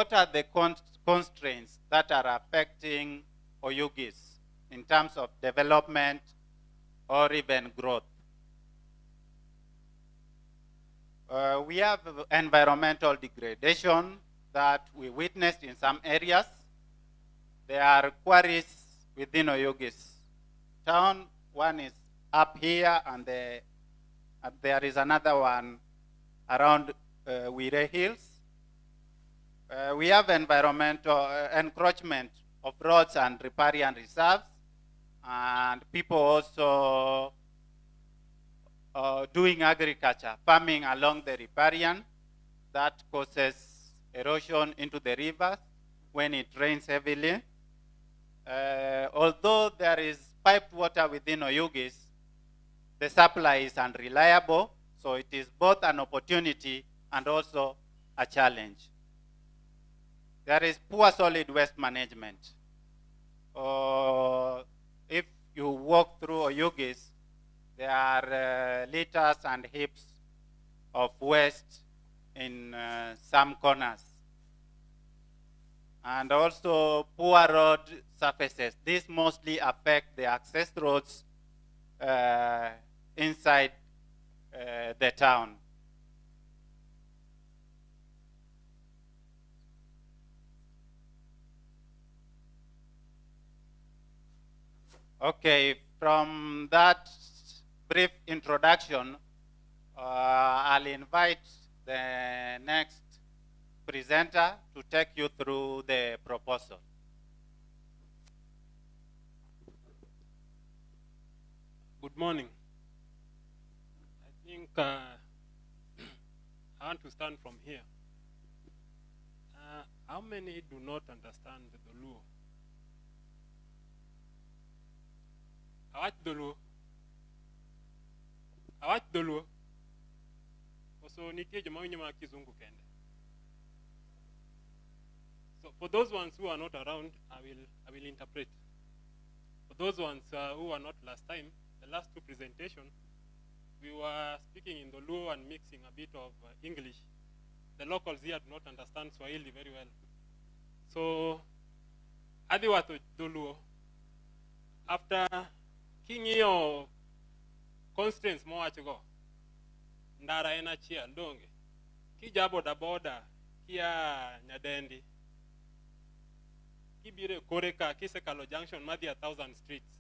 what are the constraints that are affecting Oyugis in terms of development or even growth? We have environmental degradation that we witnessed in some areas. There are quarries within Oyugis town. One is up here, and there is another one around Wire Hills. We have environmental encroachment of roads and riparian reserves, and people also doing agriculture, farming along the riparian. That causes erosion into the rivers when it rains heavily. Although there is piped water within Oyugis, the supply is unreliable, so it is both an opportunity and also a challenge. There is poor solid waste management. If you walk through Oyugis, there are liters and heaps of waste in some corners. And also poor road surfaces. These mostly affect the access roads inside the town. Okay, from that brief introduction, I'll invite the next presenter to take you through the proposal. Good morning. I think I want to start from here. How many do not understand the Luo? Awat dulu. Awat dulu. Also nitie jama nyama kizungu kende. So for those ones who are not around, I will interpret. For those ones who are not last time, the last two presentations, we were speaking in the Luo and mixing a bit of English. The locals here do not understand Swahili very well. So adiwato dulu. After Kingio constraints mo achigo ndara ena chia ndonge kija boda boda kia nyadendi kibire koreka kisekalo junction madhi 1,000 streets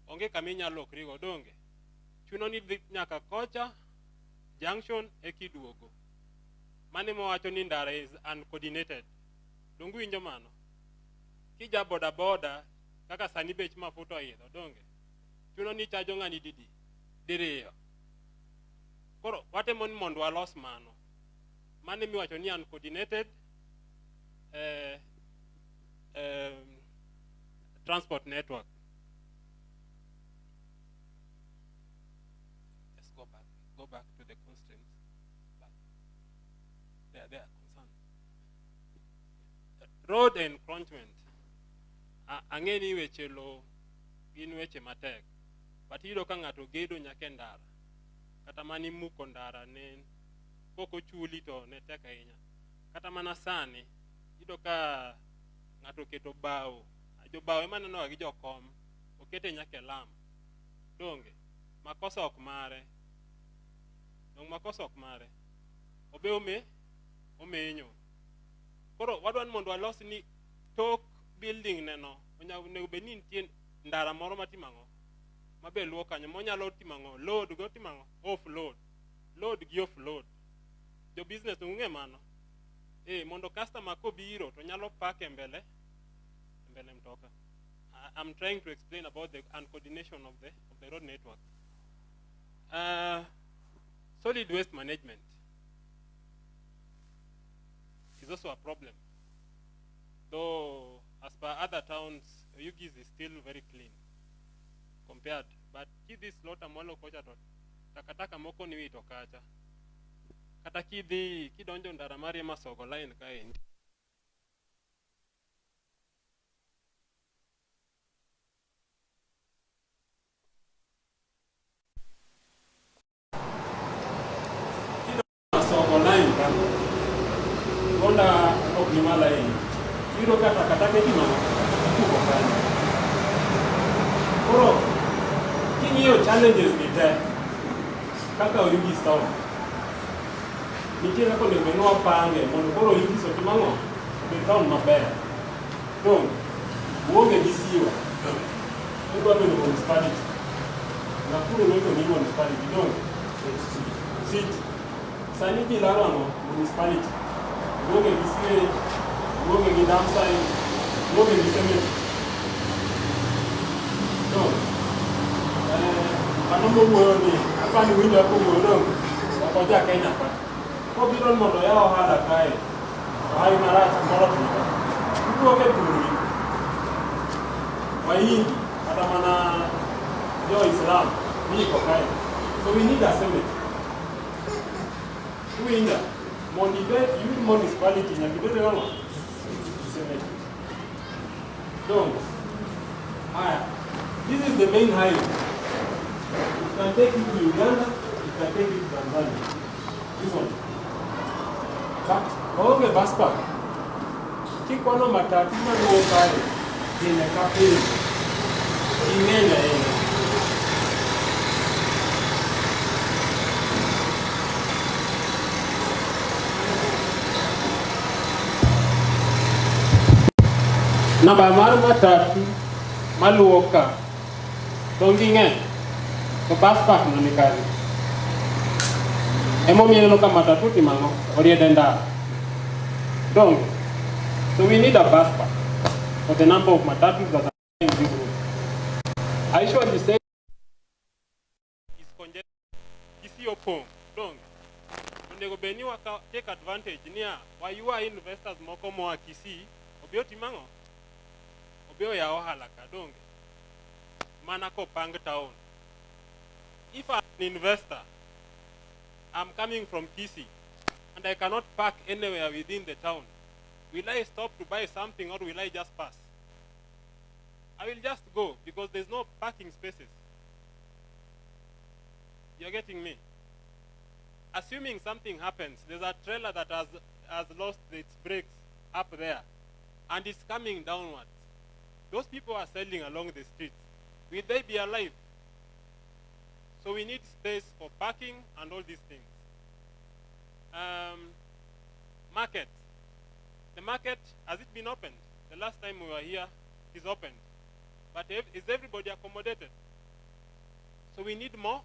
onge kaminya lokrigo donge chuno ni nyaka kocha junction ekiduogo mane mo wacho ni ndara is uncoordinated dongu injo mano kija boda boda kaka sani bech mafuto yedho donge chuno ni chajo ngani diriyo koro watemon mondo walos mano mane miwacho ni uncoordinated transport network. Let's go back to the constraints. They are concerned. Road encroachment. Angeni weche lo gin weche matek. But you don't get to gedo nyake ndara. Kata mani muko ndara ne poko chuli to ne teka inya. Kata mana sani ido ka ngato keto bao. Ajo bao emana no gijo kom. Okete nyake lam. Donge makosa ok mare. Dong makosa ok mare. Obe omenyo. Koro wadwan mondo walos ni tok building neno. Onya ne benin tien ndara moro matimango. Mabe luo kanyo monyalo timango load go timango offload load gi offload jo business unge mano mondo customer ko biro to nyalo pack mbele mtoka. I'm trying to explain about the uncoordination of the road network. Solid waste management is also a problem, though as per other towns Oyugis is still very clean compared, but kidhi slota molo kocha to takataka moko ni wito kacha kata kidonjo ndara mari masogo line kaendi masogo line ka onda ni mala hii. Hilo kata keti mama. Kuko kani. Koro kini hiyo challenges ni there. Kaka Oyugis town. Nikiwa kwa nimenua pange, koro Oyugis otimango. The town maber. Don't. Uonge disiwa. Ndio hapo ni municipality. Nakuru ndio ni municipality. Don't. City. Sani Kilarano municipality. Uonge disiwe, uonge gidamsa, uonge diseme. Don't. Panombo muoni, hapa ni window hapo muoni. Wakoja Kenya pa. Kwa biro mondo yao hala kae. Hayo maracha mbona tunika. Mtu wake tuli. Wahindi hata mana yo Islam ni kwa kae. So we need a cemetery. Winda motivate you municipality na kidogo kama cemetery. Donc this is the main highway. You can take it to Uganda, you can take it to Tanzania. This one. Oge baspa. Kikono matatu na nuo kare. Kine kapiri. Ingene ene. Namba mar matatu maluwo ka. Tongi ng'eny. To baspa no ni kare. Emo mieno ka matatu timango. Oriede ndara. Donc, so we need a bus pass for the number of matatus that are in this room. I usually say is congested. You see your phone. Donc, when they go beni waka take advantage near why you are investors moko mo akisi obio timango obio ya ohalaka. Donc, manako pang town. If I'm an investor, I'm coming from Kisii and I cannot park anywhere within the town, will I stop to buy something or will I just pass? I will just go because there's no parking spaces. You're getting me? Assuming something happens, there's a trailer that has lost its brakes up there and it's coming downwards. Those people are selling along the streets. Will they be alive? So we need space for parking and all these things. Market. The market, has it been opened? The last time we were here, it is opened. But is everybody accommodated? So we need more.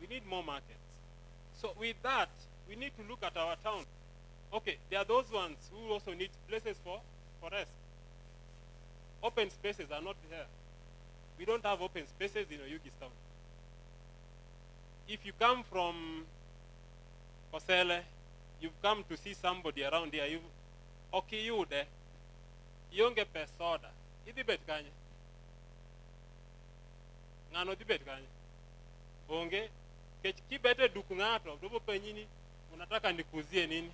We need more markets. So with that, we need to look at our town. Okay, there are those ones who also need places for rest. Open spaces are not there. We don't have open spaces in Oyugis town. If you come from Kosele, you've come to see somebody around here, you there, yonge pesoda, idi bet kanye. Ngano di bet kanye. Onge, kibete duku ngato, dobo penyini, unataka nikuzie nini.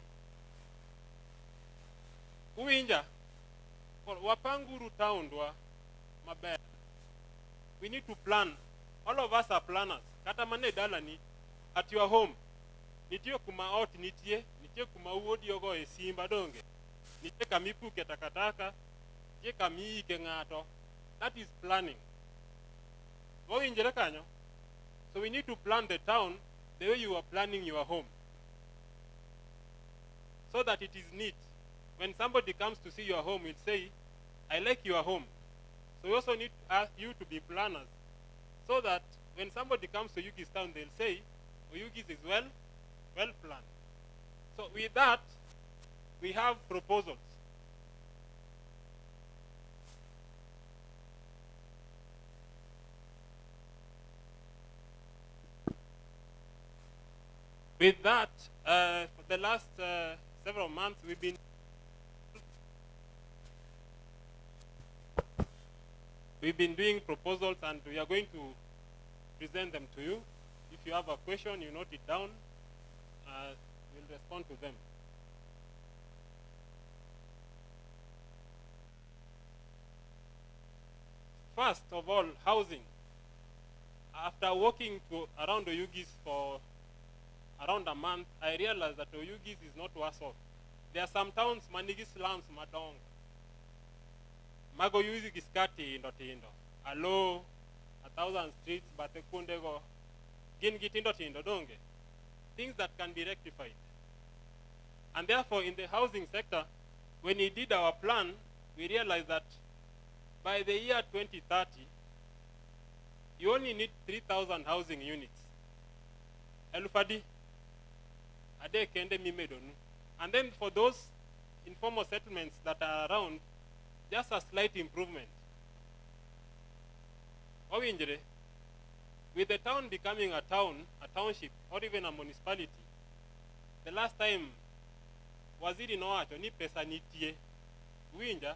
Uinja, wapanguru town dwa, mabaya. We need to plan. All of us are planners. Kata mane dalani, at your home. Nitio kuma out nitie kuma uodi yogo e simba donge. Nitie kamipu ketakataka, nitie kami ke ngato. That is planning. Go injere kanyo. So we need to plan the town the way you are planning your home. So that it is neat. When somebody comes to see your home, will say, I like your home. So we also need to ask you to be planners. So that when somebody comes to Oyugis town, they'll say, Oyugis is well planned. So with that, we have proposals. With that, for the last several months, we've been doing proposals, and we are going to present them to you. If you have a question, you note it down. We'll respond to them. First of all, housing. After walking around Oyugis for around a month, I realized that Oyugis is not worse off There are some towns manigi slums madong. Mago yuzi giskati tindo. Alo 1,000 streets bate kundego. Gin gitindo tindo donge. Things that can be rectified. And therefore, in the housing sector, when we did our plan, we realized that by the year 2030, you only need 3,000 housing units. Elufadi, ade kende mimedonu. And then for those informal settlements that are around, just a slight improvement. With the town becoming a town, a township, or even a municipality, the last time waziri no acho ni pesa nitie. Winja,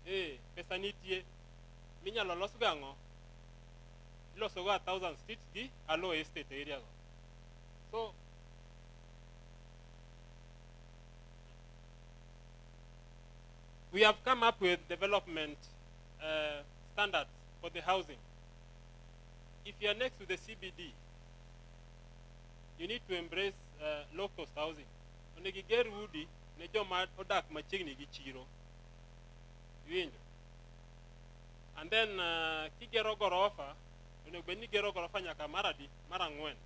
pesa nitie. Minya lolos gango. Loso ga 1,000 streets di alo estate area. So we have come up with development standards for the housing. If you are next to the CBD, you need to embrace low-cost housing. Onegiger udi ne joma odak machiegni gi chiro. And then kigero gorofa, onegbenni gero gorofa nyaka maradi marangwen.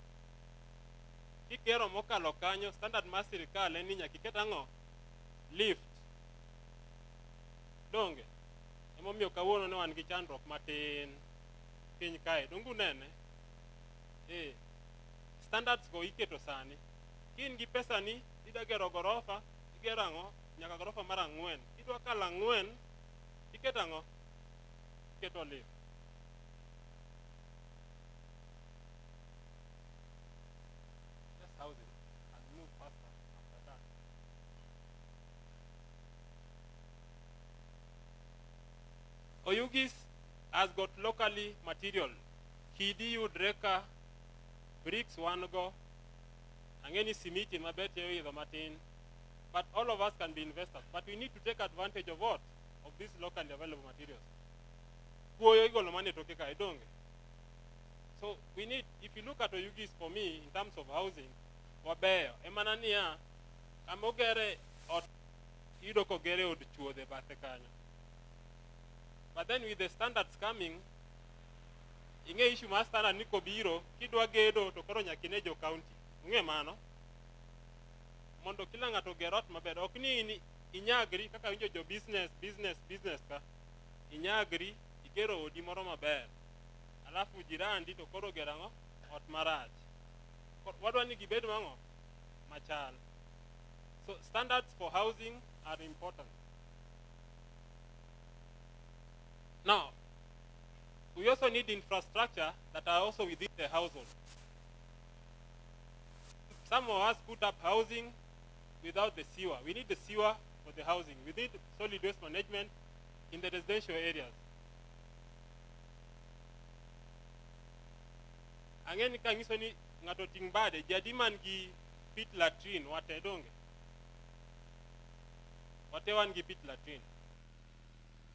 Kigero mokalo kanyo standard mar sirikal en ni nyaka iket ang'o? Lift. Donge. Emomiyo kawuono ne wan gi chandruok matin piny kae. Dongu nene. Standards go iketo sani. Kin gi pesa ni ida gero gorofa, igero ang'o? Nyaka gorofa mar ang'wen. Idwa kalo ang'wen, iketo ang'o? Iketo lift. Just housing and move faster after that. Oyugis has got locally material. Kidiyu dreka, bricks wanago, angeni simiti mabete yo Martin. But all of us can be investors. But we need to take advantage of what? Of these locally available materials. So we need, if you look at Oyugis for me, in terms of housing, wabeyo, emanania, amogere or idoko gere od chuo de batekanya. But then with the standards coming, inge issue ma standard niko biro, kidwa gedo to koro nyakinejo county. Unge mano? Mondo kila ngato gerot maber. Ok ni inyagri kaka winjo jo business ka. Inyagri igero odi moro maber. Alafu jirandi to koro gerango ot marach. Wadwa ni gibed mango machal. So standards for housing are important. Now, we also need infrastructure that are also within the household. Some of us put up housing without the sewer. We need the sewer for the housing. We need solid waste management in the residential areas. Angeni kangiso ni ngato tingbade jadiman gi pit latrine wate donge. Wate wan gi pit latrine.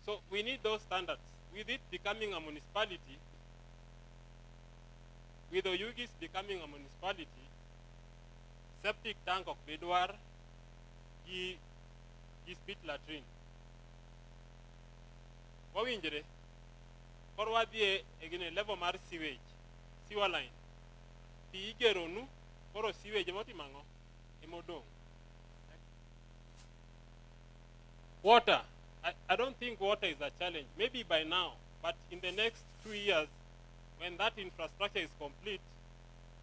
So we need those standards. With it becoming a municipality, with Oyugis becoming a municipality, septic tank of Bedwar is pit latrine. What we injure? Forward the again level mar sewage, sewer line. The igeronu for sewage motimango emodong. Water. I don't think water is a challenge. Maybe by now, but in the next 2 years, when that infrastructure is complete,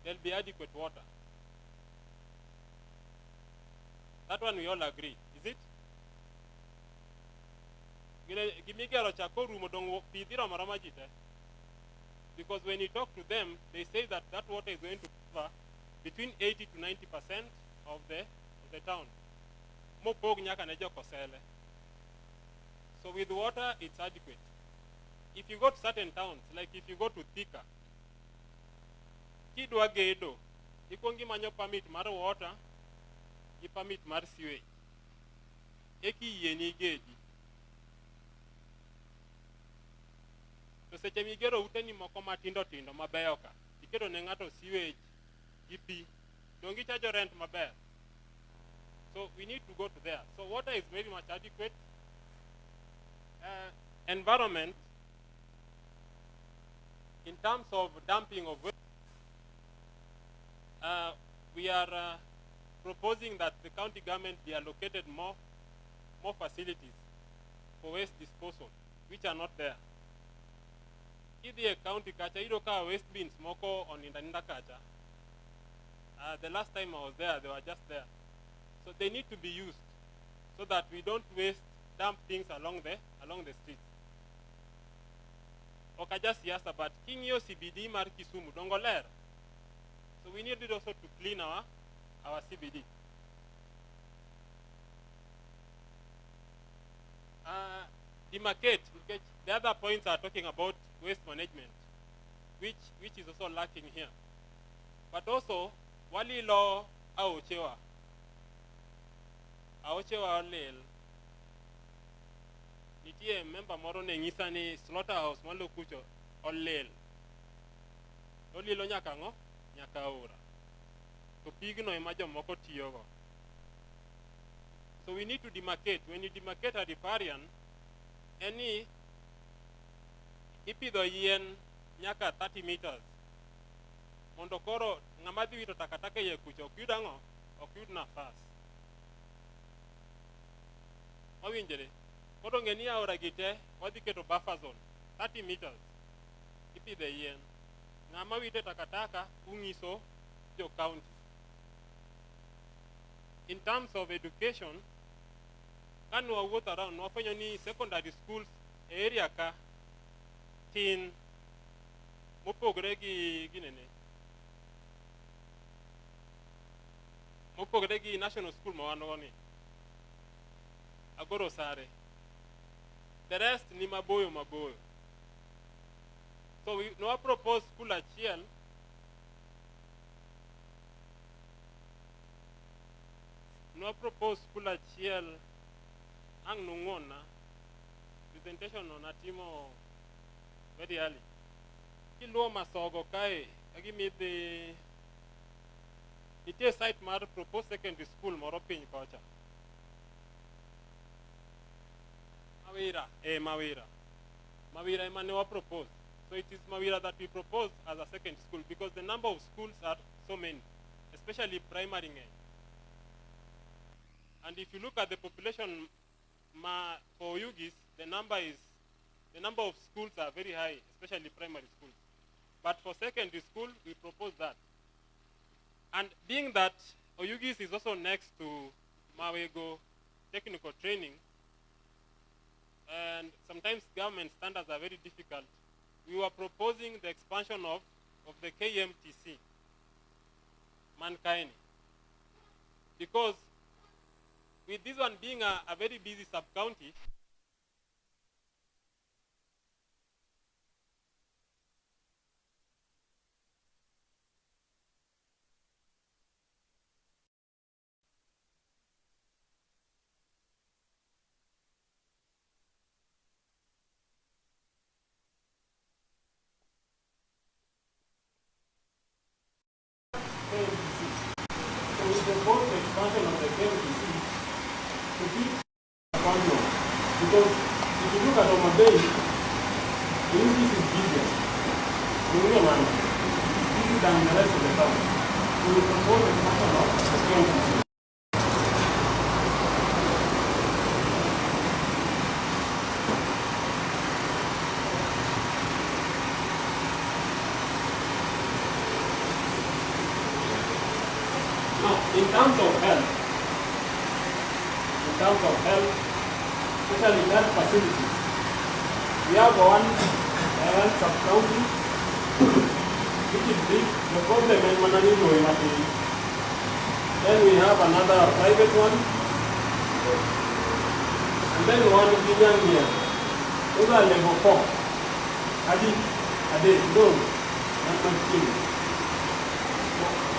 there'll be adequate water. That one we all agree, is it? Because when you talk to them, they say that that water is going to cover between 80 to 90% of the town. So with water, it's adequate. If you go to certain towns, like if you go to Thika, Kidwa Gedo, you can manyo permit mar water, you permit mar sewage. Eki yeni geji. So seche migero uteni moko matindo mabeyo ka. Iketo ne ngato sewage, ipi. Dongi charge rent maber. So we need to go to there. So water is very much adequate. Environment, in terms of dumping of waste, we are proposing that the county government be allocated more facilities for waste disposal, which are not there. If the county kacha, idoka waste bins moko on Indaninda kacha. The last time I was there, they were just there. So they need to be used so that we don't waste, dump things along the streets. Okaja siasa, but king yo CBD mar Kisumu dongoler. So we need it also to clean our CBD. Demarcate. The other points are talking about waste management, which is also lacking here. But also, wali law aochewa olel. Nitie member moro ne ngisa ni slaughterhouse malo kucho olel. Olilo nyaka ngo nyaka ora. To pigno ema jomoko tiyogo. So we need to demarcate. When you demarcate a riparian, any ipidho yien nyaka 30 meters. Mondo koro ngamadhi wito takataka ye kucho okyud ango, okyud nafas. Mawinjere. Koro ngeni aora gite wadhi keto buffer zone 30 meters. Ipidho yien. Ngama wito takataka ungiso jo county. In terms of education, kan we walk around, wafanya ni secondary schools area ka tin mopogre gi ginene. Mopogre gi national school mawano ni. Agoro sare. The rest ni maboyo. So we no propose school achiel. No propose school achiel ang nungona presentation on atimo very early. Kiluo masogo kai agimi the ite site mar propose secondary school moro piny kocha. Mawira emane wa propose. So it is Mawira that we propose as a second school because the number of schools are so many, especially primary age. And if you look at the population for Oyugis, the number of schools are very high, especially primary schools. But for secondary school, we propose that. And being that Oyugis is also next to Mawego technical training, and sometimes government standards are very difficult, we were proposing the expansion of the KMTC, Mankaini. Because with this one being a very busy sub-county, so we propose the expansion of the KMTC to keep control. Because if you look at our bay, the Oyugis is busier. Busier than the rest of the town. So we propose the expansion of the KMTC. Now, in terms of health, especially health facilities, we have one health sub-county, which is big. The problem is managing Noimati. Then we have another private one, and then one Indian here. Those are level 4. Ade, no, not my team.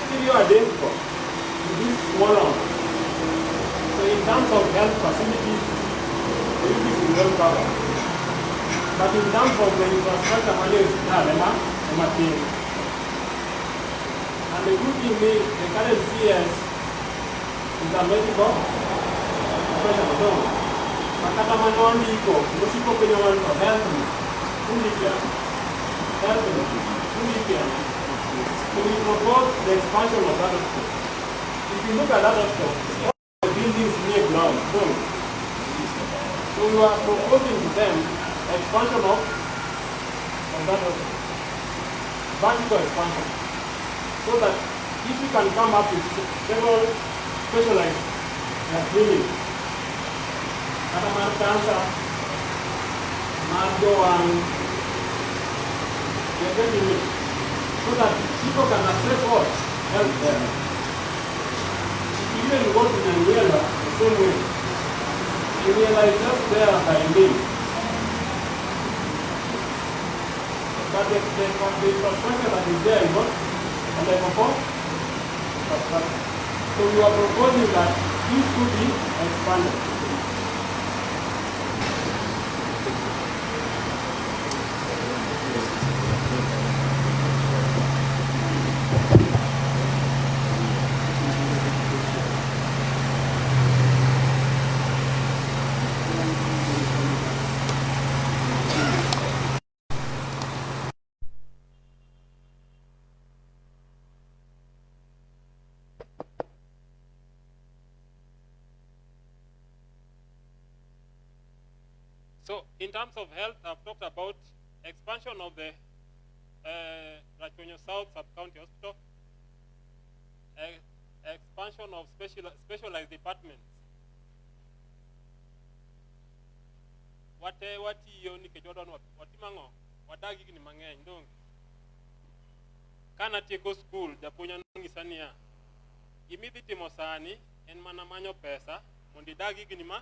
Still you are there for. This smaller. So in terms of health facilities, Oyugis is well covered. But in terms of the infrastructure, and the good thing is the current CS is a medical professional. Makata manoni iko, musiko kwenye watu health, ulikia, health, ulikia. So we propose the expansion of that hospital. If you look at that hospital, all the buildings near ground, so we are proposing to them expansion of that hospital, vertical expansion, so that if you can come up with several specialized clinics, cancer, so that people can access what? Health there. Even go to Nigeria the same way. Nigeria is just there by name. But the infrastructure that is there is not on the infrastructure. So we are proposing that this could be expanded. So in terms of health, I've talked about expansion of the Rajonyo South Sub-County Hospital, expansion of specialized departments. What you ni kejodo what mango wadagi ni mang'eny ndong kana tieko school japuonja ngisania imidhi timo sani en mana manyo pesa mondo idagi gini ma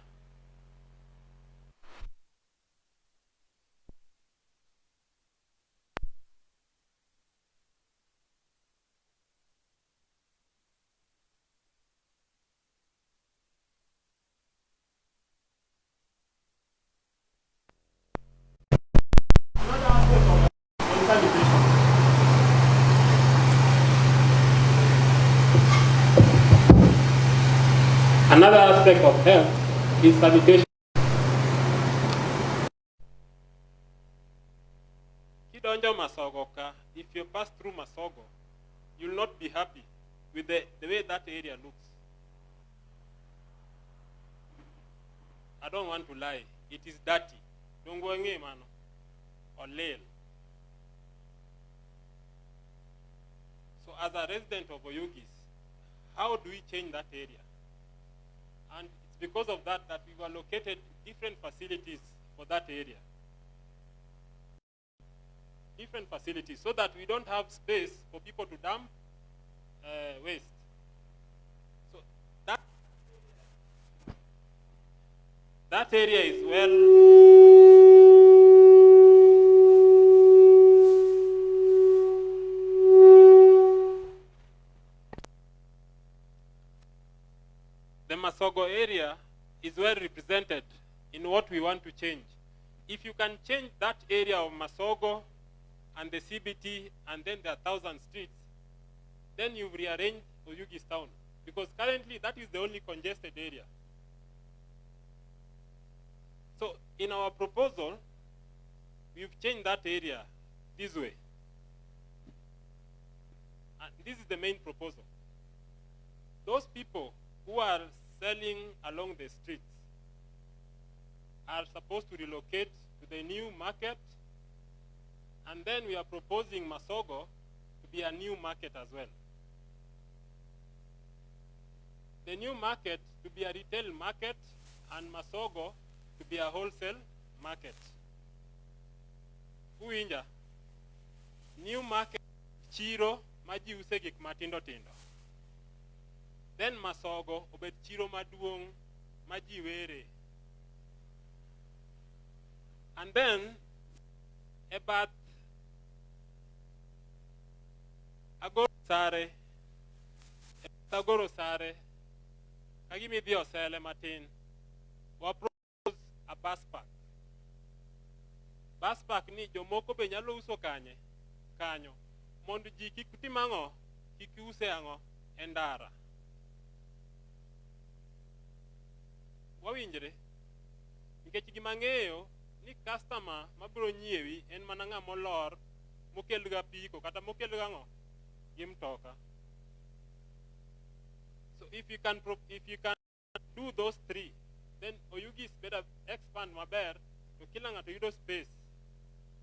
Another aspect of health is sanitation. Kidonjo Masogo ka, if you pass through Masogo, you'll not be happy with the way that area looks. I don't want to lie. It is dirty. Don't go away, man. Or lale. So as a resident of Oyugis, how do we change that area? And it's because of that that we've allocated different facilities for that area. Different facilities, so that we don't have space for people to dump waste. So that area is the Masogo area is well represented in what we want to change. If you can change that area of Masogo and the CBT and then the 1,000 streets, then you've rearranged Oyugis town. Because currently that is the only congested area. So in our proposal, we've changed that area this way. And this is the main proposal. Those people who are selling along the streets are supposed to relocate to the new market, and then we are proposing Masogo to be a new market as well. The new market to be a retail market and Masogo to be a wholesale market. Uinja, new market chiro maji use gik matindo tindo. Then Masogo obet chiro maduong maji were. And then about agoro sare kagimi dio sele matin wa propose a bus park. Bus park ni jomoko be nyalo uso kanyo mondo ji kik timango kik use ango endara. wawinjre nikech gima ng'eyo ni customer mabiro nyiewi en mana ng'ama olor mokel ga piko kata mokel ga ng'o gi mtoka. So if you can do those three, then Oyugis better expand maber to kila ng'ato yudo space.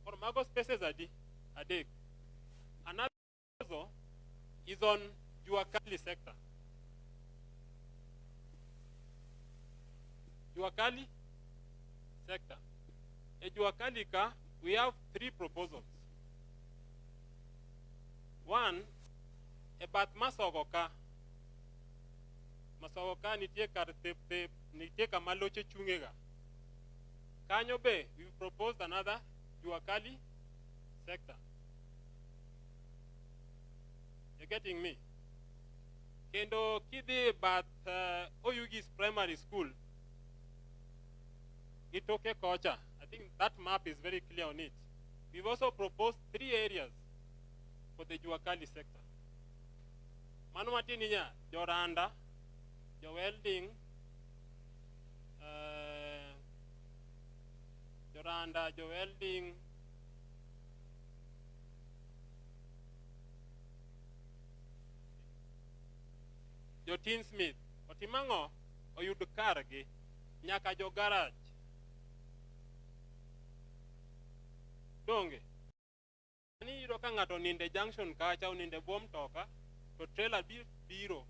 Or mago spaces adek. Another also is on Juakali sector. Juakali sector. A Juakali ka, we have 3 proposals. One, about Masogoka. Masogoka nitie kar tep nitie kamaloche chungega. Kanyo be, we proposed another Juakali sector. You're getting me? Kendo kidi but Oyugis Primary School. Itoke Kocha. I think that map is very clear on it. We've also proposed 3 areas for the Juakali sector. Manumati niya, Joranda, Jowelding, Joranda, Jowelding, Jotin Smith, Otimango, Oyudukargi, Nyaka Jo Garage. Donge. Ani yiro ka ng'ato ninde junction kacha uninde bom toka to trailer biro.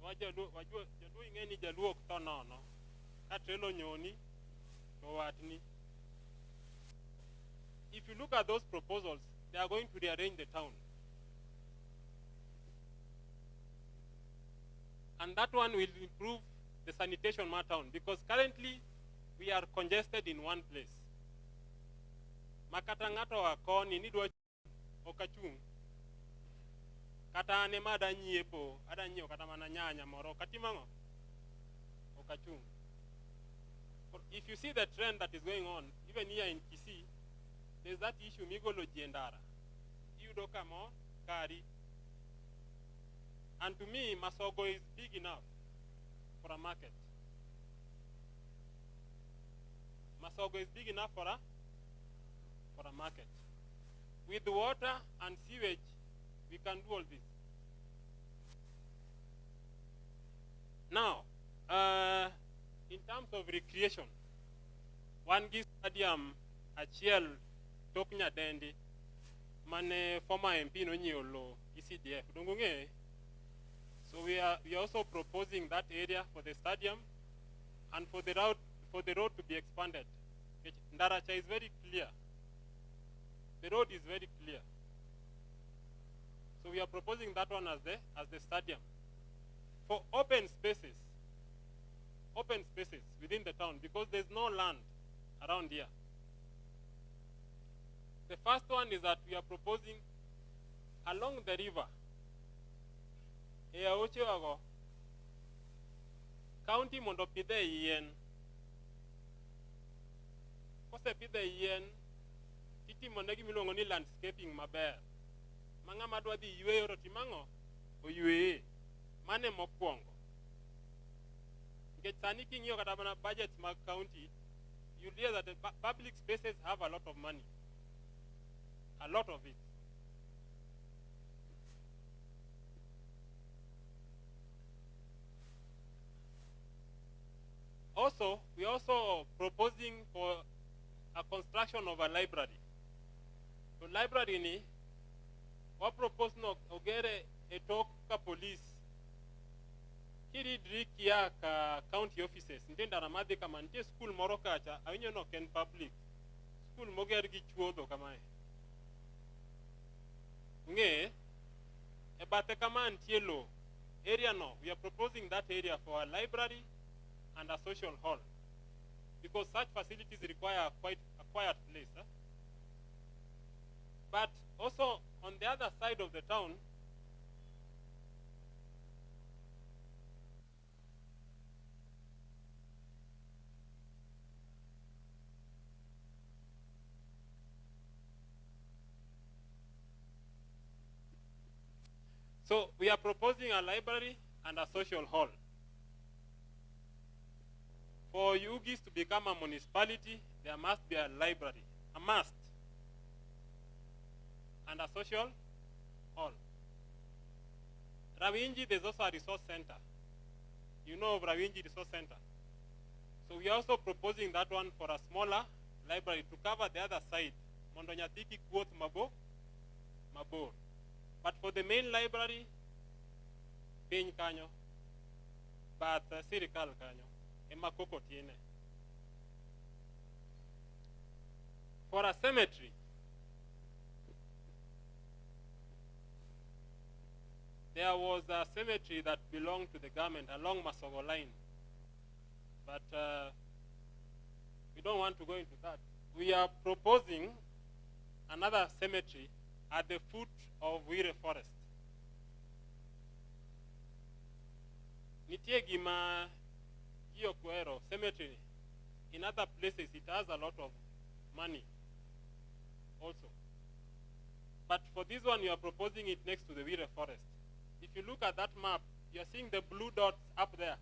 Wajua ing'eni jaluok to nono. Ka trailer nyoni to watni. If you look at those proposals, they are going to rearrange the town. And that one will improve the sanitation ma town because currently we are congested in one place. Makata ng'ato akoni ni dwa okachung. Kata ane mada nyiepo, ada nyiepo kata mana nyanya moro katimango okachung. If you see the trend that is going on, even here in Kisii, there's that issue migolo jiendara. Yudo kamo kari. And to me, Masogo is big enough for a market. Masogo is big enough for a market. With the water and sewage, we can do all this. Now, in terms of recreation, one gives stadium achiel Toknya Dendi, mane former MP no nyolo ECDF. So we are also proposing that area for the stadium and for the road to be expanded. Ndaracha is very clear. The road is very clear. So we are proposing that one as the stadium. For open spaces within the town, because there's no land around here. The first one is that we are proposing along the river, county mondo pide yien. Kose pide yien, titi monegi milongo ni landscaping maber. Manga madwa di yweyo rotimango, oywe. Mane mokwongo. Get sani kingyo kata mana budgets mag county, you realize that the public spaces have a lot of money. A lot of it. Also, we are also proposing for a construction of a library. So library ni, we propose no ogere etoka police. Kiri drikia ka county offices. Ntenda ramadi kama ntie school moroka cha, awinyo no ken public. School moger gi chuodo kama e. Nge, ebate kama ntie lo. Area no, we are proposing that area for a library and a social hall. Because such facilities require a quiet place. Huh? But also, on the other side of the town, so we are proposing a library and a social hall. For Oyugis to become a municipality, there must be a library, a must, and a social hall. Rawinji, there's also a resource center. You know of Rawinji Resource Center. So we are also proposing that one for a smaller library to cover the other side. Mondonyatiki quote mabo. But for the main library, Piny kanyo, but sirikal kanyo, emakoko tiene. For a cemetery, there was a cemetery that belonged to the government along Masogo line. But we don't want to go into that. We are proposing another cemetery at the foot of Wire Forest. Nitie gima Kiyokwero cemetery, in other places it has a lot of money also. But for this one, you are proposing it next to the Wire Forest. If you look at that map, you are seeing the blue dots up there.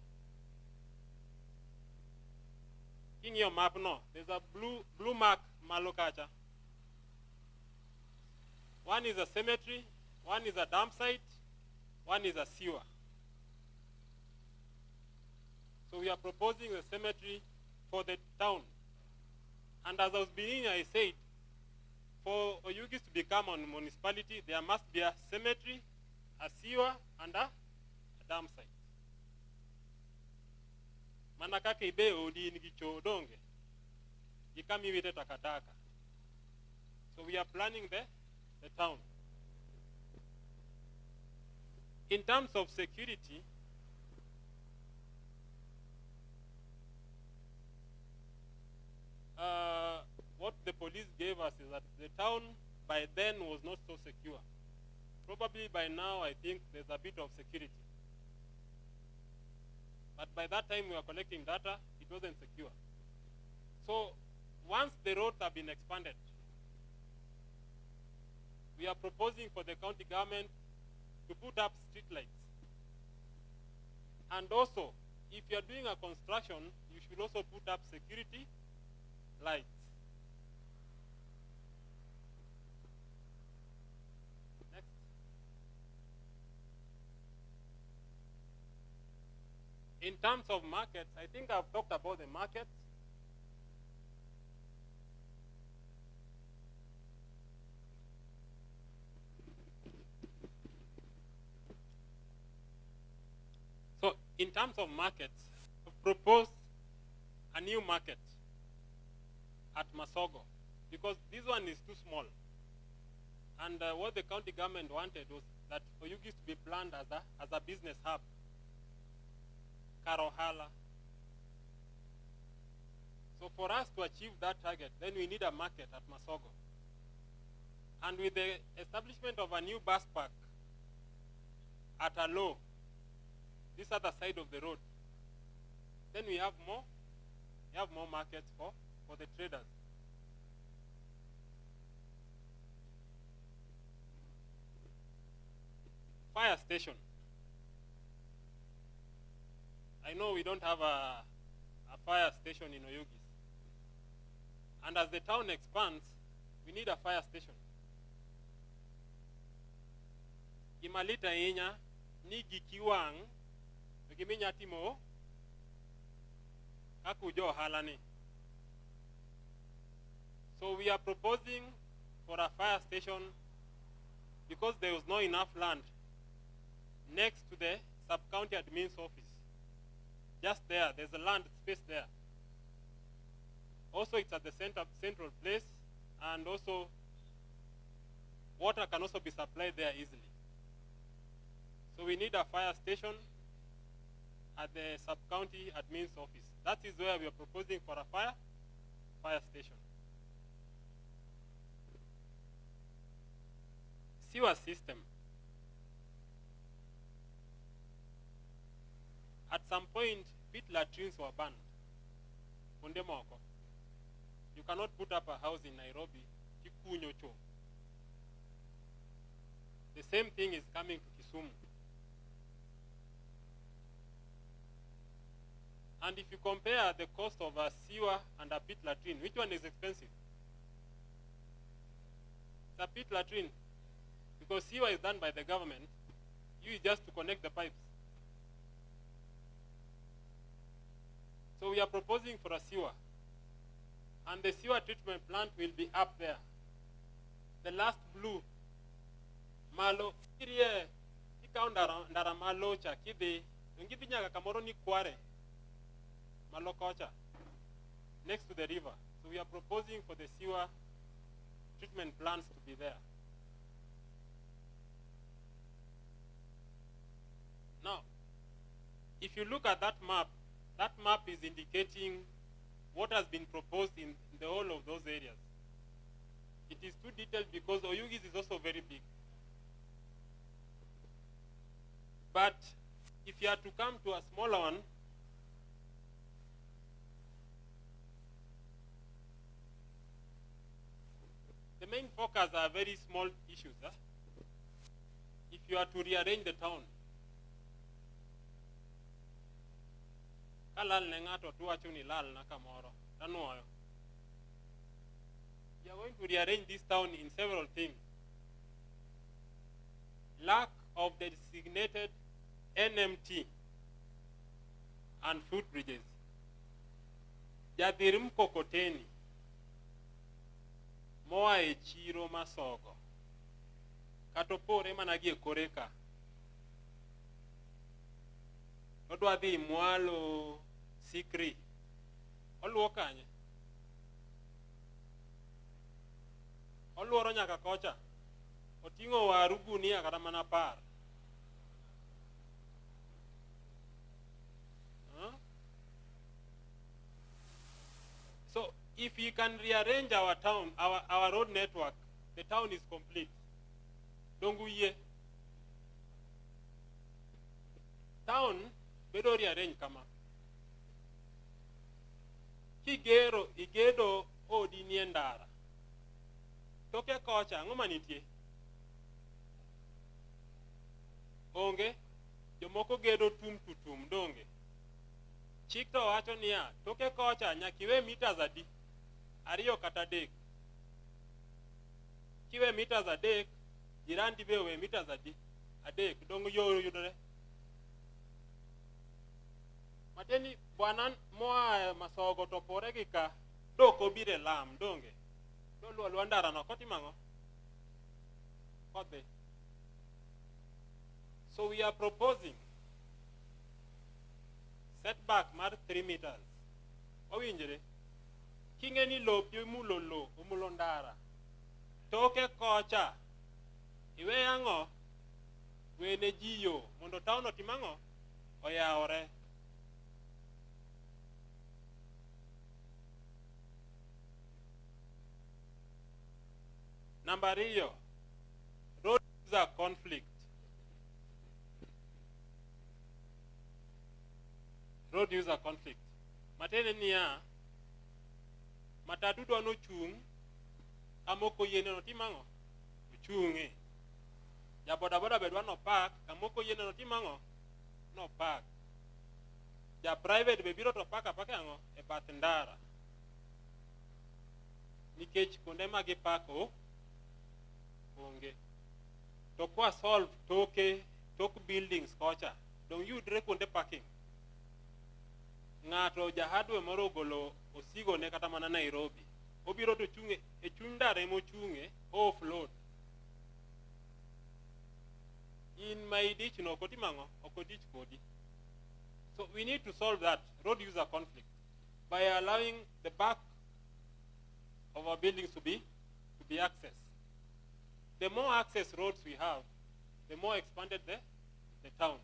In your map, no, there's a blue mark Malokacha. One is a cemetery, one is a dump site, one is a sewer. So we are proposing a cemetery for the town. And as I was beginning, I said, for Oyugis to become a municipality, there must be a cemetery, a sewer, and a dump site. Manakake ibe odi nigicho donge. Ikami wite takataka. So we are planning the town. In terms of security, what the police gave us is that the town by then was not so secure. Probably by now, I think there's a bit of security. But by that time we were collecting data, it wasn't secure. So once the roads have been expanded, we are proposing for the county government to put up street lights. And also, if you are doing a construction, you should also put up security lights. Next. In terms of markets, I think I've talked about the markets. So in terms of markets, I've proposed a new market at Masogo because this one is too small. And what the county government wanted was that Oyugis to be planned as a business hub. Karohala. So for us to achieve that target, then we need a market at Masogo. And with the establishment of a new bus park at Alo, this other side of the road, then we have more markets for the traders. Fire station. I know we don't have a fire station in Oyugis. And as the town expands, we need a fire station. Imalita inya nigi kiwang giminya timo kakujo halani. So we are proposing for a fire station because there was not enough land next to the sub-county admin's office. Just there, there's a land space there. Also, it's at the central place, and also water can also be supplied there easily. So we need a fire station at the sub-county admin's office. That is where we are proposing for a fire station. Sewer system. At some point, pit latrines were banned. Kundemoko. You cannot put up a house in Nairobi, Kikunyo Cho. The same thing is coming to Kisumu. And if you compare the cost of a sewer and a pit latrine, which one is expensive? The pit latrine. Because sewer is done by the government, you is just to connect the pipes. So we are proposing for a sewer. And the sewer treatment plant will be up there. The last blue, malo, irie, ikaw ndara malo cha kidi, ngidi nyaga kamoro ni kware, malo kocha, next to the river. So we are proposing for the sewer treatment plants to be there. Now, if you look at that map is indicating what has been proposed in the whole of those areas. It is too detailed because Oyugis is also very big. But if you are to come to a smaller one, the main focus are very small issues. Huh? If you are to rearrange the town, kalal nengato tuachu ni lal na kamoro, tanuoyo. You are going to rearrange this town in several things. Lack of the designated NMT and footbridges. Jadhirim kokoteni. Moa e chiro masogo. Katopore managi e koreka. Odwa dhi mwalo sikri. Oluwo kanye. Oluoro nyaka kocha. Otingo waru gunia kata mana par. So if we can rearrange our town, our road network, the town is complete. Donguye. Town bedo rearrange kama. Igedo odi niendara. Toke kocha ngoma nitie. Onge jomoko gedo tum donge. Chik to wacho niya, toke kocha nyakiwe meters adi. Ariyo kata dek. Kiwe meters adek, jirani be we meters adi. Adek dongo yudore. Mateni bwanan moa masogo topore gika doko bire lam donge. Do luandara no koti mango. Kote. So we are proposing setback mar 3 meters. Owinjire. Kingeni lop yumulolo umulondara. Toke kocha. Iwe ango wene jiyo mondo town otimango oyaore. Number 2, road user conflict. Road user conflict. Matene niya, matatu dono chung, kamoko yene no timango, chunge. Ya boda bedwa no park, kamoko yene no timango, no park. Ya private bebiro to park apakango, e batindara. Nikech konde magi parko, onge. To kwa solve tok buildings kocha. Don't you direct on the parking. Ngato jahadwe moro golo osigo ne kata mana Nairobi. Obiro to chunge e chundare mo chunge offload. In my ditch no kotimango okodich kodi. So we need to solve that road user conflict by allowing the back of our buildings to be accessed. The more access roads we have, the more expanded the town.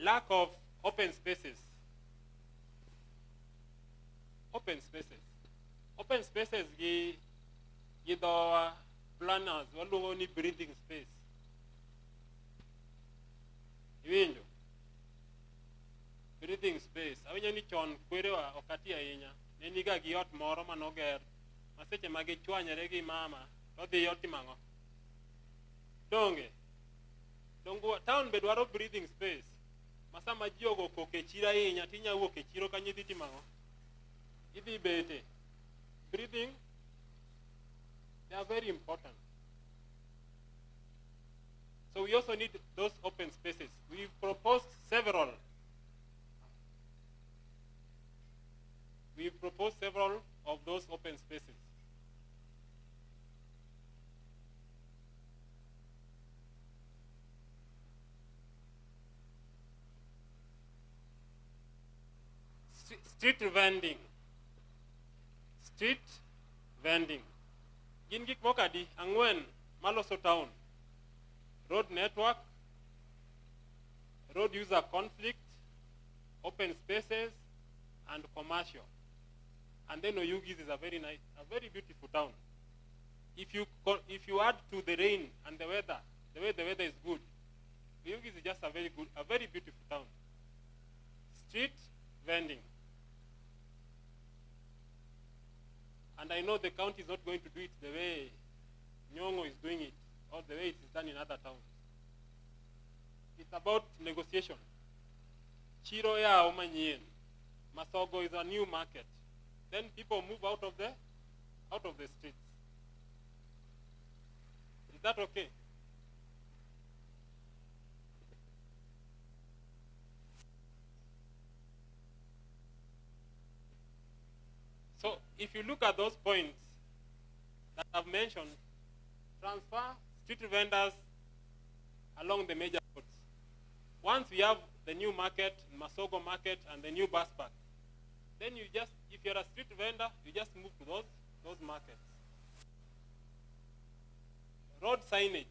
Lack of open spaces. Open spaces. Open spaces give our planners only breathing space. Iwinjo. Breathing space. Awinya ni chon kwerewa okati ahinya. Neniga gi ot moro manoger. Maseche magi chwanyere gi mama, to dhi ot mango. Donge. Dongo town be dwaro breathing space. Masama jiogo koke chira yinya tinya wuok e chiro kanyo idhi timango. Idhi bete. Breathing, they are very important. So we also need those open spaces. We've proposed several. We've proposed several of those open spaces. Street vending. Street vending. Gin gik mokadi angwen maloso town. Road network, road user conflict, open spaces, and commercial. And then Oyugis is a very nice, a very beautiful town. If you add to the rain and the weather, the way the weather is good, Oyugis is just a very beautiful town. Street vending. And I know the county is not going to do it the way Nyongo is doing it, or the way it is done in other towns. It's about negotiation. Chiro ya omanyien. Masogo is a new market. Then people move out of the streets. Is that okay? So if you look at those points that I've mentioned, transfer street vendors along the major roads. Once we have the new market, Masogo market, and the new bus park, then you just, if you're a street vendor, you just move to those markets. Road signage.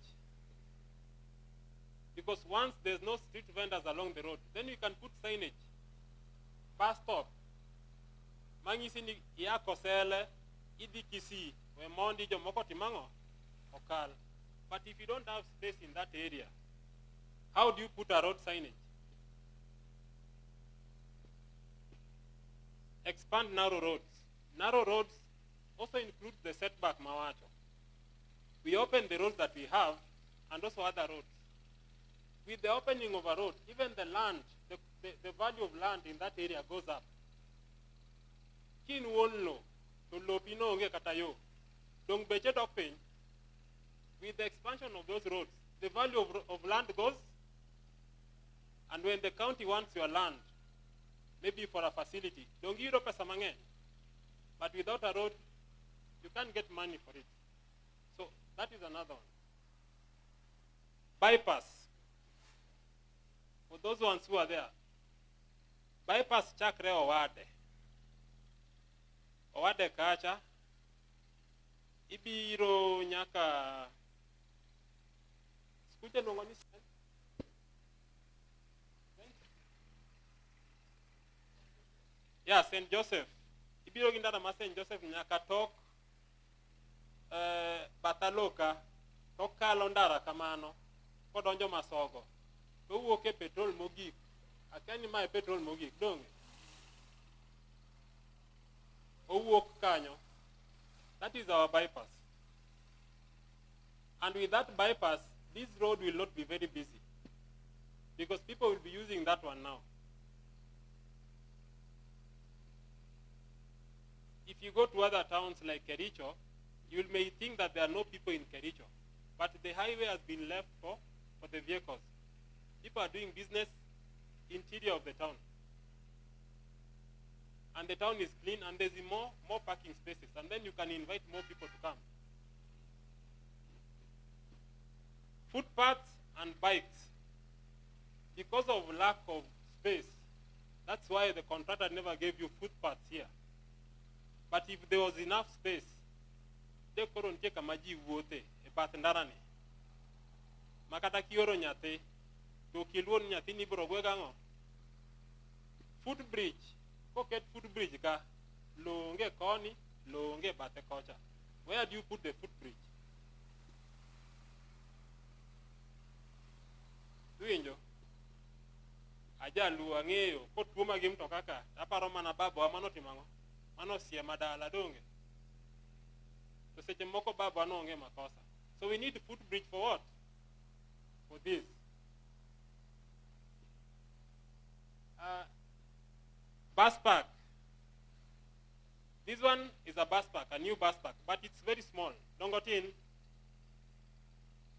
Because once there's no street vendors along the road, then you can put signage. Bus stop. Mangisi ni yako sele, idi kisi, we mondi jo moko timango, okal. But if you don't have space in that area, how do you put a road signage? Expand narrow roads. Narrow roads also include the setback mawacho. We open the roads that we have and also other roads. With the opening of a road, even the land, the value of land in that area goes up. Kin wonlo, to lopino nge katayo. Dong beche dokpin. With the expansion of those roads, the value of land goes. And when the county wants your land, maybe for a facility, don't give pesa mange. But without a road, you can't get money for it. So that is another one. Bypass. For those ones who are there, bypass chakre owade. Owade kacha. Ibiro nyaka. Skute nongoni. Yeah, St. Joseph. Ibiro gindara ma St. Joseph nyaka tok Bataloka, tok kalo ndara kamano, kodonjo Masogo. To wuoke petrol mogik. Akeni ma petrol mogik donge. Owuok kanyo. That is our bypass. And with that bypass, this road will not be very busy. Because people will be using that one now. If you go to other towns like Kericho, you may think that there are no people in Kericho. But the highway has been left for the vehicles. People are doing business interior of the town. And the town is clean, and there's more parking spaces. And then you can invite more people to come. Footpaths and bikes. Because of lack of space, that's why the contractor never gave you footpaths here. But if there was enough space, they couldn't take a maji wote, a batndarani. Makata kioro nyate, to kilwon nyati ni brogwegango. Footbridge, pocket footbridge ka, longe koni, longe bate kocha. Where do you put the footbridge? Tuinjo. Aja luangeyo, kot kuma gim tokaka, aparo mana babo amano timango. Mano siya madala donge. So seche moko babo anonge makosa. So we need footbridge for what? For this. Bus park. This one is a bus park, a new bus park, but it's very small. Don't go in.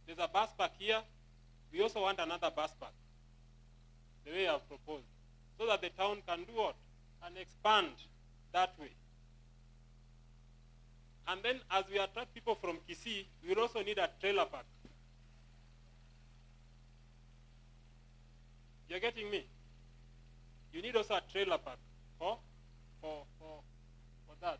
There's a bus park here. We also want another bus park, the way I've proposed, so that the town can do what? And expand that way. And then as we attract people from Kisii, we will also need a trailer park. You're getting me? You need also a trailer park for that.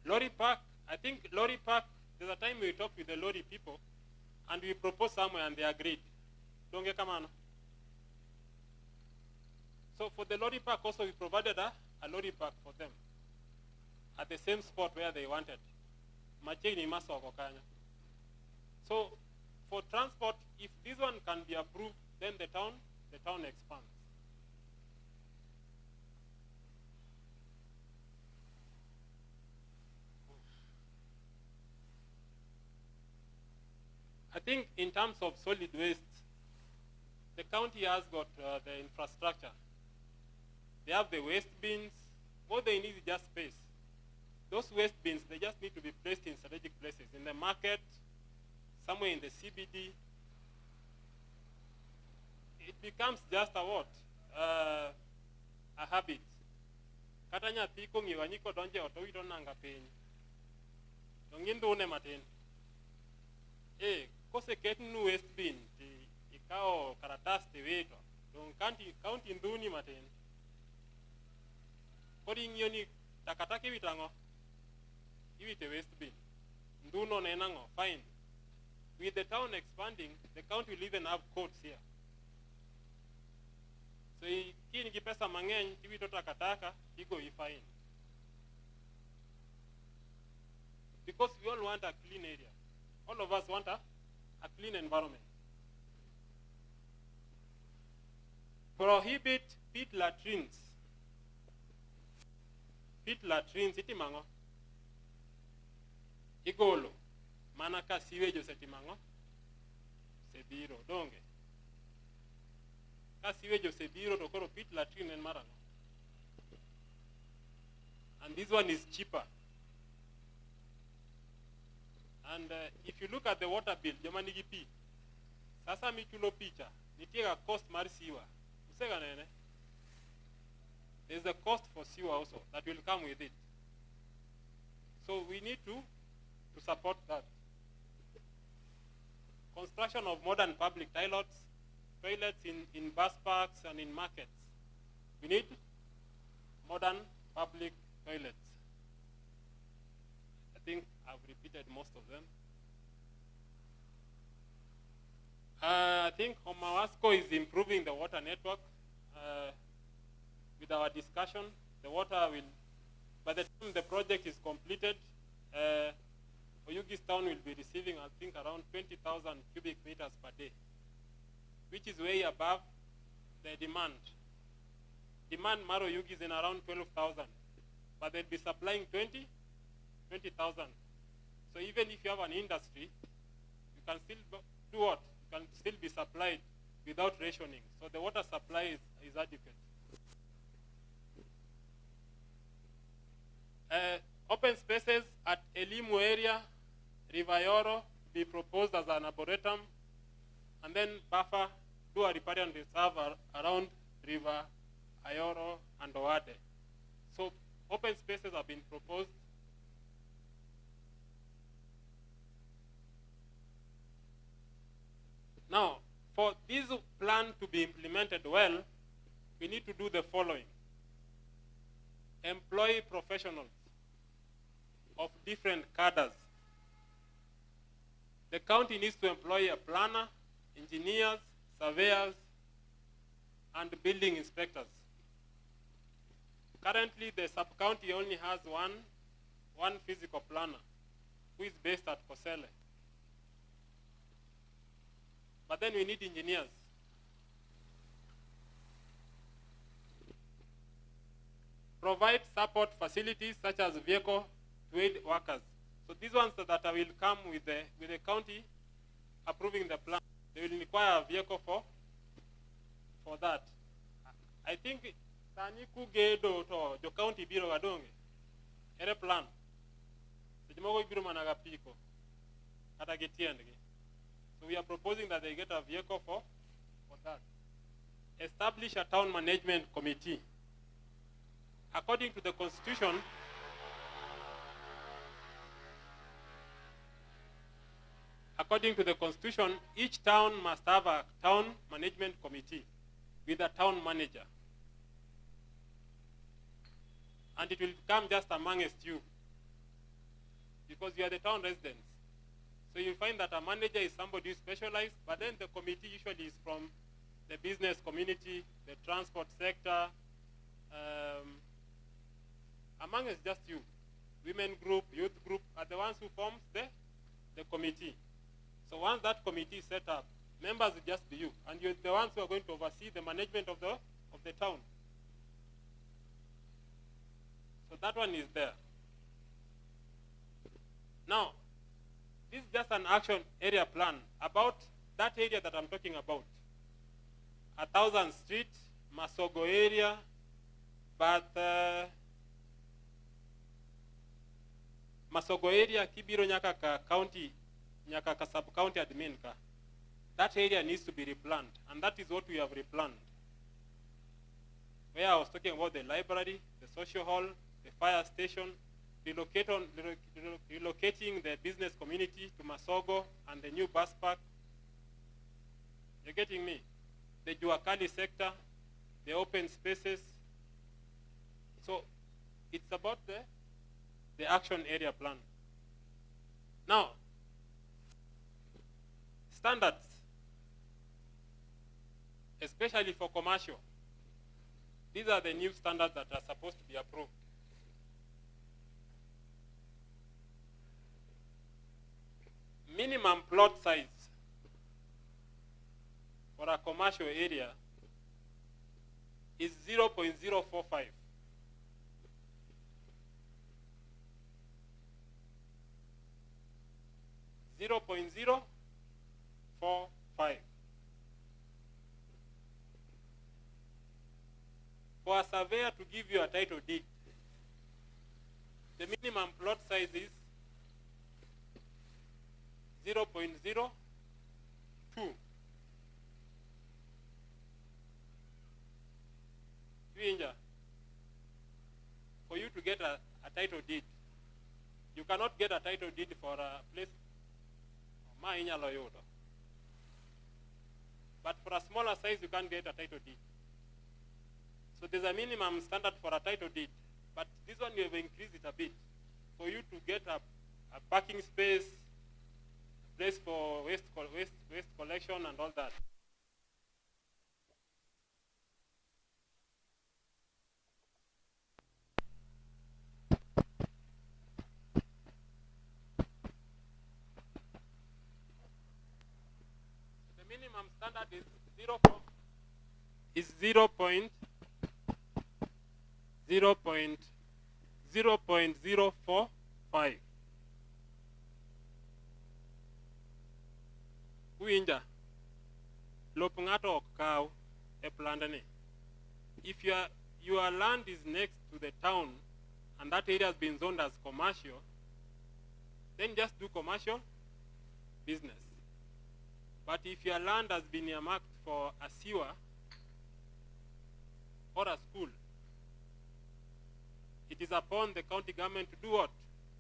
Lorry park, I think lorry park, there's a time we talked with the lorry people and we proposed somewhere and they agreed. Don't get come on. So for the lorry park also we provided a lorry park for them at the same spot where they wanted. So for transport, if this one can be approved, then the town expands. I think in terms of solid waste, the county has got the infrastructure. They have the waste bins. What they need is just space. Those waste bins, they just need to be placed in strategic places, in the market, somewhere in the CBD. It becomes just a what? A habit. Katanya piko ngiwanyiko donje otoito nanga penyi. Dongindu une matin. Kose ketnu waste bin, ikao karatas teweto. Don county nduni matin. Kodi ngioni takatake witango. Iwite waste bin. Nduno nenango, fine. With the town expanding, the county will even have courts here. So kini kipesa mangeny, iwito takataka, iko fine. Because we all want a clean area. All of us want a clean environment. Prohibit pit latrines. Pit latrines itimango. Igolo. Manaka siwejo setimango. Sebiro. Donge. Ka siwejo sebiro tokoro pit latrine en marango. And this one is cheaper. And if you look at the water bill, Jomanigi P, sasa michulo picha, nitiega cost mari siwa. Usega nene. There's a cost for sewer also that will come with it. So we need to support that. Construction of modern public toilets in bus parks and in markets. We need modern public toilets. I think I've repeated most of them. I think Omawasco is improving the water network. With our discussion, the water will, by the time the project is completed, Oyugis town will be receiving, I think, around 20,000 cubic meters per day, which is way above the demand. Demand Maro Oyugis in around 12,000, but they'll be supplying 20,000. So even if you have an industry, you can still do what? You can still be supplied without rationing. So the water supply is adequate. Open spaces at Elimu area, River Yoro, be proposed as an arboretum, and then buffer, do a riparian reserve around River Ayoro and Oade. So open spaces have been proposed. Now, for this plan to be implemented well, we need to do the following. Employ professionals of different cadres. The county needs to employ a planner, engineers, surveyors, and building inspectors. Currently, the sub-county only has one physical planner who is based at Kosele. But then we need engineers. Provide support facilities such as vehicle to aid workers. So these ones that will come with the county approving the plan. They will require a vehicle for that. I think Sani Kugedo to the county biro gadonge. Ere plan. Sejimogo biro managa piko. Kata getiendgi. So we are proposing that they get a vehicle for that. Establish a town management committee. According to the constitution, each town must have a town management committee with a town manager. And it will come just amongst you because you are the town residents. So you find that a manager is somebody who is specialized, but then the committee usually is from the business community, the transport sector, among us just you. Women group, youth group are the ones who form the committee. So once that committee is set up, members will just be you, and you're the ones who are going to oversee the management of the town. So that one is there. Now, this is just an action area plan about that area that I'm talking about. 1,000 Street, Masogo area, but Masogo area, Kibiro Nyakaka County, Nyakaka sub-county admin ka. That area needs to be replanted, and that is what we have replanted. Where I was talking about the library, the social hall, the fire station, relocating the business community to Masogo and the new bus park. You're getting me? The Juakali sector, the open spaces. So it's about the action area plan. Now, standards, especially for commercial. These are the new standards that are supposed to be approved. Minimum plot size for a commercial area is 0.045. For a surveyor to give you a title deed, the minimum plot size is 0.02. For you to get a title deed, you cannot get a title deed for a place, but for a smaller size, you can't get a title deed. So there's a minimum standard for a title deed, but this one you have increased it a bit. For you to get a parking space, a place for waste collection and all that. The minimum standard is 0.045. Uinja lop ngato cow e plandani. If your land is next to the town and that area has been zoned as commercial, then just do commercial business. But if your land has been earmarked for a sewer or a school, it is upon the county government to do what?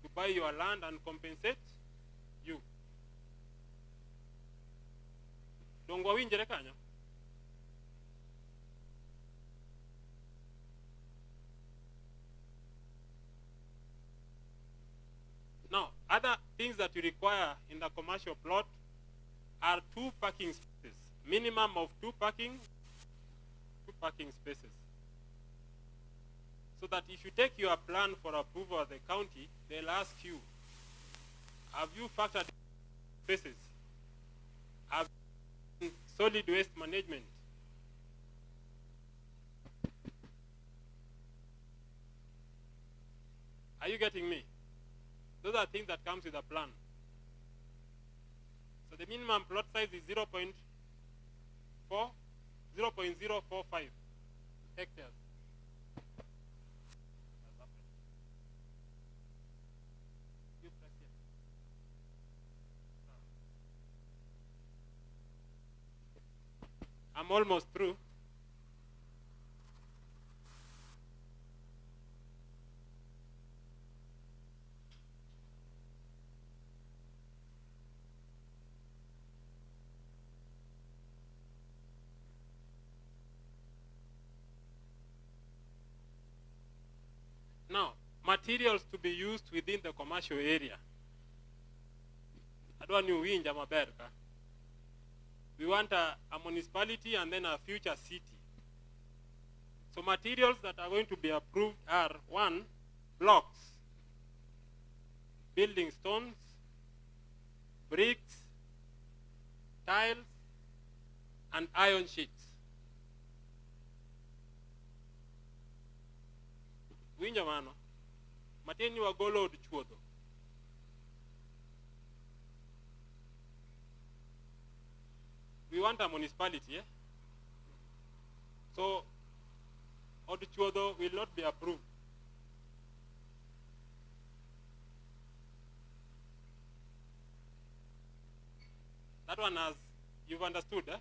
To buy your land and compensate you. Don't go in Jerekanya. Now, other things that you require in the commercial plot are 2 parking spaces. Minimum of 2 parking spaces. So that if you take your plan for approval of the county, they'll ask you, have you factored spaces? Have you solid waste management? Are you getting me? Those are things that comes with a plan. So the minimum plot size is 0.045 hectares. I'm almost through. Now, materials to be used within the commercial area. We want a municipality and then a future city. So materials that are going to be approved are: 1, blocks, building stones, bricks, tiles, and iron sheets. Winja mano, mateni wagolo od chuodho. We want a municipality, eh? So, od chuodho will not be approved. That one, as you've understood, eh?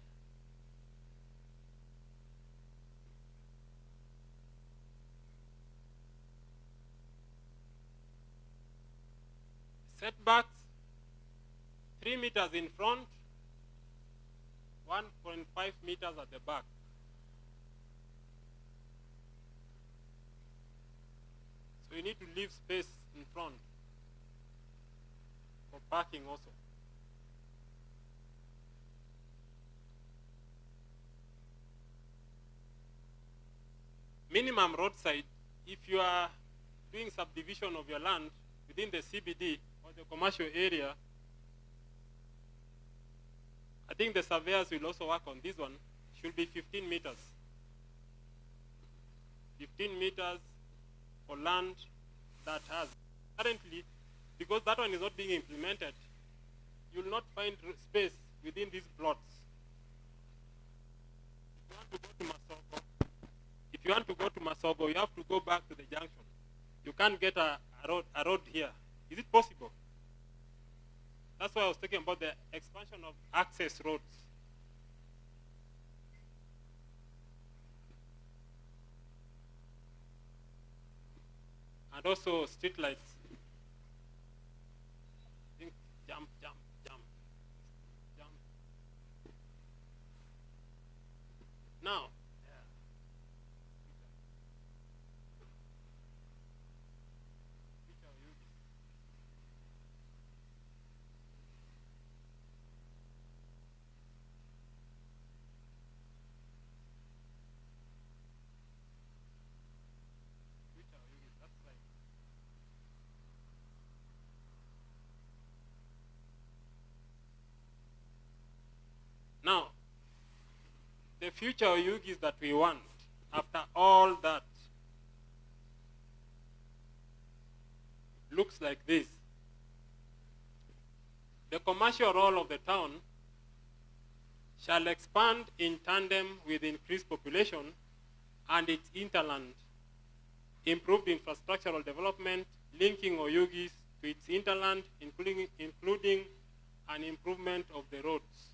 Setbacks, 3 meters in front, 1.5 meters at the back. So you need to leave space in front for parking also. Minimum roadside, if you are doing subdivision of your land within the CBD or the commercial area, I think the surveyors will also work on this one, should be 15 meters. 15 meters for land that has. Currently, because that one is not being implemented, you will not find space within these plots. If you want to go to Masogo, you have to go back to the junction. You can't get a road here. Is it possible? That's why I was talking about the expansion of access roads. And also street lights. Think, jump. Now, now, the future Oyugis that we want, after all that, looks like this. The commercial role of the town shall expand in tandem with increased population and its interland, improved infrastructural development, linking Oyugis to its interland, including an improvement of the roads.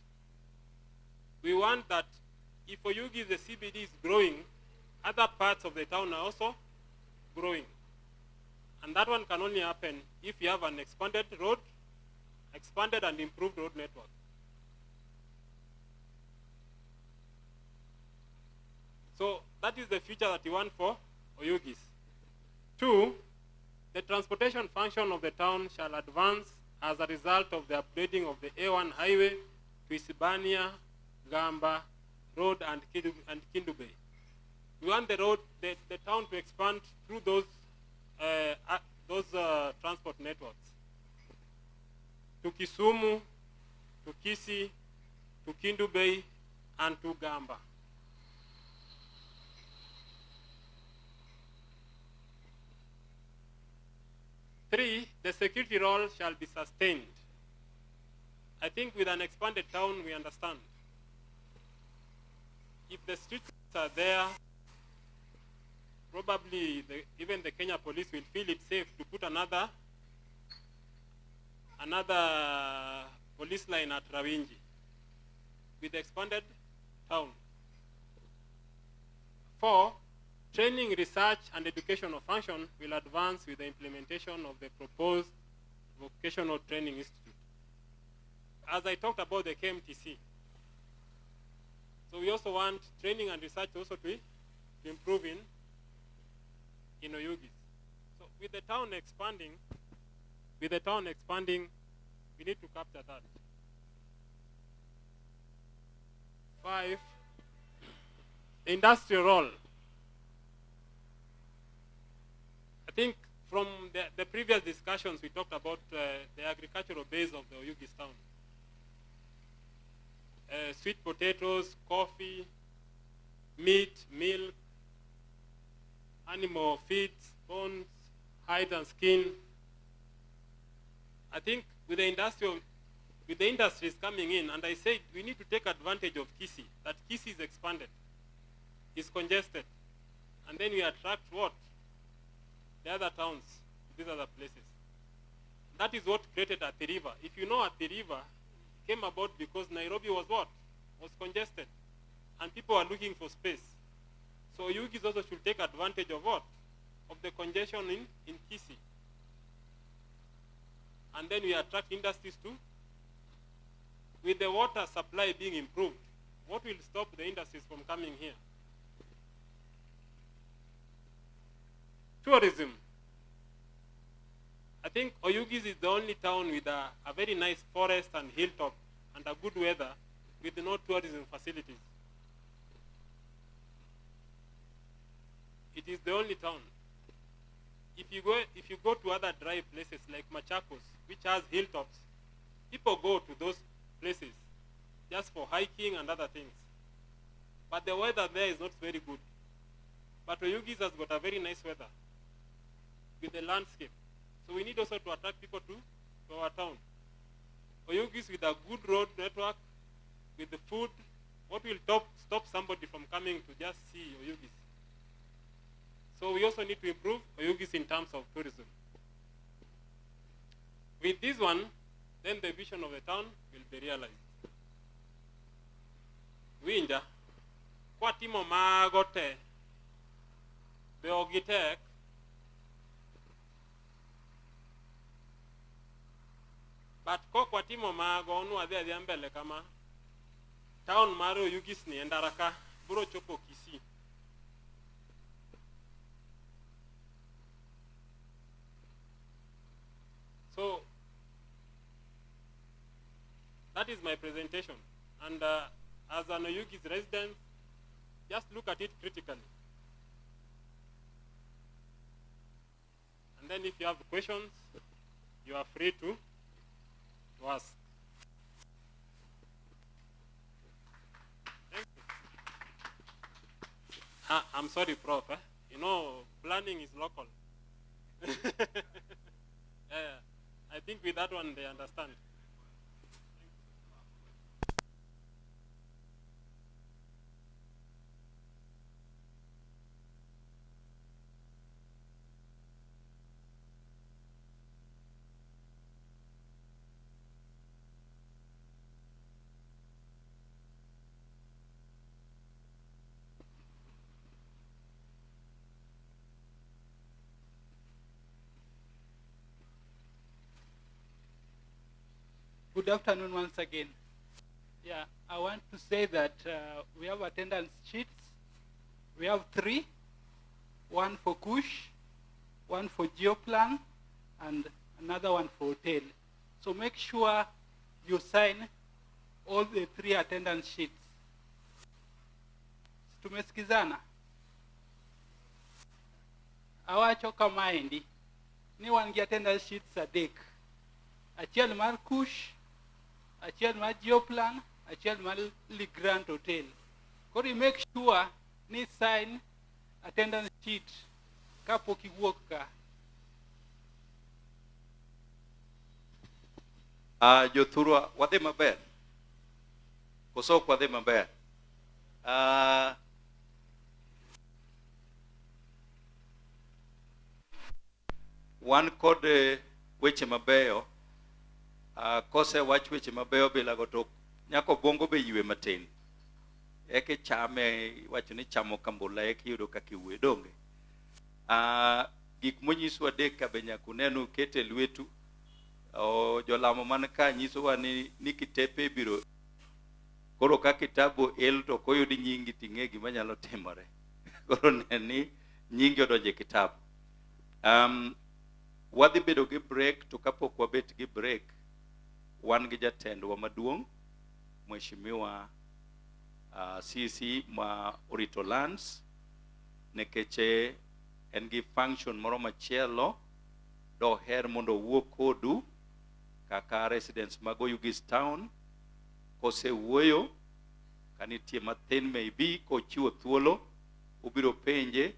We want that if Oyugis, the CBD, is growing, other parts of the town are also growing. And that one can only happen if you have an expanded and improved road network. So that is the future that we want for Oyugis. 2, the transportation function of the town shall advance as a result of the upgrading of the A1 highway to Isibania, Gamba Road and Kindube. We want the town to expand through those transport networks to Kisumu, to Kisii, to Kindube, and to Gamba. 3, the security role shall be sustained. I think with an expanded town, we understand. If the streets are there, probably even the Kenya police will feel it safe to put another police line at Rawinji with the expanded town. 4, training, research, and educational function will advance with the implementation of the proposed Vocational Training Institute. As I talked about the KMTC, so we also want training and research also to improve in Oyugis. So with the town expanding, we need to capture that. 5, the industrial role. I think from the previous discussions, we talked about the agricultural base of the Oyugis town. Sweet potatoes, coffee, meat, milk, animal feeds, bones, hide and skin. I think with the industries coming in, and I said we need to take advantage of Kisii, that Kisii is expanded, is congested, and then we attract what? The other towns, these other places. That is what created Athi River. If you know Athi River came about because Nairobi was what? Was congested, and people are looking for space. So Oyugis also should take advantage of what? Of the congestion in Kisii. And then we attract industries too. With the water supply being improved, what will stop the industries from coming here? Tourism. I think Oyugis is the only town with a very nice forest and hilltop and a good weather with no tourism facilities. It is the only town. If you go to other dry places like Machakos, which has hilltops, people go to those places just for hiking and other things. But the weather there is not very good. But Oyugis has got a very nice weather with the landscape. So we need also to attract people to our town. Oyugis with a good road network, with the food, what will stop somebody from coming to just see Oyugis? So we also need to improve Oyugis in terms of tourism. With this one, then the vision of the town will be realized. Winja, kwa timo magote, beogitek, but kwa timo mago onu adhi mbele kama town maro Oyugis ni endaraka buro chopo Kisii. So that is my presentation, and as an Oyugis resident, just look at it critically. And then if you have questions, you are free to ask. Thank you. I'm sorry, Prof. You know, planning is local. Yeah, I think with that one they understand. Good afternoon once again. Yeah, I want to say that we have attendance sheets. We have 3, one for Kush, one for Geoplan, and another one for hotel. So make sure you sign all the 3 attendance sheets. Tumesikizana? Awacho kama endi, ni wangi attendance sheets adek. Achiel mar Kush, achiel mar Geoplan, achiel mar Grand Hotel. Kori make sure ni sign attendance sheet kapok iwuok ka. Jothurwa wadhi maber. Koso wadhi maber. Wan kod weche mabeyo. Kose wach weche mabeyo bila goto nyako bongo be ywe matin. Eke chame wacho ni chamo kambula eke yudo kaka iwe donge. Gik monyiswa adek ka be nyaka uneno kete lwetu. Jolamo man ka nyisowa ni kitepe biro koro ka kitabu el to koyudi nyingi ting'e gima nyalo timore. Koro ni nyingi odonje kitabu. Wadhi bedo gi break, to kapok wabet gi break wan gi jatendwa maduong' Mheshimiwa CC ma orito lands nekeche en gi function moro machielo doher mondo wuo kodu kaka residents mag Oyugis town. Kose wuoyo kanitie mathin maybe kochiwo thuolo ubiro penje,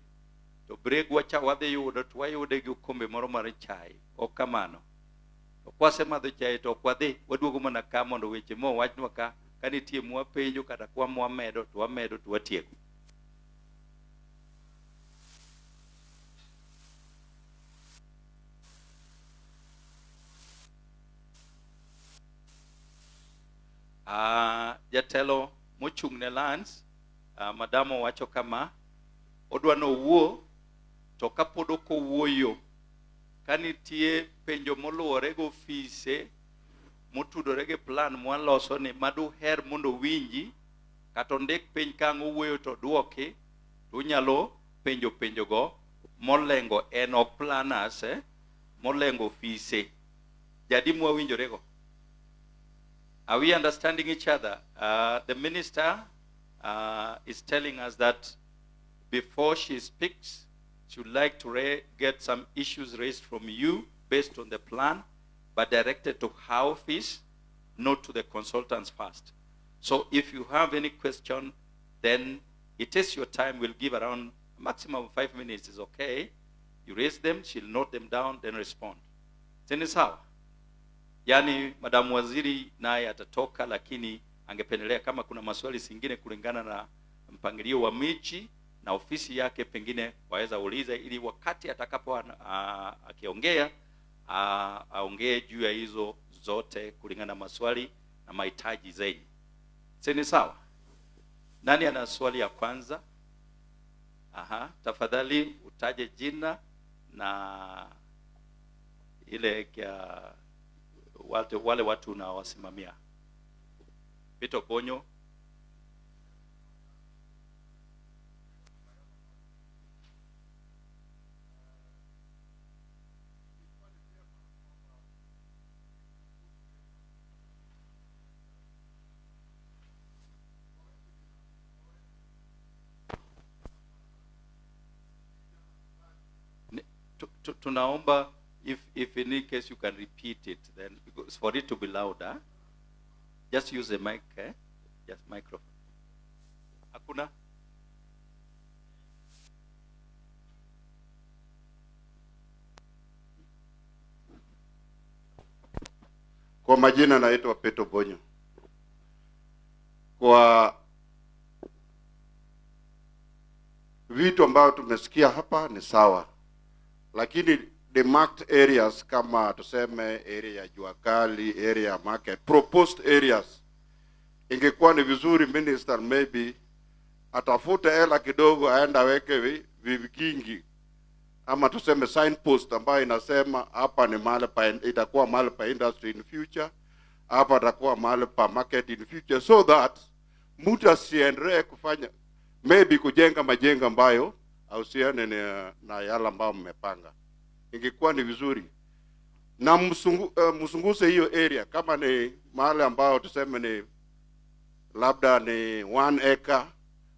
to break wacha wadhi yudo to wayude gi okombe moro mar chai. Ok kamano to kwase madho chai to wadhi waduogo mana ka mondo weche mo wachnwa ka kanitie mwa penjo kata kwa mwa medo to watieko. Jatelo mochung' ne lands, madamo wacho kama odwa no wuo to kapod ok owuoyo kanitie penjo moluwore go ofise motudore gi plan mwaloso ni maduher mondo winji kata ondik piny kang' owuoyo to duoki, to unyalo penjo go molengo en ok planners molengo ofise. Jadi mwawinjore go. Are we understanding each other? The minister is telling us that before she speaks, she would like to get some issues raised from you based on the plan, but directed to her office, not to the consultants first. So if you have any question, then it is your time. We'll give around a maximum of 5 minutes is okay. You raise them, she'll note them down, then respond. Then it's how. Yani Madam Waziri naye atatoka, lakini angependelea kama kuna maswali singine kulingana na mpangilio wa michi na ofisi yake pengine waweza uliza, ili wakati atakapo akiongea aongee juu ya hizo zote kulingana na maswali na mahitaji zenyu. Sini sawa? Nani ana swali ya kwanza? Tafadhali utaje jina na ile kia wale watu unawasimamia. Pito Konyo. Tunaomba if in any case you can repeat it, then because for it to be louder, just use a mic, just microphone. Hakuna? Kwa majina naitwa Peto Bonyo. Kwa vitu ambavyo tumesikia hapa ni sawa, lakini the marked areas kama tuseme area ya Juakali, area ya market, proposed areas, ingekuwa ni vizuri minister maybe atafute hela kidogo aenda weke vikingi ama tuseme signpost ambayo inasema hapa ni mahali pa, itakuwa mahali pa industry in future, hapa itakuwa mahali pa market in future, so that mtu asiendelee kufanya maybe kujenga majengo ambayo hausiane na yale ambayo mmepanga. Ingekuwa ni vizuri na msunguse hiyo area, kama ni mahali ambao tuseme ni labda ni 1 acre,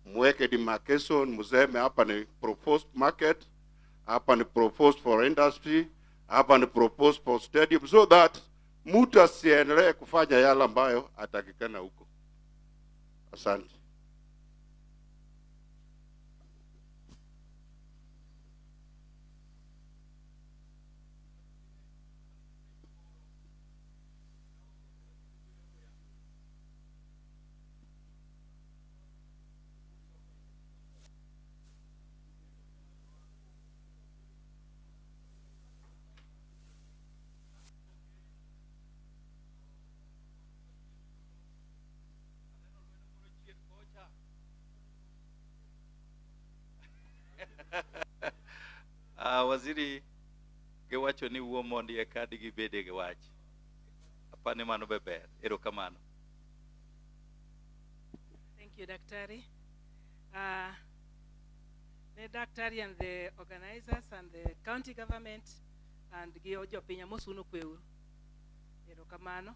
mweke demarcation, mseme hapa ni proposed market, hapa ni proposed for industry, hapa ni proposed for stadium, so that mtu asiendelee kufanya yale ambayo atakikana huko. Asante. waziri giwacho ni wuo mondi e kadi gibede gi wach. Apani mano be ber. Erokamano. Thank you, Daktari. The Daktari and the organizers and the county government and Giojo Pinya Mosunu Kweu. Erokamano.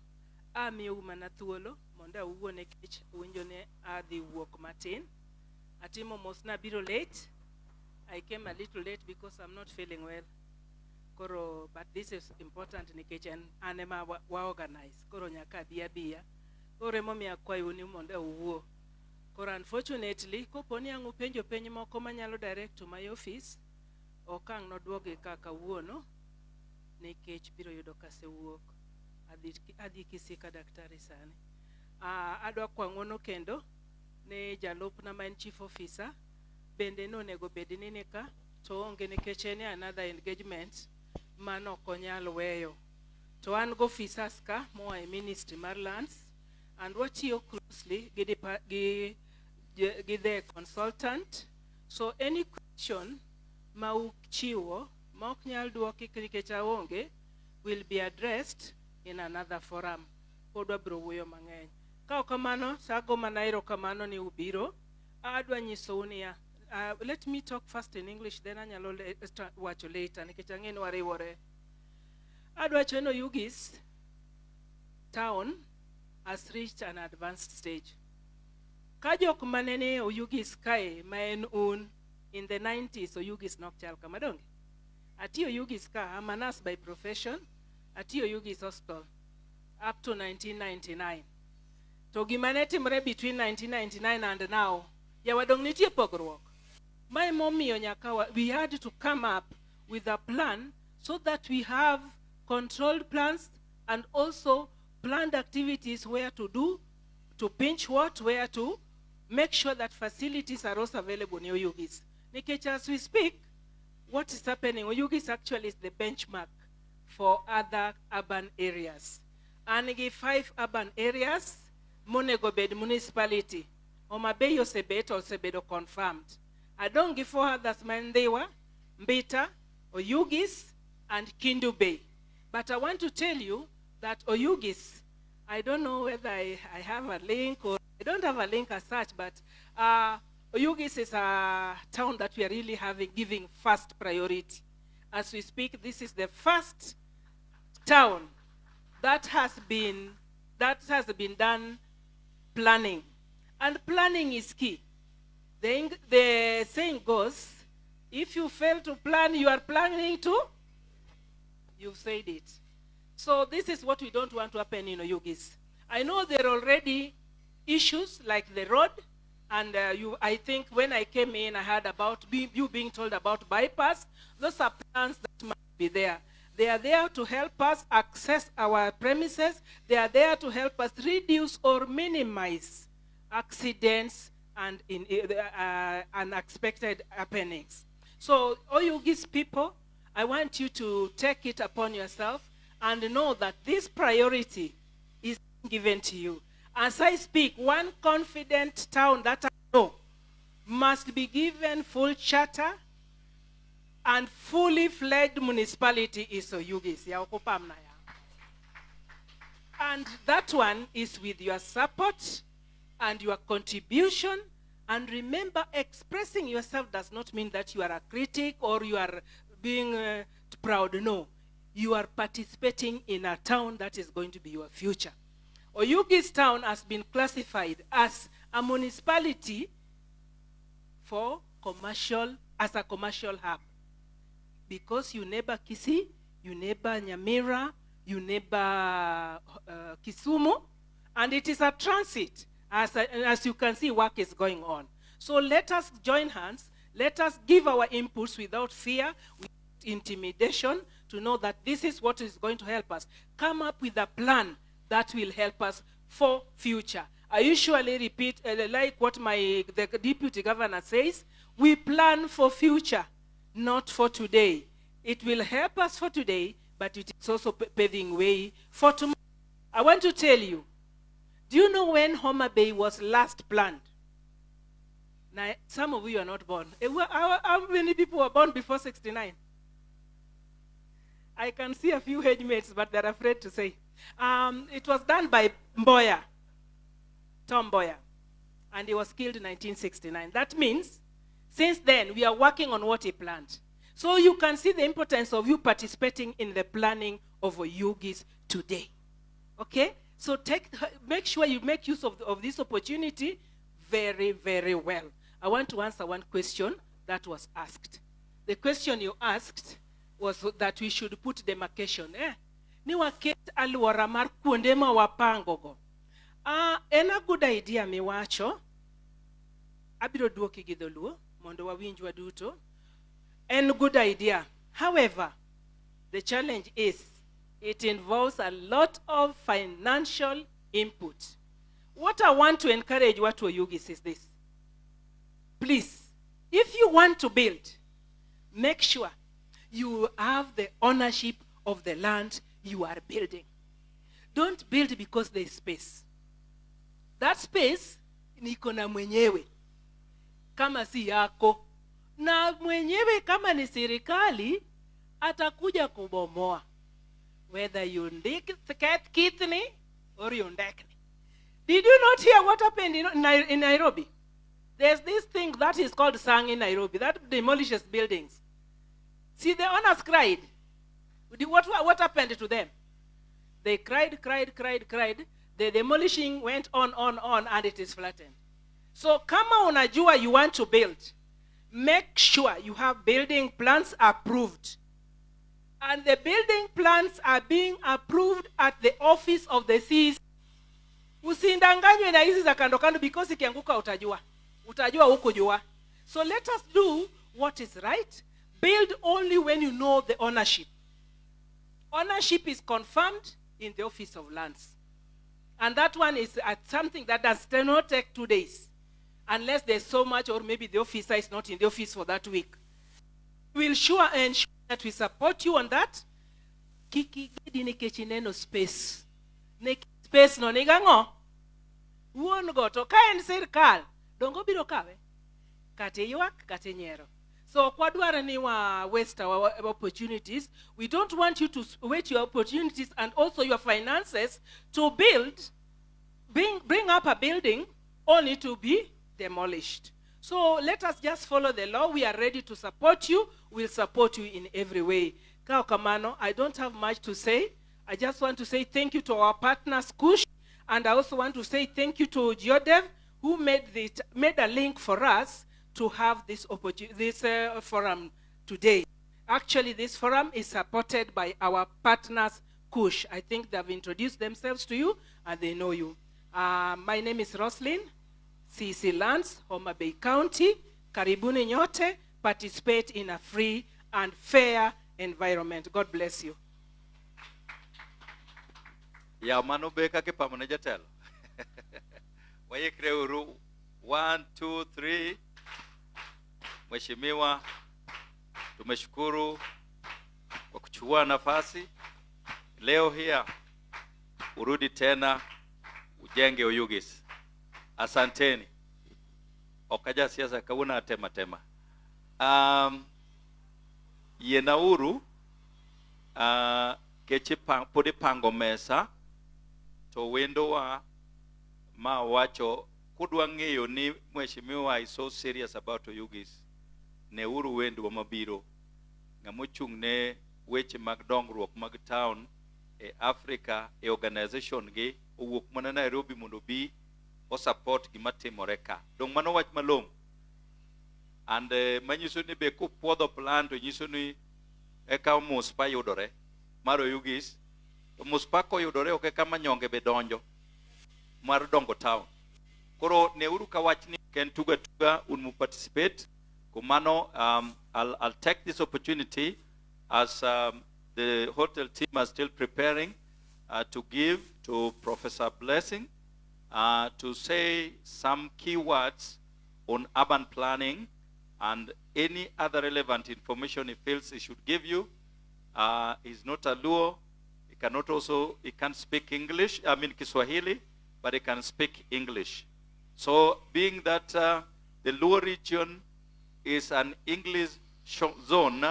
Ami umana thuolo monda uwone kich winjone adhi wuok matin. Atimo mosna biro late. I came a little late because I'm not feeling well. Koro, but this is important nikech anema wa organize. Koro nyaka bia. Koro momi akwayo ni monda uwo. Koro unfortunately, koponi angu penjo moko manyalo direct to my office, okang nodwoge kaka wuono, nikech biro yudo kase wuok. Adhi kisika Daktari sani. Adwa kwang'ono kendo ne jalupna main chief officer bende no nego bedini nika to onge nikech ene another engagement mano konyal weyo. To an go officers ka moa e Ministry mar Lands and watiyo closely gi the consultant. So any question ma uchiwo ma ok nyal duoki nikech aonge will be addressed in another forum. Podwa bro wuoyo mang'eny. Ka kamano sago manairo kamano ni ubiro. Adwa nyiso unia. Let me talk first in English, then anyalo wacho later nikech ang'eni wariwore. Adwa cheno Oyugis town has reached an advanced stage. Kajok manene Oyugis kae maen un in the 90s Oyugis nok chal kamadonge. Ati Oyugis ka I'm a nurse by profession. Ati Oyugis hospital up to 1999. To gimane timre between 1999 and now, yawadong nitie pogruok. My mommy onyakawa, we had to come up with a plan so that we have controlled plans and also planned activities where to do, to pinch what, where to make sure that facilities are also available in Oyugis. Nikech, as we speak, what is happening, Oyugis actually is the benchmark for other urban areas. And 5 urban areas, Monego bed municipality. Omabeyo sebet or sebedo confirmed. I don't give 4 others Mandewa, Mbita, Oyugis, and Kindu Bay. But I want to tell you that Oyugis, I don't know whether I have a link or I don't have a link as such, but Oyugis is a town that we are really giving first priority. As we speak, this is the first town that has been done planning. And planning is key. The saying goes, if you fail to plan, you are planning to, you've said it. So this is what we don't want to happen in Oyugis. I know there are already issues like the road, and I think when I came in, I heard about you being told about bypass. Those are plans that must be there. They are there to help us access our premises. They are there to help us reduce or minimize accidents and unexpected happenings. So, Oyugis people, I want you to take it upon yourself and know that this priority is given to you. As I speak, one confident town that I know must be given full charter and fully fledged municipality is Oyugis. And that one is with your support and your contribution. And remember, expressing yourself does not mean that you are a critic or you are being proud. No, you are participating in a town that is going to be your future. Oyugis town has been classified as a municipality for as a commercial hub. Because you neighbor Kisii, you neighbor Nyamira, you neighbor Kisumu, and it is a transit. As you can see, work is going on. So let us join hands. Let us give our inputs without fear, without intimidation, to know that this is what is going to help us. Come up with a plan that will help us for future. I usually repeat, like what the deputy governor says, we plan for future, not for today. It will help us for today, but it is also paving way for tomorrow. I want to tell you, do you know when Homa Bay was last planned? Now, some of you are not born. How many people were born before 69? I can see a few age mates, but they're afraid to say. It was done by Mboya, Tom Mboya, and he was killed in 1969. That means, since then, we are working on what he planned. So you can see the importance of you participating in the planning of Oyugis today. Okay? So make sure you make use of this opportunity very, very well. I want to answer one question that was asked. The question you asked was that we should put demarcation. Ni waket aluora mar kuonde ma wapangogo. En a good idea miwacho. Abiro duoki gi dholuo mondo wawinjwa duto. En good idea. However, the challenge is it involves a lot of financial input. What I want to encourage watu Oyugis is this. Please, if you want to build, make sure you have the ownership of the land you are building. Don't build because there is space. That space niko na mwenyewe kama si yako, na mwenyewe kama ni serikali atakuja kubomoa, whether you get kidney or you ndekni. Did you not hear what happened in Nairobi? There's this thing that is called Sang in Nairobi that demolishes buildings. See, the owners cried. What happened to them? They cried. The demolishing went on, and it is flattened. So, kama unajua you want to build, make sure you have building plans approved. And the building plans are being approved at the office of the CEC. Usindanganywe na hizi za kando kando, because ikianguka utajua huko jua. So let us do what is right. Build only when you know the ownership. Ownership is confirmed in the Office of Lands. And that one is something that does not take 2 days. Unless there's so much, or maybe the officer is not in the office for that week. We'll ensure that we support you on that. Kiki gidi nikechineno space. Space no nigango. Uon goto kaen sirkal. Dongo biro kawe. Kate yuak, kate nyero. So kwadwara ni wa waste our opportunities. We don't want you to waste your opportunities and also your finances to bring up a building only to be demolished. So let us just follow the law. We are ready to support you. We'll support you in every way. Kao Kamano, I don't have much to say. I just want to say thank you to our partners, Kush, and I also want to say thank you to Geodev, who made a link for us to have this forum today. Actually, this forum is supported by our partners, Kush. I think they've introduced themselves to you, and they know you. My name is Roslyn, CC Lands, Homa Bay County. Karibuni nyote, participate in a free and fair environment. God bless you. Ya mano beka ke pamone jatelo. Wayekre uru 1 2 3. Mheshimiwa, tumeshukuru kwa kuchukua nafasi leo hii urudi tena ujenge Oyugis. Asanteni. Okaja siasa kauna tema. Yenauru keche podi pango mesa to wendo wa ma wacho kudwa ng'eyo ni mheshimiwa is so serious about Oyugis. Ne uru wendo wa mabiro ngamochung ne weche mag dongruok mag town e Africa e organization gi owuok mana Nairobi mondo bi o support gima timore ka. Dong mano wach malong. And manyiso ni be ku puodho plan to nyiso ni eka muspa yudore mar Oyugis. To muspa ko yudore ok kama nyonge be donjo mar dongo town. Koro ne uru ka wach ni ken tuga unmu participate. Kumano, I'll take this opportunity as the hotel team are still preparing to give to Professor Blessing to say some key words on urban planning and any other relevant information he feels he should give you. He's not a Luo. He can't speak English, Kiswahili, but he can speak English. So being that the Luo region is an English zone,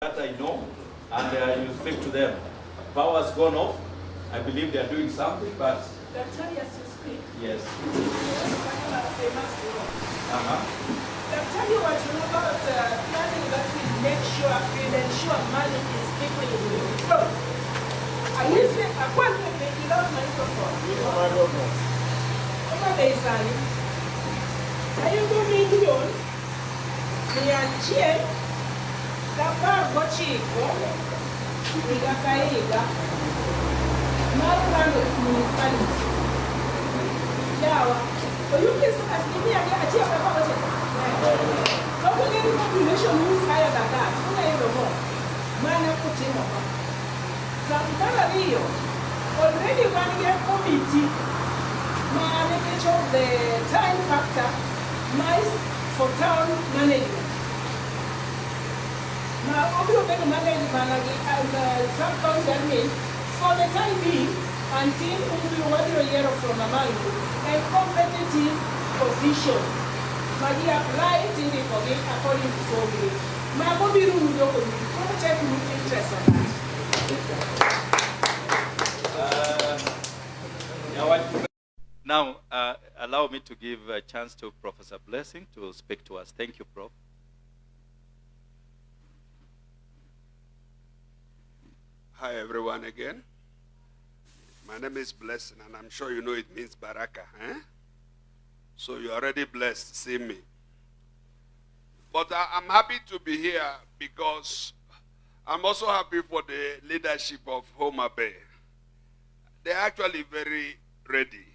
That I know, and you speak to them. Power's gone off. I believe they are doing something, but Daktari asispeak. yes. They must go. Uh-huh. Daktari was about planning that will ensure money is people in the flow. I used to appointment without microphone. Over there, Sally. Are you going to go? We are cheering. Kapar Bochiko, Nigakaiga, Marano municipality. Yawa, Oyugis has given me a cheer of budget. How can any population moves higher than that? Who are you more? Mana Putino. Santana Rio, already running a committee, management of the time factor, mice for town management. Now, for the time being, until we want a year from Amalu, a competitive position. Magi apply to the according to Soviet. My body room will go check interest on that. Now, allow me to give a chance to Professor Blessing to speak to us. Thank you, Prof. Hi everyone again. My name is Blessing and I'm sure you know it means Baraka. So you're already blessed seeing me. But I'm happy to be here because I'm also happy for the leadership of Homa Bay. They're actually very ready.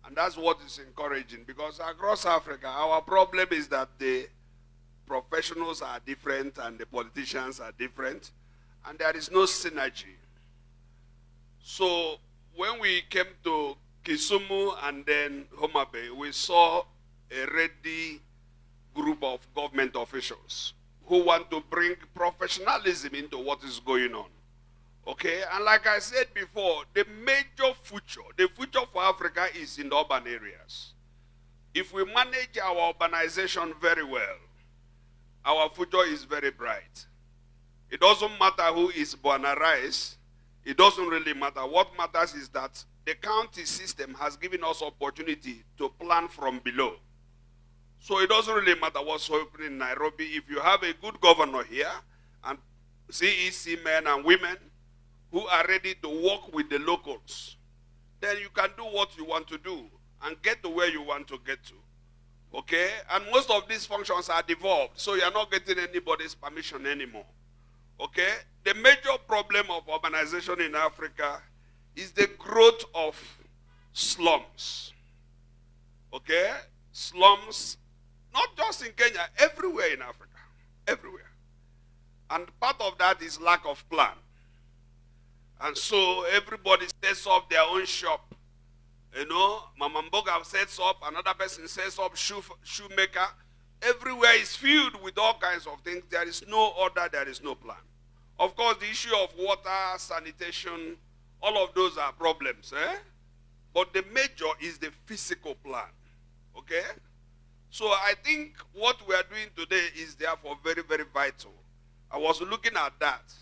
And that's what is encouraging because across Africa, our problem is that the professionals are different and the politicians are different. And there is no synergy. So when we came to Kisumu and then Homa Bay, we saw a ready group of government officials who want to bring professionalism into what is going on. Okay, and like I said before, the major future, the future for Africa is in the urban areas. If we manage our urbanization very well, our future is very bright. It doesn't matter who is Buana Rice. It doesn't really matter. What matters is that the county system has given us opportunity to plan from below. So it doesn't really matter what's happening in Nairobi. If you have a good governor here and CEC men and women who are ready to work with the locals, then you can do what you want to do and get to where you want to get to. Okay? And most of these functions are devolved, so you're not getting anybody's permission anymore. Okay? The major problem of urbanization in Africa is the growth of slums. Okay? Slums, not just in Kenya, everywhere in Africa. Everywhere. And part of that is lack of plan. And so everybody sets up their own shop. You know, Mama Mboga sets up, another person sets up shoemaker. Everywhere is filled with all kinds of things. There is no order, there is no plan. Of course, the issue of water, sanitation, all of those are problems. But the major is the physical plan. Okay? So I think what we are doing today is therefore very, very vital. I was looking at that.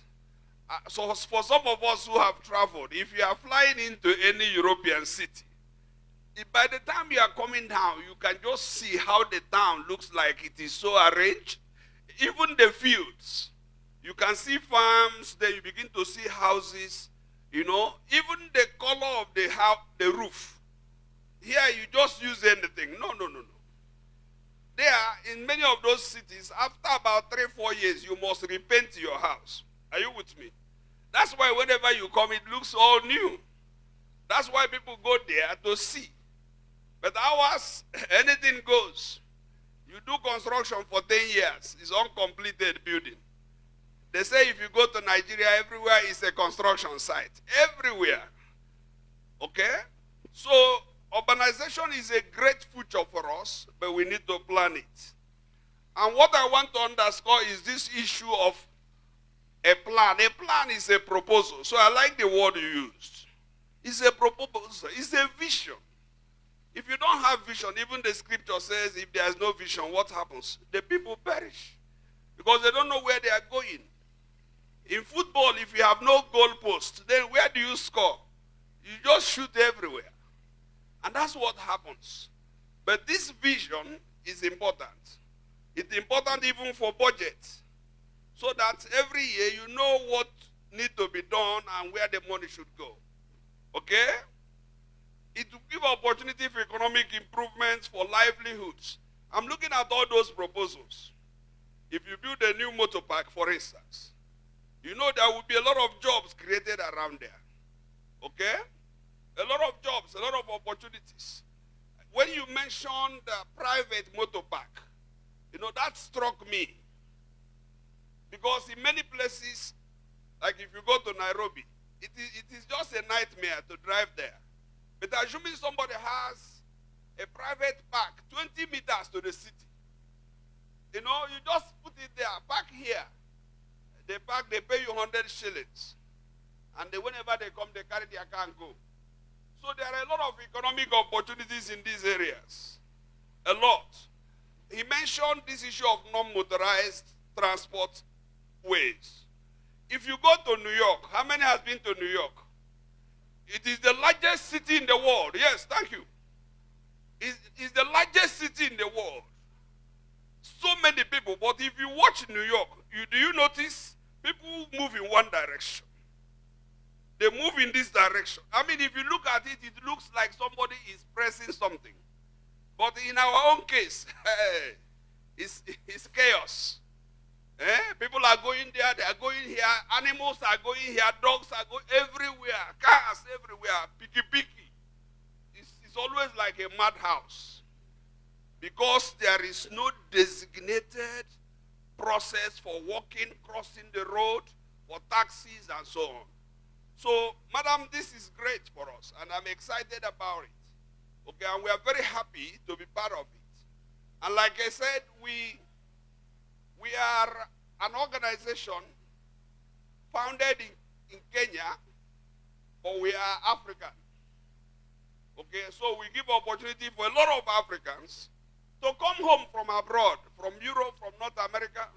So for some of us who have traveled, if you are flying into any European city, by the time you are coming down, you can just see how the town looks like. It is so arranged. Even the fields. You can see farms, then you begin to see houses, you know. Even the color of the house, the roof. Here you just use anything. No. There, in many of those cities, after about 3-4 years, you must repaint your house. Are you with me? That's why whenever you come, it looks all new. That's why people go there to see. But ours, anything goes. You do construction for 10 years. It's uncompleted building. They say if you go to Nigeria, everywhere is a construction site. Everywhere. Okay? So, urbanization is a great future for us, but we need to plan it. And what I want to underscore is this issue of a plan. A plan is a proposal. So I like the word you used. It's a proposal. It's a vision. If you don't have vision, even the scripture says if there is no vision, what happens? The people perish. Because they don't know where they are going. In football, if you have no goal post, then where do you score? You just shoot everywhere. And that's what happens. But this vision is important. It's important even for budget. So that every year you know what needs to be done and where the money should go. Okay? It will give opportunity for economic improvements, for livelihoods. I'm looking at all those proposals. If you build a new motor park, for instance, you know there will be a lot of jobs created around there. Okay? A lot of jobs, a lot of opportunities. When you mentioned the private motor park, you know, that struck me. Because in many places, like if you go to Nairobi, it is just a nightmare to drive there. But assuming somebody has a private park 20 meters to the city, you know, you just put it there, park here. They park, they pay you 100 shillings. And whenever they come, they carry their car and go. So there are a lot of economic opportunities in these areas. A lot. He mentioned this issue of non-motorized transport ways. If you go to New York, how many has been to New York? It is the largest city in the world. Yes, thank you. It's the largest city in the world. So many people, but if you watch New York, do you notice people move in one direction? They move in this direction. I mean, if you look at it, it looks like somebody is pressing something. But in our own case, it's chaos. People are going there, they are going here, animals are going here, dogs are going everywhere, cars everywhere, picky. It's always like a madhouse. Because there is no designated process for walking, crossing the road, for taxis and so on. So, madam, this is great for us, and I'm excited about it. Okay, and we are very happy to be part of it. And like I said, we are an organization founded in Kenya, but we are African. Okay, so we give opportunity for a lot of Africans to come home from abroad, from Europe, from North America,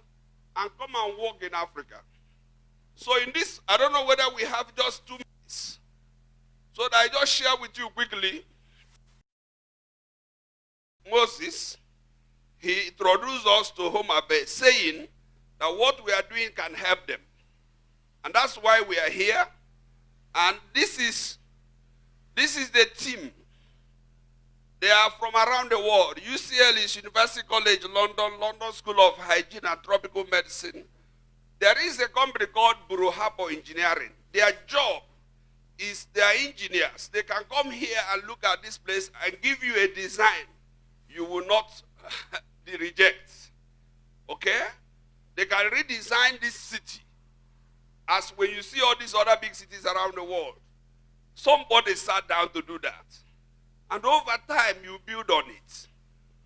and come and work in Africa. So in this, I don't know whether we have just 2 minutes, so that I just share with you quickly. Moses, he introduced us to Homa Bay, saying that what we are doing can help them. And that's why we are here. And this is the team. They are from around the world. UCL is University College London, London School of Hygiene and Tropical Medicine. There is a company called Buruhabo Engineering. Their job is they are engineers. They can come here and look at this place and give you a design you will not reject. Okay? They can redesign this city as when you see all these other big cities around the world. Somebody sat down to do that. And over time, you build on it.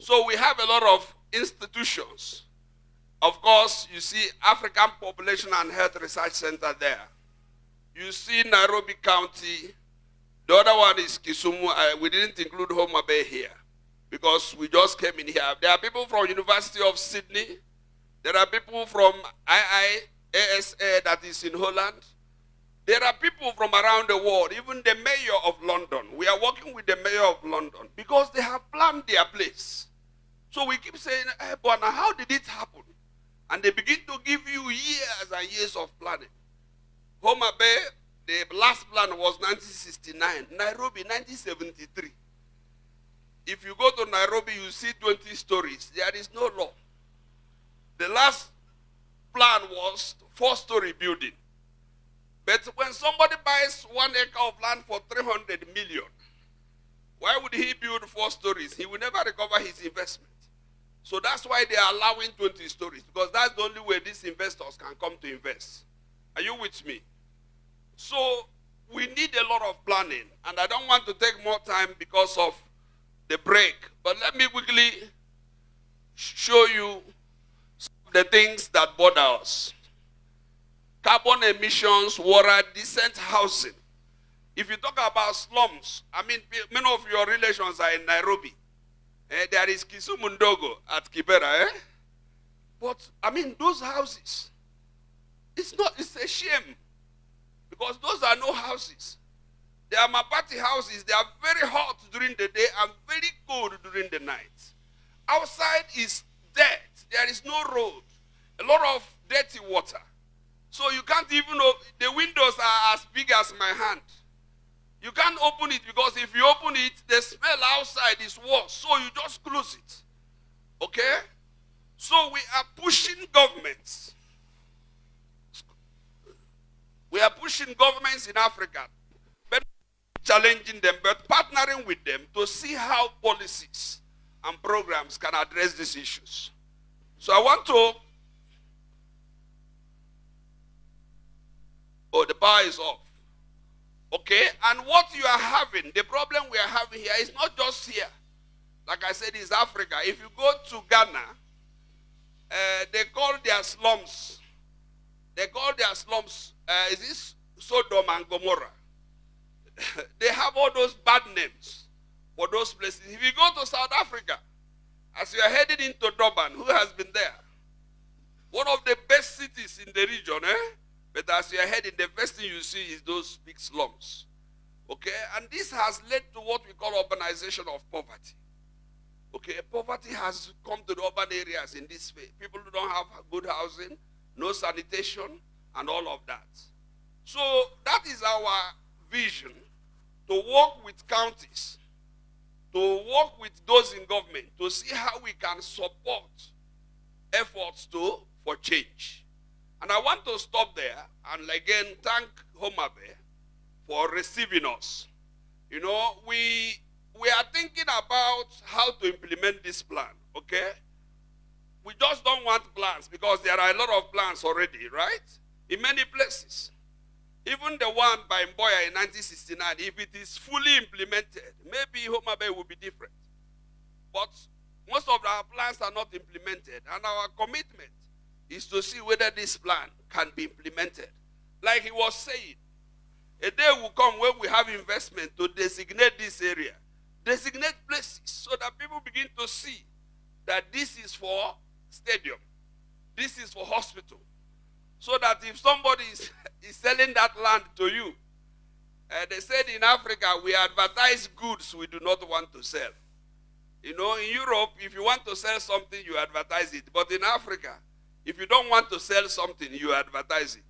So we have a lot of institutions. Of course, you see African Population and Health Research Center there. You see Nairobi County. The other one is Kisumu. We didn't include Homa Bay here because we just came in here. There are people from University of Sydney. There are people from IIASA that is in Holland. There are people from around the world, even the mayor of London. We are working with the mayor of London because they have planned their place. So we keep saying, hey, but now how did it happen? And they begin to give you years and years of planning. Homa Bay, the last plan was 1969. Nairobi, 1973. If you go to Nairobi, you see 20 stories. There is no law. The last plan was 4-story building. But when somebody buys 1 acre of land for 300 million, why would he build 4 stories? He will never recover his investment. So that's why they are allowing 20 stories, because that's the only way these investors can come to invest. Are you with me? So we need a lot of planning, and I don't want to take more time because of the break. But let me quickly show you some of the things that bother us. Carbon emissions, water, decent housing. If you talk about slums, I mean, many of your relations are in Nairobi. There is Kisumu Ndogo at Kibera. But, I mean, those houses, It's a shame. Because those are no houses. They are mabati houses. They are very hot during the day and very cold during the night. Outside is dirt. There is no road. A lot of dirty water. So you can't even open. The windows are as big as my hand. You can't open it because if you open it, the smell outside is worse. So you just close it. Okay? So we are pushing governments. We are pushing governments in Africa, but challenging them, but partnering with them to see how policies and programs can address these issues. So I want to... Oh, the power is off. Okay, and what you are having, the problem we are having here is not just here. Like I said, it's Africa. If you go to Ghana, they call their slums. Is this Sodom and Gomorrah? They have all those bad names for those places. If you go to South Africa, as you are heading into Durban, who has been there? One of the best cities in the region, But as you are heading, the first thing you see is those big slums. Okay? And this has led to what we call urbanization of poverty. Okay? Poverty has come to the urban areas in this way. People who don't have good housing, no sanitation, and all of that. So that is our vision, to work with counties, to work with those in government, to see how we can support efforts for change. And I want to stop there and again thank Homabe for receiving us. You know, we are thinking about how to implement this plan, okay? We just don't want plans because there are a lot of plans already, right? In many places. Even the one by Mboya in 1969, if it is fully implemented, maybe Homabe will be different. But most of our plans are not implemented, and our commitment is to see whether this plan can be implemented. Like he was saying, a day will come when we have investment to designate this area, designate places, so that people begin to see that this is for stadium, this is for hospital, so that if somebody is selling that land to you, they said in Africa, we advertise goods we do not want to sell. You know, in Europe, if you want to sell something, you advertise it. But in Africa, if you don't want to sell something, you advertise it.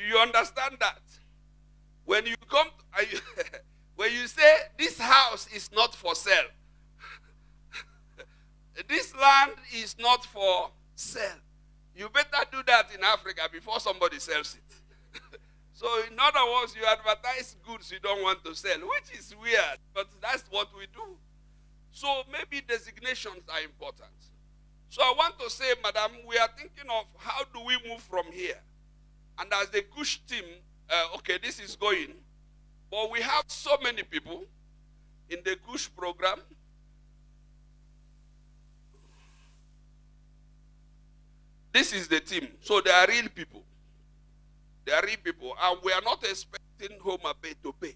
You understand that? When you come, when you say, this house is not for sale, this land is not for sale, you better do that in Africa before somebody sells it. So in other words, you advertise goods you don't want to sell, which is weird, but that's what we do. So maybe designations are important. So I want to say, madam, we are thinking of how do we move from here. And as the Kush team, okay, this is going, but we have so many people in the Kush program. This is the team. So they are real people. They are real people. And we are not expecting Homabe to pay.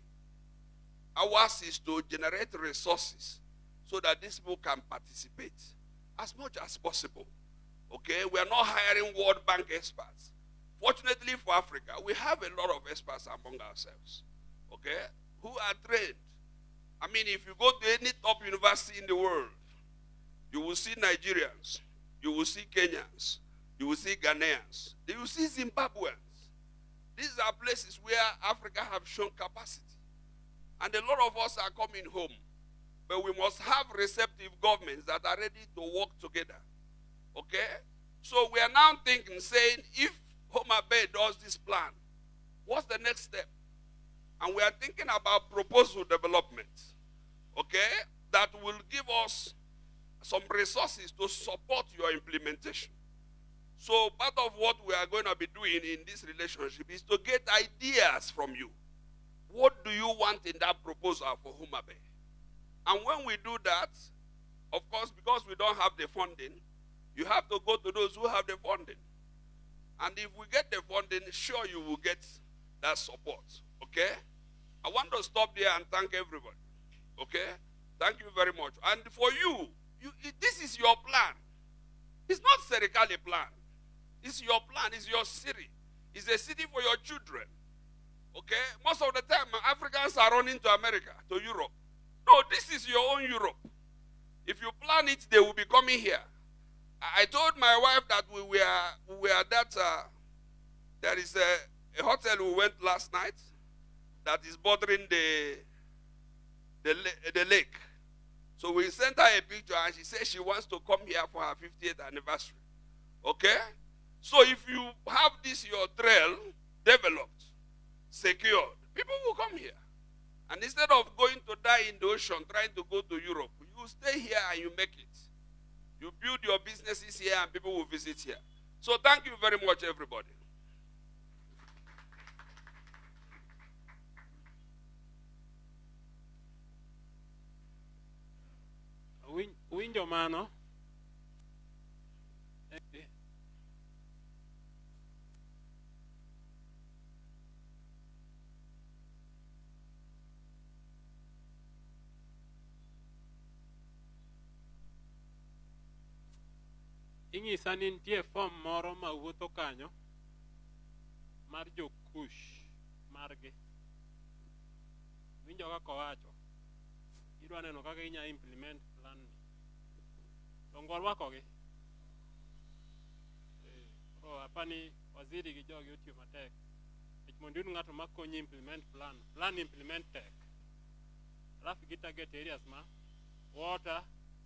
Ours is to generate resources so that these people can participate as much as possible. Okay? We are not hiring World Bank experts. Fortunately for Africa, we have a lot of experts among ourselves. Okay? Who are trained. I mean, if you go to any top university in the world, you will see Nigerians, you will see Kenyans, you will see Ghanaians, you will see Zimbabweans. These are places where Africa have shown capacity. And a lot of us are coming home. But we must have receptive governments that are ready to work together. Okay? So we are now thinking, saying, if Homabe does this plan, what's the next step? And we are thinking about proposal development. Okay? That will give us some resources to support your implementation. So part of what we are going to be doing in this relationship is to get ideas from you. What do you want in that proposal for Homabe? And when we do that, of course, because we don't have the funding, you have to go to those who have the funding. And if we get the funding, sure you will get that support. Okay? I want to stop there and thank everybody. Okay? Thank you very much. And for you, this is your plan. It's not Serikali plan. It's your plan. It's your city. It's a city for your children. Okay? Most of the time, Africans are running to America, to Europe. No, this is your own Europe. If you plan it, they will be coming here. I told my wife that we were that, there is a hotel we went last night that is bordering the lake. So we sent her a picture and she said she wants to come here for her 50th anniversary. Okay? So if you have this, your trail developed, secured, people will come here. And instead of going to die in the ocean, trying to go to Europe, you stay here and you make it. You build your businesses here and people will visit here. So thank you very much, everybody. Winjo mano. Inyisa ni nitie form moro ma wuotho kanyo mar jokush margi. Winjo kaka owacho. Idwa neno kaka inya implement plan ni. Dongo rwakogi. Apani waziri gi jogi otiyo matek. Mondo yud ng'ato makonyi implement plan. Plan implement tech. Alafu gi target areas ma water,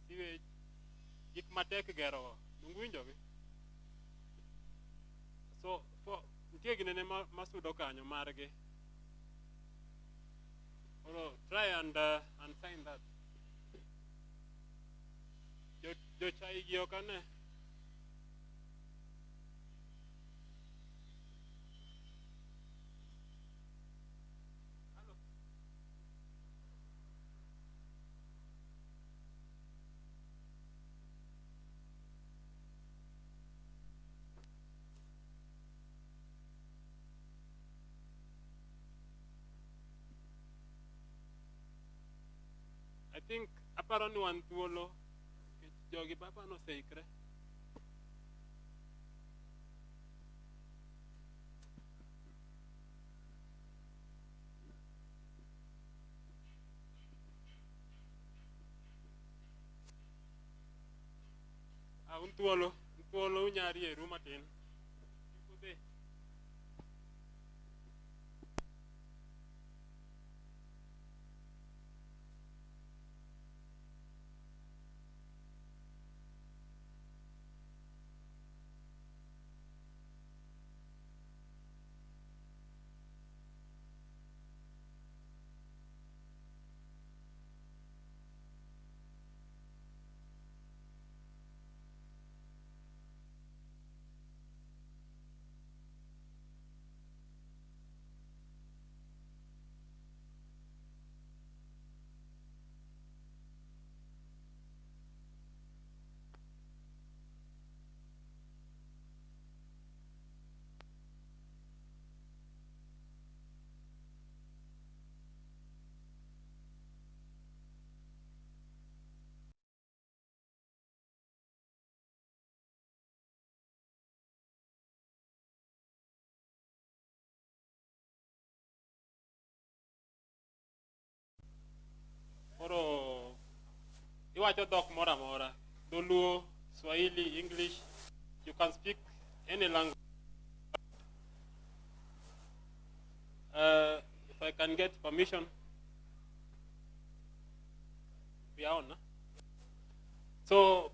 sewage, gik matek gero. Winjogi. So, nitie ginene masudo kanyo margi. Try and sign that. Jo chai gi okane. I think aparo ni wan thuolo jogi baba no seikre. Un thuolo unyari e room matin. Oro iwacho dhok mora mora. Dholuo, Swahili, English. You can speak any language. If I can get permission, we are on. So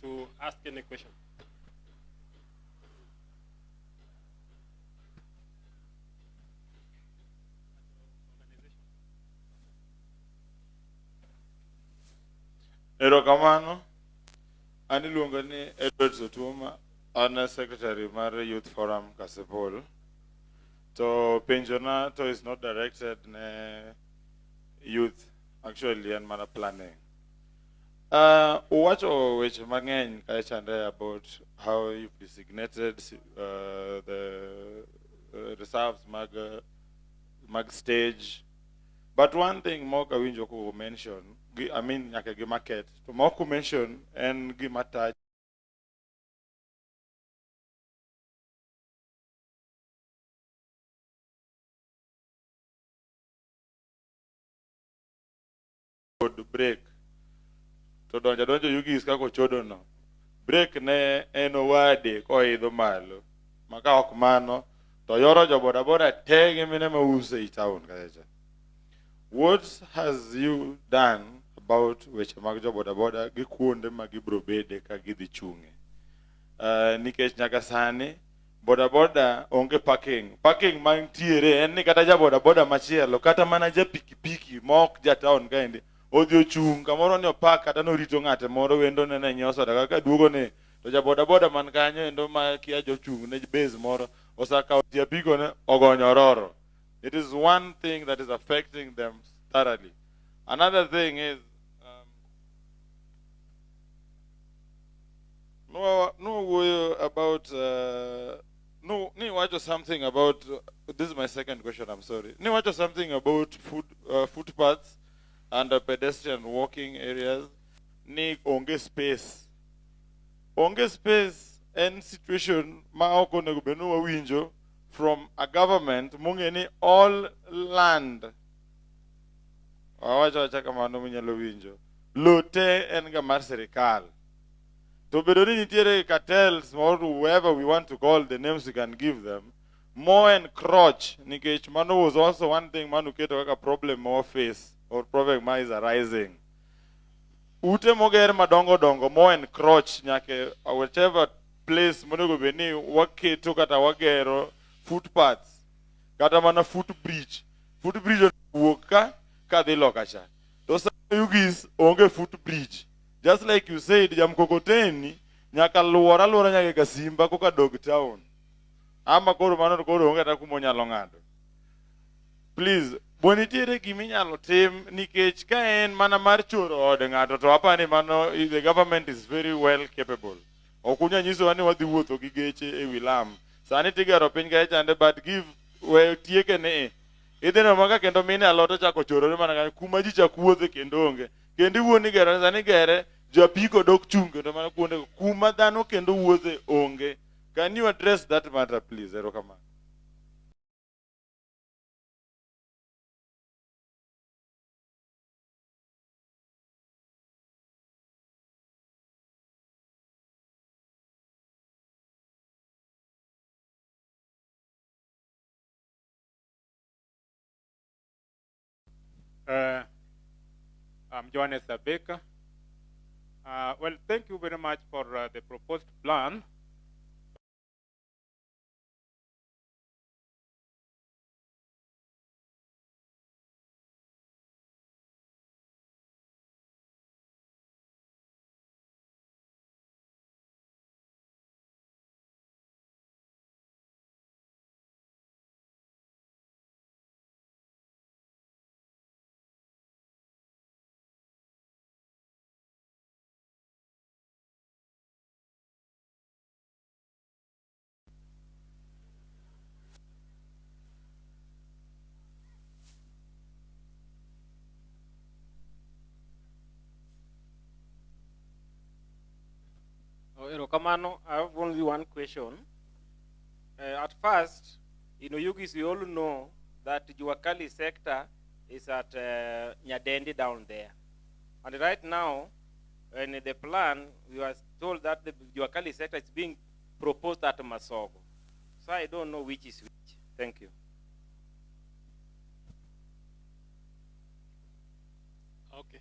to ask any question. Erokamano, ani luongo ni Edward Zotuma, an secretary mar Youth Forum Kasipul. To penjona to is not directed ne youth, actually and mana planning. Uwacho weche mang'eny kae chande about how you've designated the reserves mag stage. But one thing Moka Winjoko mention, I mean, nyaka gi market, to Moku mention and gi matach. Break. To donjo Oyugis kako chodo no. Break ne en owade ko idho malo. Maka ok mano to yoro jo boda boda tege mine ma use I town kacha. What has you done about weche mag jo boda boda gi kuonde ma gibro bede ka gidhi chunge? Nikech nyaka sani boda boda onge parking. Parking mantiere en ni kata ja boda boda machielo kata mana ja pikipiki mok ja town kaendi odhi ochung kamoro ni opak kata norito ng'ate moro wendo ne nyoso daga ka duogo ne to ja boda boda man kanyo endo ma kia jo chung ne base moro osaka tia piko ne ogonyo roro. It is one thing that is affecting them thoroughly. Another thing is something about this is my second question, I'm sorry. Something about footpaths and pedestrian walking areas. Ni onge space. Onge space and situation ma okonego benu winjo from a government mungeni all land. Awacha kamano munyalo winjo. Lote en ga mar serikal. To bedoni nitiere cartels or whoever we want to call the names we can give them. More encroach. Nikech mano was also one thing manu keto kaka problem more face or problem ma is arising. Ute moger madongo dongo more encroach nyake whatever place monego beni waketo kata wagero footpaths kata mana footbridge wuok ka dhi loka cha to sa Oyugis onge footbridge. Just like you said, jamkokoteni nyaka luora nyaka Kasimba koka dog town. Ama koro mano koro onge ta kumonyalo ng'ado. Please, bonitiere giminyalo tim nikech ka en mana mar choro ode ng'ato to apani mano the government is very well capable. Okunya nyiso ni wadhi wuotho gi geche e wilam. Sani tigero piny ka chande but give we tieke ne idhino maka kendo mine alot ochako chorore mana kuma ji chak wuothe kendo onge. Kendo wuoni gero sani gere japiko dok chung kendo mana kuonde kuma dhano kendo wuothe onge. Can you address that matter please? Erokamano. I'm Johannes Baker. Well, thank you very much for the proposed plan. Kamano, I have only one question. At first, in Oyugis, we all know that Juakali sector is at Nyadendi down there. And right now, in the plan, we were told that the Juakali sector is being proposed at Masogo. So I don't know which is which. Thank you. Okay.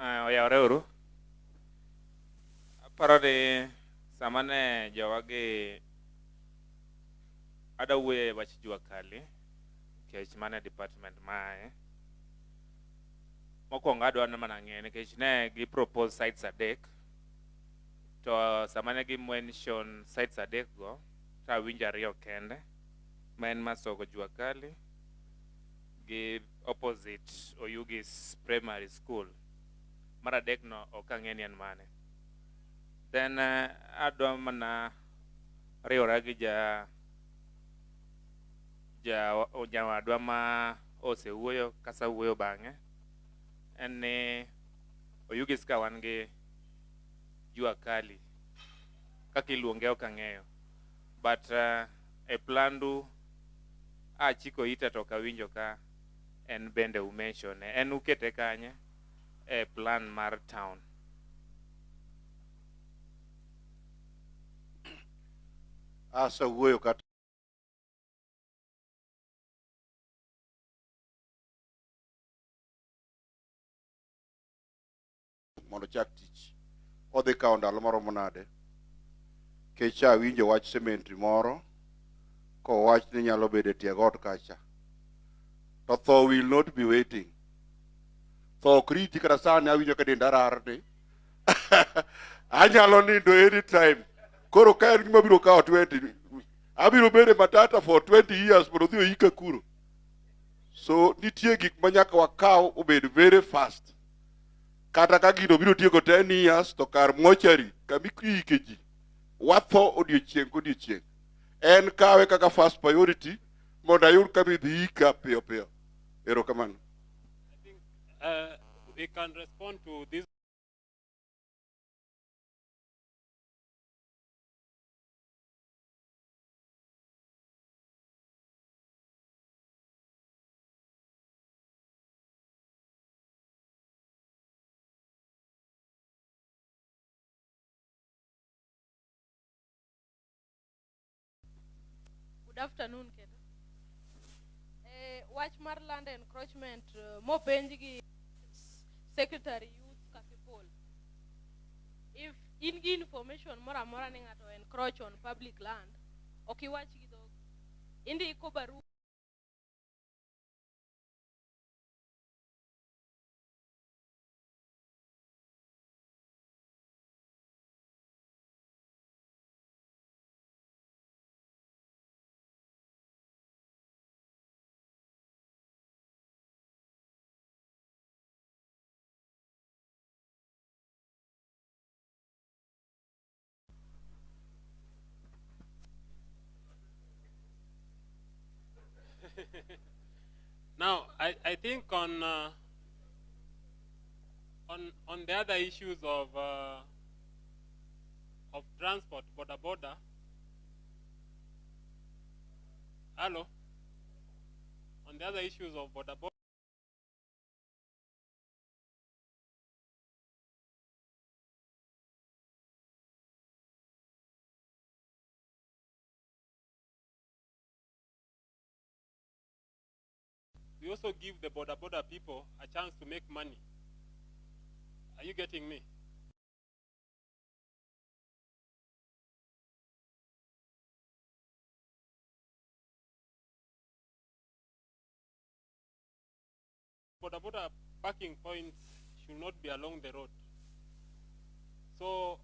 Oyaoreuru. Aparo ni samane jowagi adawuoye wach Juakali nikech mane department mae. Mokwongo adwa mana ng'eyo nikech ne gi propose sites adek to samane gi mention sites adek go to awinjo ariyo kende ma en Masogo Juakali gi opposite Oyugis Primary School. Mar adek no ok ang'e ni en mane. Then adwa mana riwora gi jawadwa ma osewuoyo kasa wuoyo bang'e en ni Oyugis ka wan gi Jua Kali kaka iluonge ok ang'eyo, but e plandu achiko ita to kawinjo ka en bende umention en ukete kanye e plan mar town. Asa wuoyo kata mondo chak tich odhi kawo ndalo maromo nade kecha winjo wach cemetery moro ko wach ni nyalo bedo tie got kacha to tho will not be waiting. Tho kriti kata sani awinjo ka denda rarni anyalo nindo anytime. Koro ka en gima biro kawo 20 abiro bede matata for 20 years mondo dhi oika kuro. So nitie gik manyaka wakaw obed very fast. Kata ka gino biro tieko 10 years to kar mochari kamikike ji watho odiochieng' kodiochieng'. En kawe kaka first priority mondo ayud kabidhi ika piyo piyo. Erokamano. I think we can respond to this. Good afternoon, Keda. Watch mar land encroachment mo penjigi Secretary Youth Kasipol. If in information mora ni ngato encroach on public land, okiwach gi dog. Indi iko baru Now, I think on the other issues of transport, border. Hello. On the other issues of border. We also give the border people a chance to make money. Are you getting me? Border parking points should not be along the road. So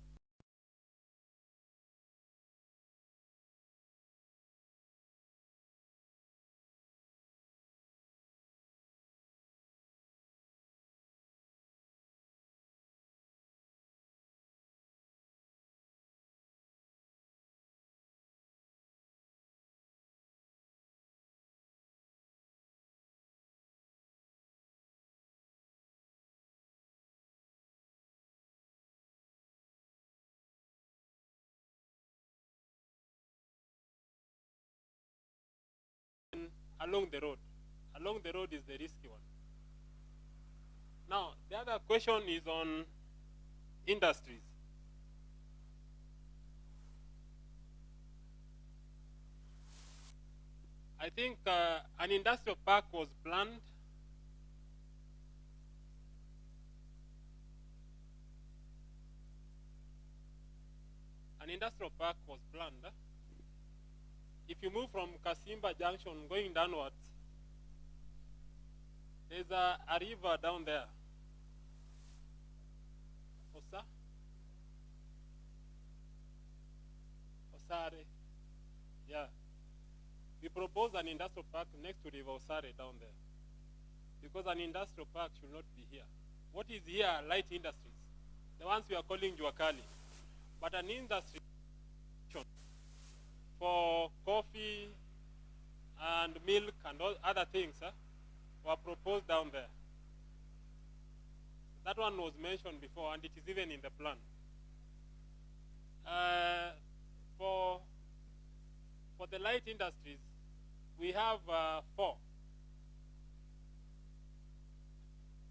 along the road is the risky one. Now, the other question is on industries. I think an industrial park was planned. An industrial park was planned. If you move from Kasimba Junction going downwards, there's a river down there. Osare. Yeah. We propose an industrial park next to River Osare down there. Because an industrial park should not be here. What is here are light industries. The ones we are calling Jua Kali. But an industry for coffee and milk and all other things were proposed down there. That one was mentioned before, and it is even in the plan. For the light industries, we have 4.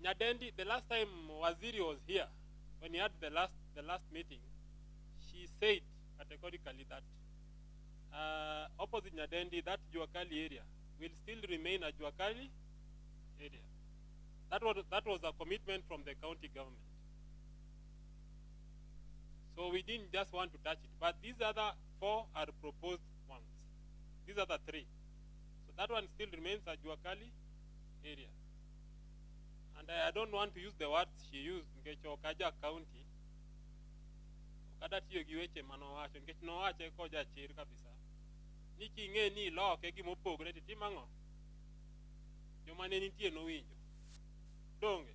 Nyadendi, the last time Waziri was here, when he had the last meeting, she said categorically that opposite Nyadendi, that Juakali area, will still remain a Juakali area. That was a commitment from the county government. So we didn't just want to touch it, but these other 4 are proposed ones. These are the 3. So that one still remains a Juakali area. And I don't want to use the words she used, Ngecho Kaja County. Kada tiyo giweche manowacho, Ngecho nowache koja chir kabisa. Niki nge ni law kegi mopogre titimango. Jomane nitie no winjo. Donge.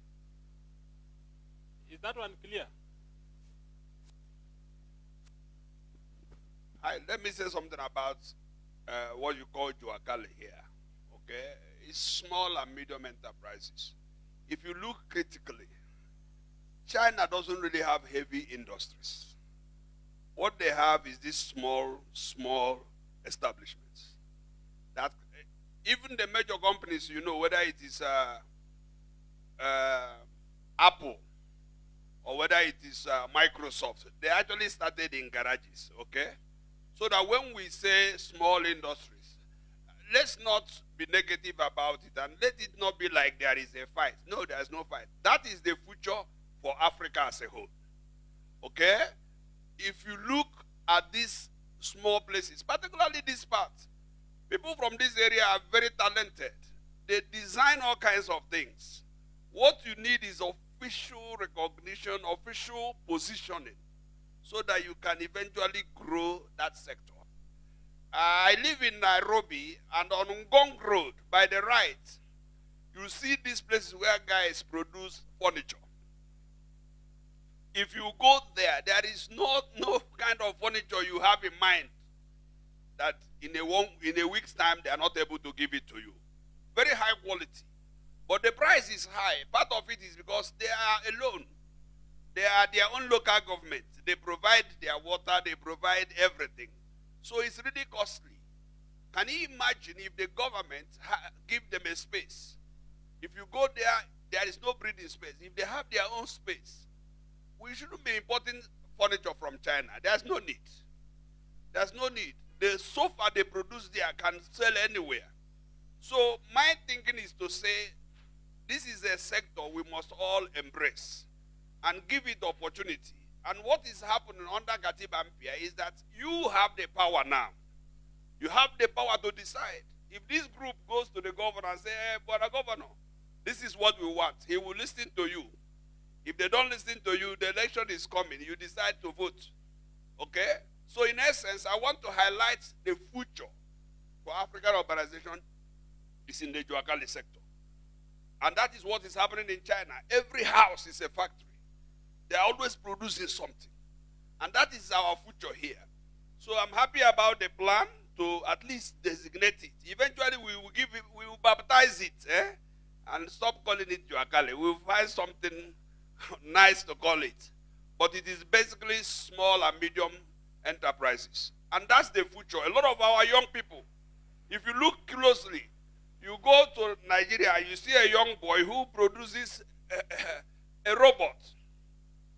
Is that one clear? Hi, let me say something about what you call Juakali here. Okay? It's small and medium enterprises. If you look critically, China doesn't really have heavy industries. What they have is these small establishments. That even the major companies, you know, whether it is Apple or whether it is Microsoft, they actually started in garages, okay? So that when we say small industries, let's not be negative about it and let it not be like there is a fight. No, there is no fight. That is the future for Africa as a whole. Okay? If you look at these small places, particularly this part, people from this area are very talented. They design all kinds of things. What you need is official recognition, official positioning, so that you can eventually grow that sector. I live in Nairobi, and on Ngong Road, by the right, you see these places where guys produce furniture. If you go there, there is no kind of furniture you have in mind that in a week's time they are not able to give it to you. Very high quality. But the price is high. Part of it is because they are alone. They are their own local government. They provide their water, they provide everything. So it's really costly. Can you imagine if the government give them a space? If you go there, there is no breathing space. If they have their own space, we shouldn't be importing furniture from China. There's no need. There's no need. The sofa they produce there can sell anywhere. So my thinking is to say, this is a sector we must all embrace and give it opportunity. And what is happening under Katiba Mpia is that you have the power now. You have the power to decide. If this group goes to the governor and say, hey, Brother Governor, this is what we want, he will listen to you. If they don't listen to you, the election is coming. You decide to vote. Okay? So in essence, I want to highlight the future for African urbanization is in the Juakali sector. And that is what is happening in China. Every house is a factory. They are always producing something. And that is our future here. So I'm happy about the plan to at least designate it. Eventually we will baptize it, and stop calling it Juakali. We will find something nice to call it. But it is basically small and medium enterprises. And that's the future. A lot of our young people, if you look closely, you go to Nigeria, you see a young boy who produces a robot.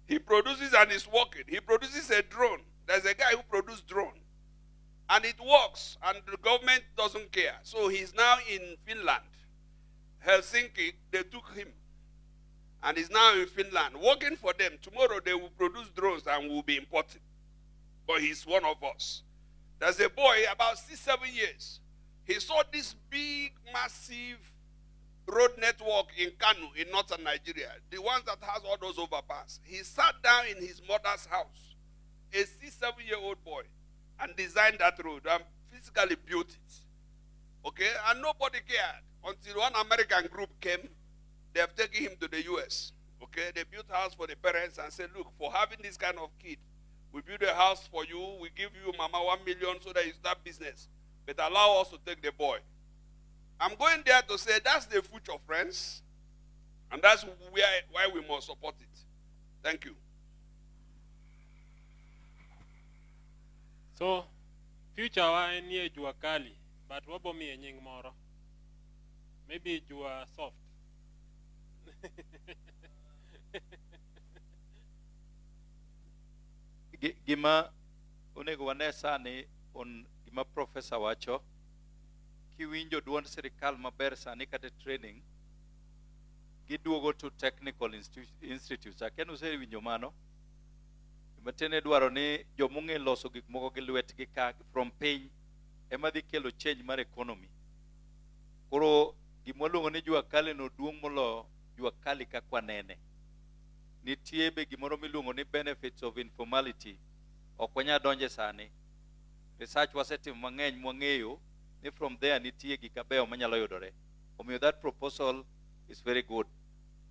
He produces and is working. He produces a drone. There's a guy who produces drone. And it works, and the government doesn't care. So he's now in Finland. Helsinki, they took him. And he's now in Finland, working for them. Tomorrow they will produce drones and will be imported. But he's one of us. There's a boy, about 6-7 years. He saw this big, massive road network in Kanu, in northern Nigeria, the ones that has all those overpass. He sat down in his mother's house, a 6-7-year-old boy, and designed that road and physically built it. Okay? And nobody cared until one American group came. They have taken him to the US. Okay? They built a house for the parents and said, look, for having this kind of kid, We build a house for you. We give you Mama 1 million so that you start business. But allow us to take the boy. I'm going there to say that's the future, friends. And that's why we must support it. Thank you. So, future wa nie jua kali, but wabo mi enying moro. Maybe jua soft. Gima onego wane sani on gima professor wacho, kiwinjo duond sirikal maber sani kata training, giduogo to technical institutes. Aken usewinjo mano? Matene dwaro ni jomung'e loso gik moko gi lwetgi ka from piny ema dhi kelo change mar economy. Koro gimwaluongo ni jua kali no duong' molo jua kali ka kwanene. Nitie be gimoro miluongo ni benefits of informality. Ok wanya donje sani. Research wasetimo mang'eny mwang'eyo ni from there nitie gik mabeyo manyalo yudore. Omiyo that proposal is very good.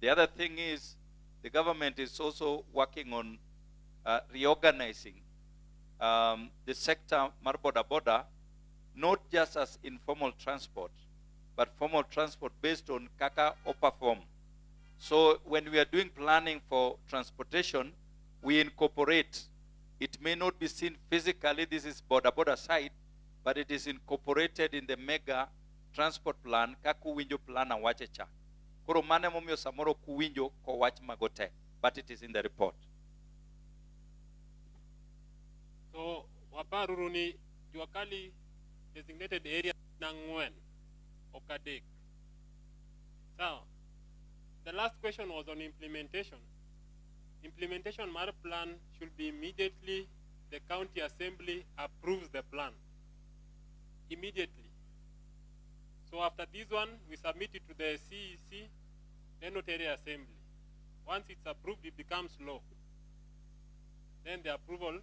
The other thing is the government is also working on reorganizing the sector mar boda, not just as informal transport, but formal transport based on kaka or perform. So when we are doing planning for transportation, we incorporate. It may not be seen physically, this is boda side, but it is incorporated in the mega transport plan, kaku winjo plan awachecha. Koro mane momio samoro kuwinjo ko wach magote, but it is in the report. So, waparuru ni jua kali designated area nangwen okadek. So, the last question was on implementation. Implementation mar plan should be immediately the county assembly approves the plan. Immediately. So after this one, we submit it to the CEC, then notary assembly. Once it's approved, it becomes law. Then the approval,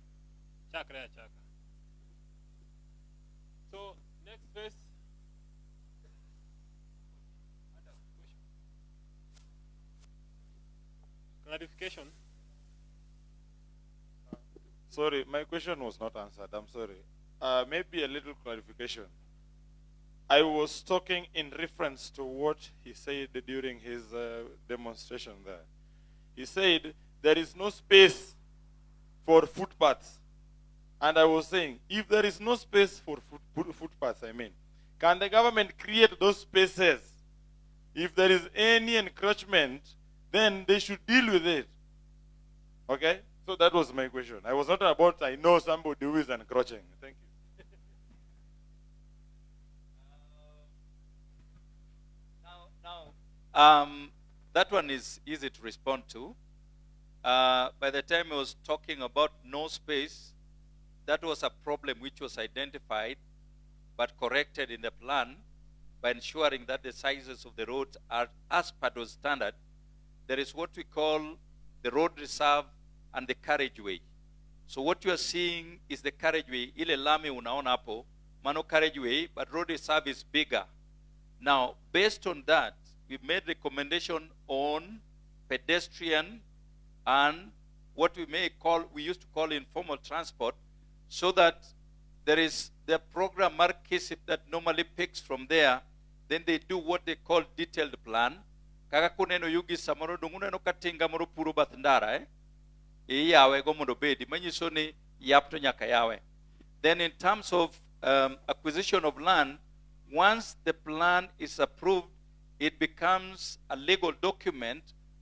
chakra. So next phase. Clarification. Sorry, my question was not answered. I'm sorry. Maybe a little clarification. I was talking in reference to what he said during his demonstration there. He said there is no space for footpaths. And I was saying, if there is no space for footpaths, can the government create those spaces? If there is any encroachment, then they should deal with it. Okay? So that was my question. I was not about, I know somebody who is encroaching. Thank you. That one is easy to respond to. By the time I was talking about no space, that was a problem which was identified but corrected in the plan by ensuring that the sizes of the roads are as per those standard. There is what we call the road reserve and the carriageway. So what you are seeing is the carriageway. Ile lami unaona hapo, mano carriageway, but road reserve is bigger. Now, based on that, we made recommendation on pedestrian and what we used to call informal transport, so that there is the program Markisip that normally picks from there. Then they do what they call detailed plan. Kaka kuneno Oyugis samoro dunguna no katinga moro puro batndara yawe go mondo bedi manyiso ni yapto nyaka yawe. Then in terms of acquisition of land, once the plan is approved, it becomes a legal document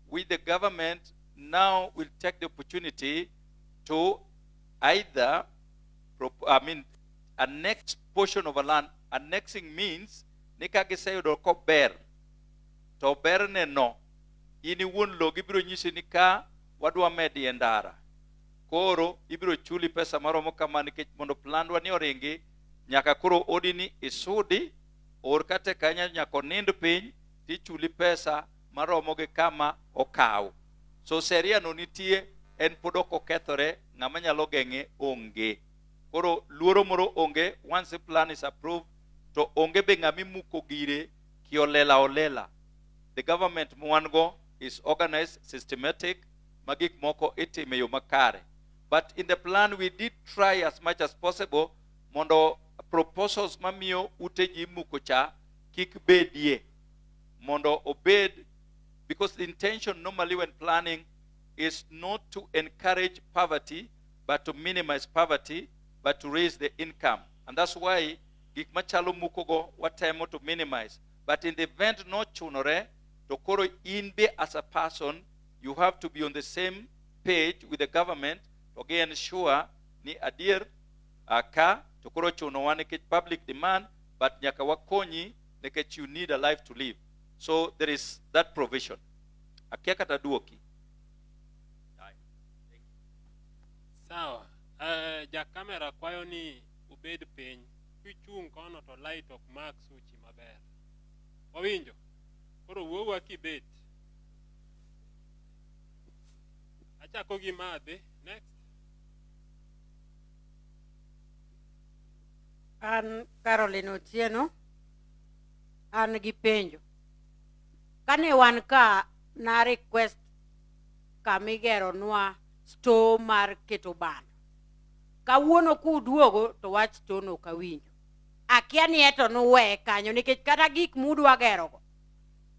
which the government now will take the opportunity to either annex portion of a land. Annexing means nikagisayo doko ber. To ber ne no. Ini wun lo gibiro nyisi ni ka wadwa medi endara. Koro ibiro chuli pesa maromo kama nikech mondo plan wani oringi nyaka koro odini isudi or kate kanya nyako nind piny ti chuli pesa maromo ge kama okaw. So seria no nitie en podoko kethore ngama nyalo geng'e onge. Koro luoro moro onge. Once the plan is approved, to onge be ngami muko gire ki olela. The government mwango is organized, systematic, magik moko itime yo makare. But in the plan, we did try as much as possible mondo proposals mamio uteji mukocha kik bedie mondo obed, because the intention normally when planning is not to encourage poverty but to minimize poverty but to raise the income. And that's why gik machalo mukogo watemo to minimize. But in the event no chunore to koro inbe as a person, you have to be on the same page with the government to ensure ni adir ka to koro chuno wane public demand but nyaka wakonyi nekech you need a life to live. So there is that provision. Akia kata duoki. Sawa. Ja kamera kwayo ni ubed piny. Kichung kono to light ok mak suchi maber. Wawinjo. Koro wuowa kibet. Achako gi madhe. Next. An Caroline Otieno. An gi penjo. Kane wan ka na request kamigero nwa store mar keto bando. Kawuono kuduogo to wach store no kawinjo. Akia ni eto nuwe kanyo nikech kata gik mudwa gero go.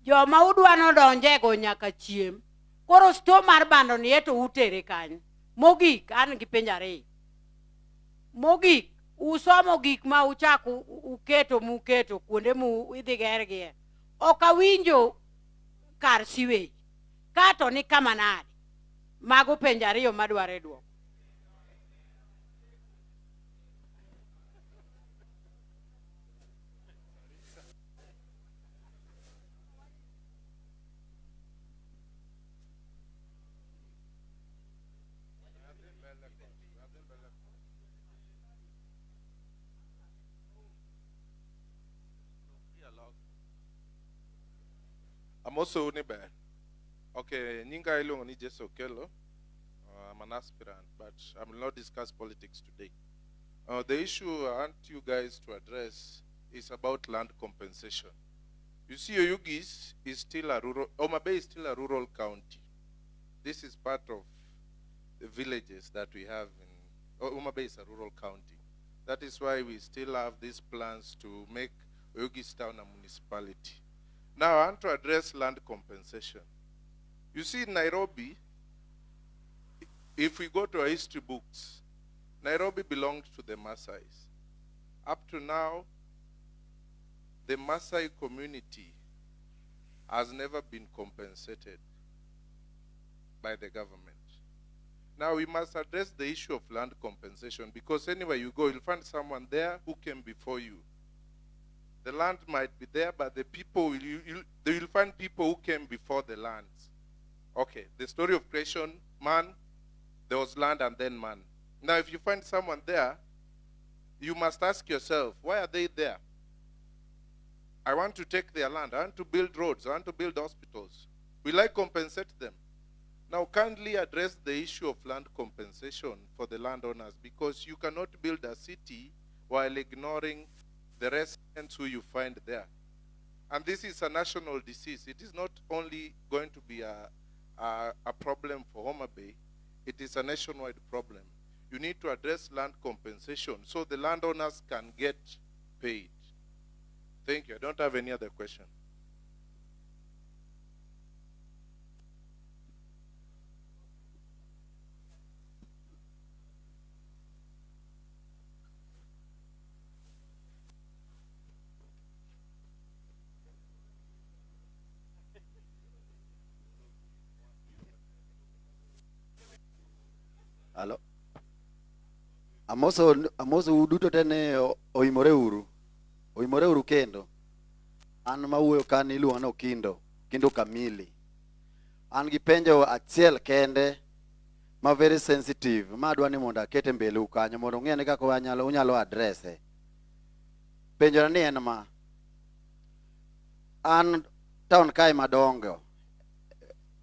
Joma udwa no donje go nyaka chiem. Koro store mar bando ni eto utere kanyo. Mogik an gi penjare. Mogik usomo gik ma uchaku uketo muketo kuonde mu idhi gergie. Okawinjo kar siwage. Kato ni kama nade. Mago penjariyo madware duoko. I'm also Unibe. Okay, Ninga Ilong ni Jeso Kelo. I'm an aspirant, but I will not discuss politics today. The issue I want you guys to address is about land compensation. You see, Oyugis is still a rural, Oma Bay is still a rural county. This is part of the villages that we have in, Oma Bay is a rural county. That is why we still have these plans to make Oyugis town a municipality. Now I want to address land compensation. You see, in Nairobi, if we go to our history books, Nairobi belonged to the Maasais. Up to now, the Maasai community has never been compensated by the government. Now we must address the issue of land compensation, because anywhere you go, you'll find someone there who came before you. The land might be there, but the people, you'll find people who came before the lands. Okay, the story of creation, man, there was land and then man. Now if you find someone there, you must ask yourself, why are they there? I want to take their land. I want to build roads. I want to build hospitals. Will I compensate them? Now kindly address the issue of land compensation for the landowners, because you cannot build a city while ignoring the residents who you find there. And this is a national disease. It is not only going to be a problem for Homa Bay, it is a nationwide problem. You need to address land compensation so the landowners can get paid. Thank you. I don't have any other question. Hello. Amoso uduto tene oimore uru kendo. An mawuoyo kan iluongo no Kindo Kamili. An gi penjo achiel kende ma very sensitive ma adwa ni mondo akete mbele ukanyo mondo ng'e ni kaka unyalo addresse. Penjo ni en ma. An town kae madongo.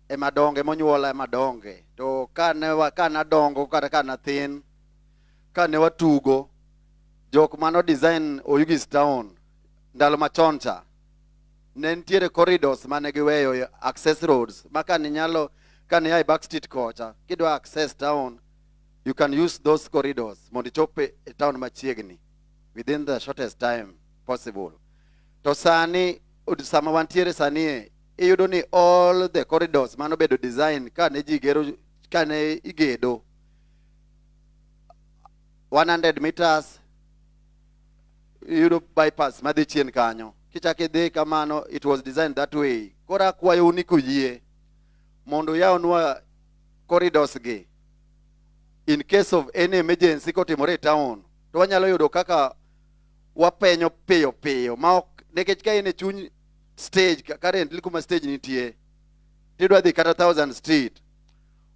Monyuola madonge. To kana dongo kata kana thin, kane watugo, jok mano design Oyugis town ndalo machon cha, ne nitiere corridors mane giweyo access roads ma kane ai Backstreet kocha kidwa access town you can use those corridors mondo ichop e town machiegni within the shortest time possible. To sani sama wantiere sani iyudo ni all the corridors mano bedo design kane igedo 100 meters iyudo bypass madhi chien kanyo. Kichake idhi kamano, it was designed that way. Kora kwayo ni kuyie mondo yawnwa corridors gi in case of any emergency kotimore e town, to wanyalo yudo kaka wapenyo piyo piyo ma ok nekech ka in e chuny stage currently kuma stage nitie tidwa dhi kata 1000 street,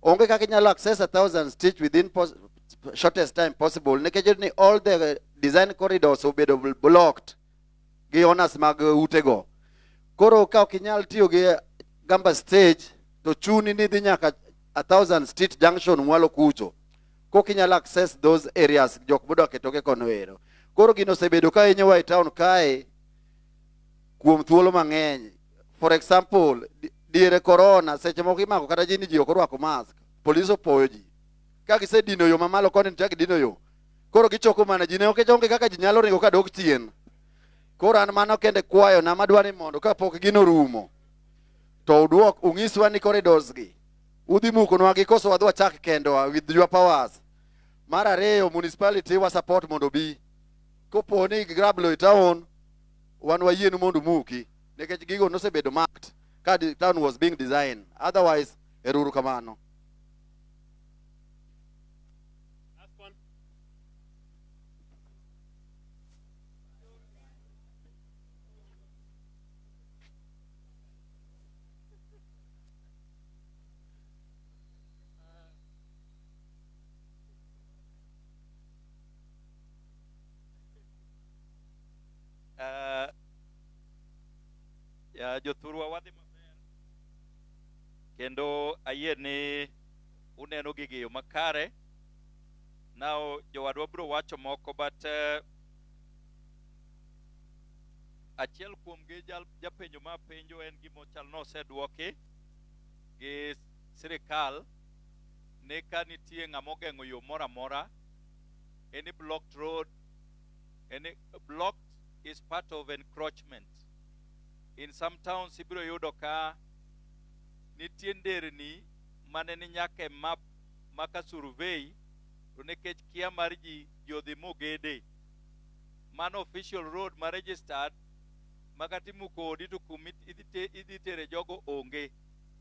onge kaka inyalo access 1000 street within shortest time possible nekech ni all the design corridors obedo blocked gi owners mag utego. Koro ka ok inyal tiyo gi gamba stage to chuni ni dhi nyaka 1000 street junction mwalo kucho kok inyalo access those areas jok bodo ketoke kono ero. Koro gino osebedo ka inyowa e town kae kuom thuolo mang'eny. For example, diere corona seche moko imako kata ji ni ji ok orwako mask, police opoyo ji ka gisedino yo mamalo koni nitie gidino yo, koro gichoko mana ji ne onge kaka ji nyalo ringo kadok chien. Koro an mano kende kwayo na madwa ni mondo kapok gino rumo to udwok ung'iswa ni corridors gi udhi mukonwa gi koso wadhi wachak kendowa with your powers. Mar ariyo, municipality wa support mondo bi kopo ni grablo e town wan wayienu mondo muki nekech gigo nosebedo marked ka the town was being designed. Otherwise eruru kamano. Ya jothurwa wadhi maber kendo ayie ni uneno gigi yo makare. Now jowadwa bro wacho moko but achiel kuom gi japenjo ma penjo en gimo chal no osedwoki gi sirikal ne ka nitie ng'ama ogeng'o yo moro amora. Any blocked road, any blocked is part of encroachment. In some towns ibiro yudo ka nitie nderni mane ni nyaka e map maka survey to nekech kia mar ji odhi mogede mano official road ma registered makatimu kodi to kumi idhi tere jogo onge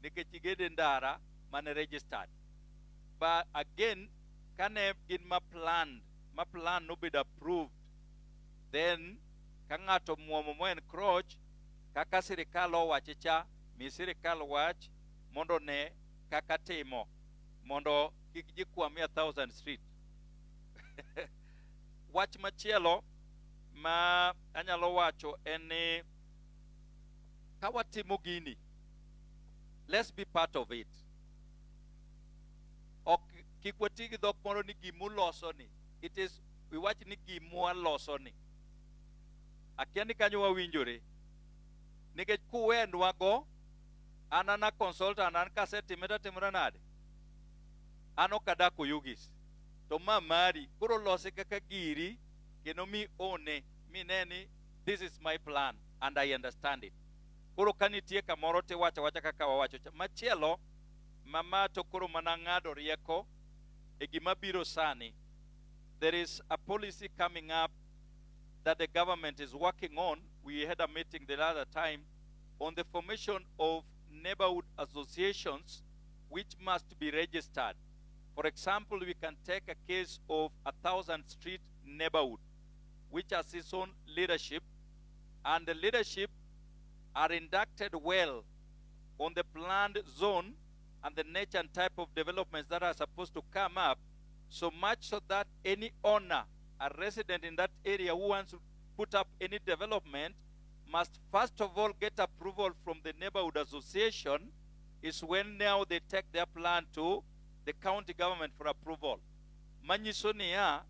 nekech igede ndara mane registered. But again kane gin ma plan no been approved, then ka ng'ato muomo mo encroach kaka sirikal owache cha mi sirikal wach mondo ne kaka timo mondo kik jikwami 1000 street. Wach machielo ma anyalo wacho en ni ka watimo gini, let's be part of it. Ok kik wati gi dhok moro ni gimuloso ni, it is we wach ni gimwaloso ni akia ni kanyo wawinjore nikech kuwendwa go anana consultant an kasetimeta timra nade an ok adak Oyugis to ma mari koro lose kaka giri kendo mi one mi neni this is my plan and I understand it. Koro kanitie kamoro tiwacho wacha kaka wawacho machielo mama to koro mana ng'ado rieko e gima biro sani. There is a policy coming up that the government is working on. We had a meeting the other time on the formation of neighborhood associations which must be registered. For example, we can take a case of 1,000 street neighborhood which has its own leadership, and the leadership are inducted well on the planned zone and the nature and type of developments that are supposed to come up, so much so that any owner, a resident in that area who wants to put up any development must first of all get approval from the neighborhood association. Is when now they take their plan to the county government for approval. Manyiso niya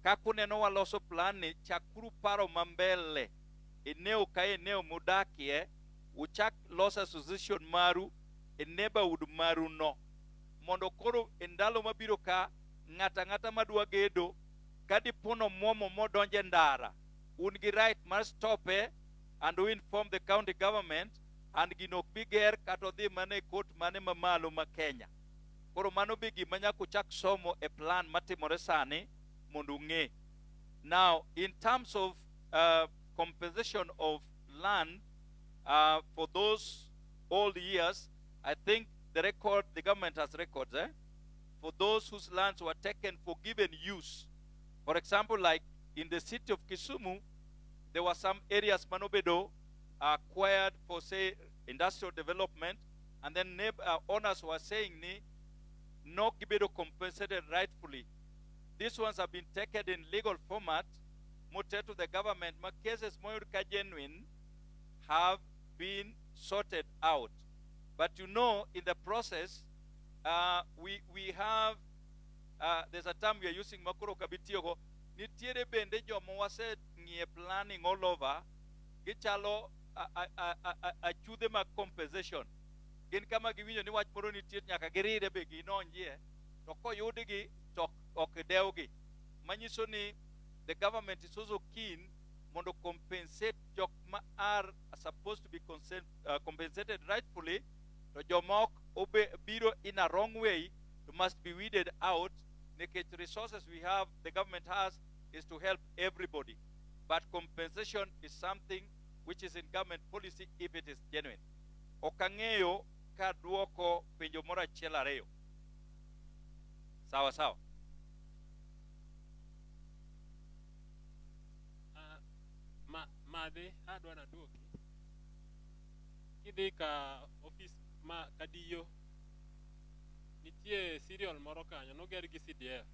kakuneno waloso plan ni chakuru paro mambele eneo ka eneo mudakie uchak los association maru e neighborhood maru no mondo koro endalo mabiro ka ng'ata ng'ata madwa gedo kadipono muomo modonje ndara un gi right mar stope and we inform the county government and gino ok bi ger kata odhi mane court mane mamalo ma Kenya. Koro mano be gima nyaka uchak somo e plan matimore sani mondo ung'e. Now, in terms of compensation of land for those old years, I think the government has records, for those whose lands were taken for given use. For example, like in the city of Kisumu, there were some areas Manobedo acquired for, say, industrial development, and then owners were saying, no Gibedo compensated rightfully. These ones have been taken in legal format, muted to the government. My cases genuine have been sorted out. But you know, in the process, we have, there's a term we are using, Makuro Kabitiogo, nitiere bende jomo wase ngie planning all over, gichalo a chude ma compensation. Gin kama giwinjo ni wach moro nitie nyaka giride be ginonjie to koyudgi to ok dewgi, manyiso ni the government is also keen mondo compensate jok ma are supposed to be compensated rightfully, to jomok biro in a wrong way must be weeded out. The resources we have, the government has, is to help everybody, but compensation is something which is in government policy if it is genuine. Okang'eyo ka duoko penjo moro achiel ariyo. Sawa sawa. Made adwa na duoki. Kidhi ka office ma kadiyo, nitie serial moro kanyo noger gi CDF.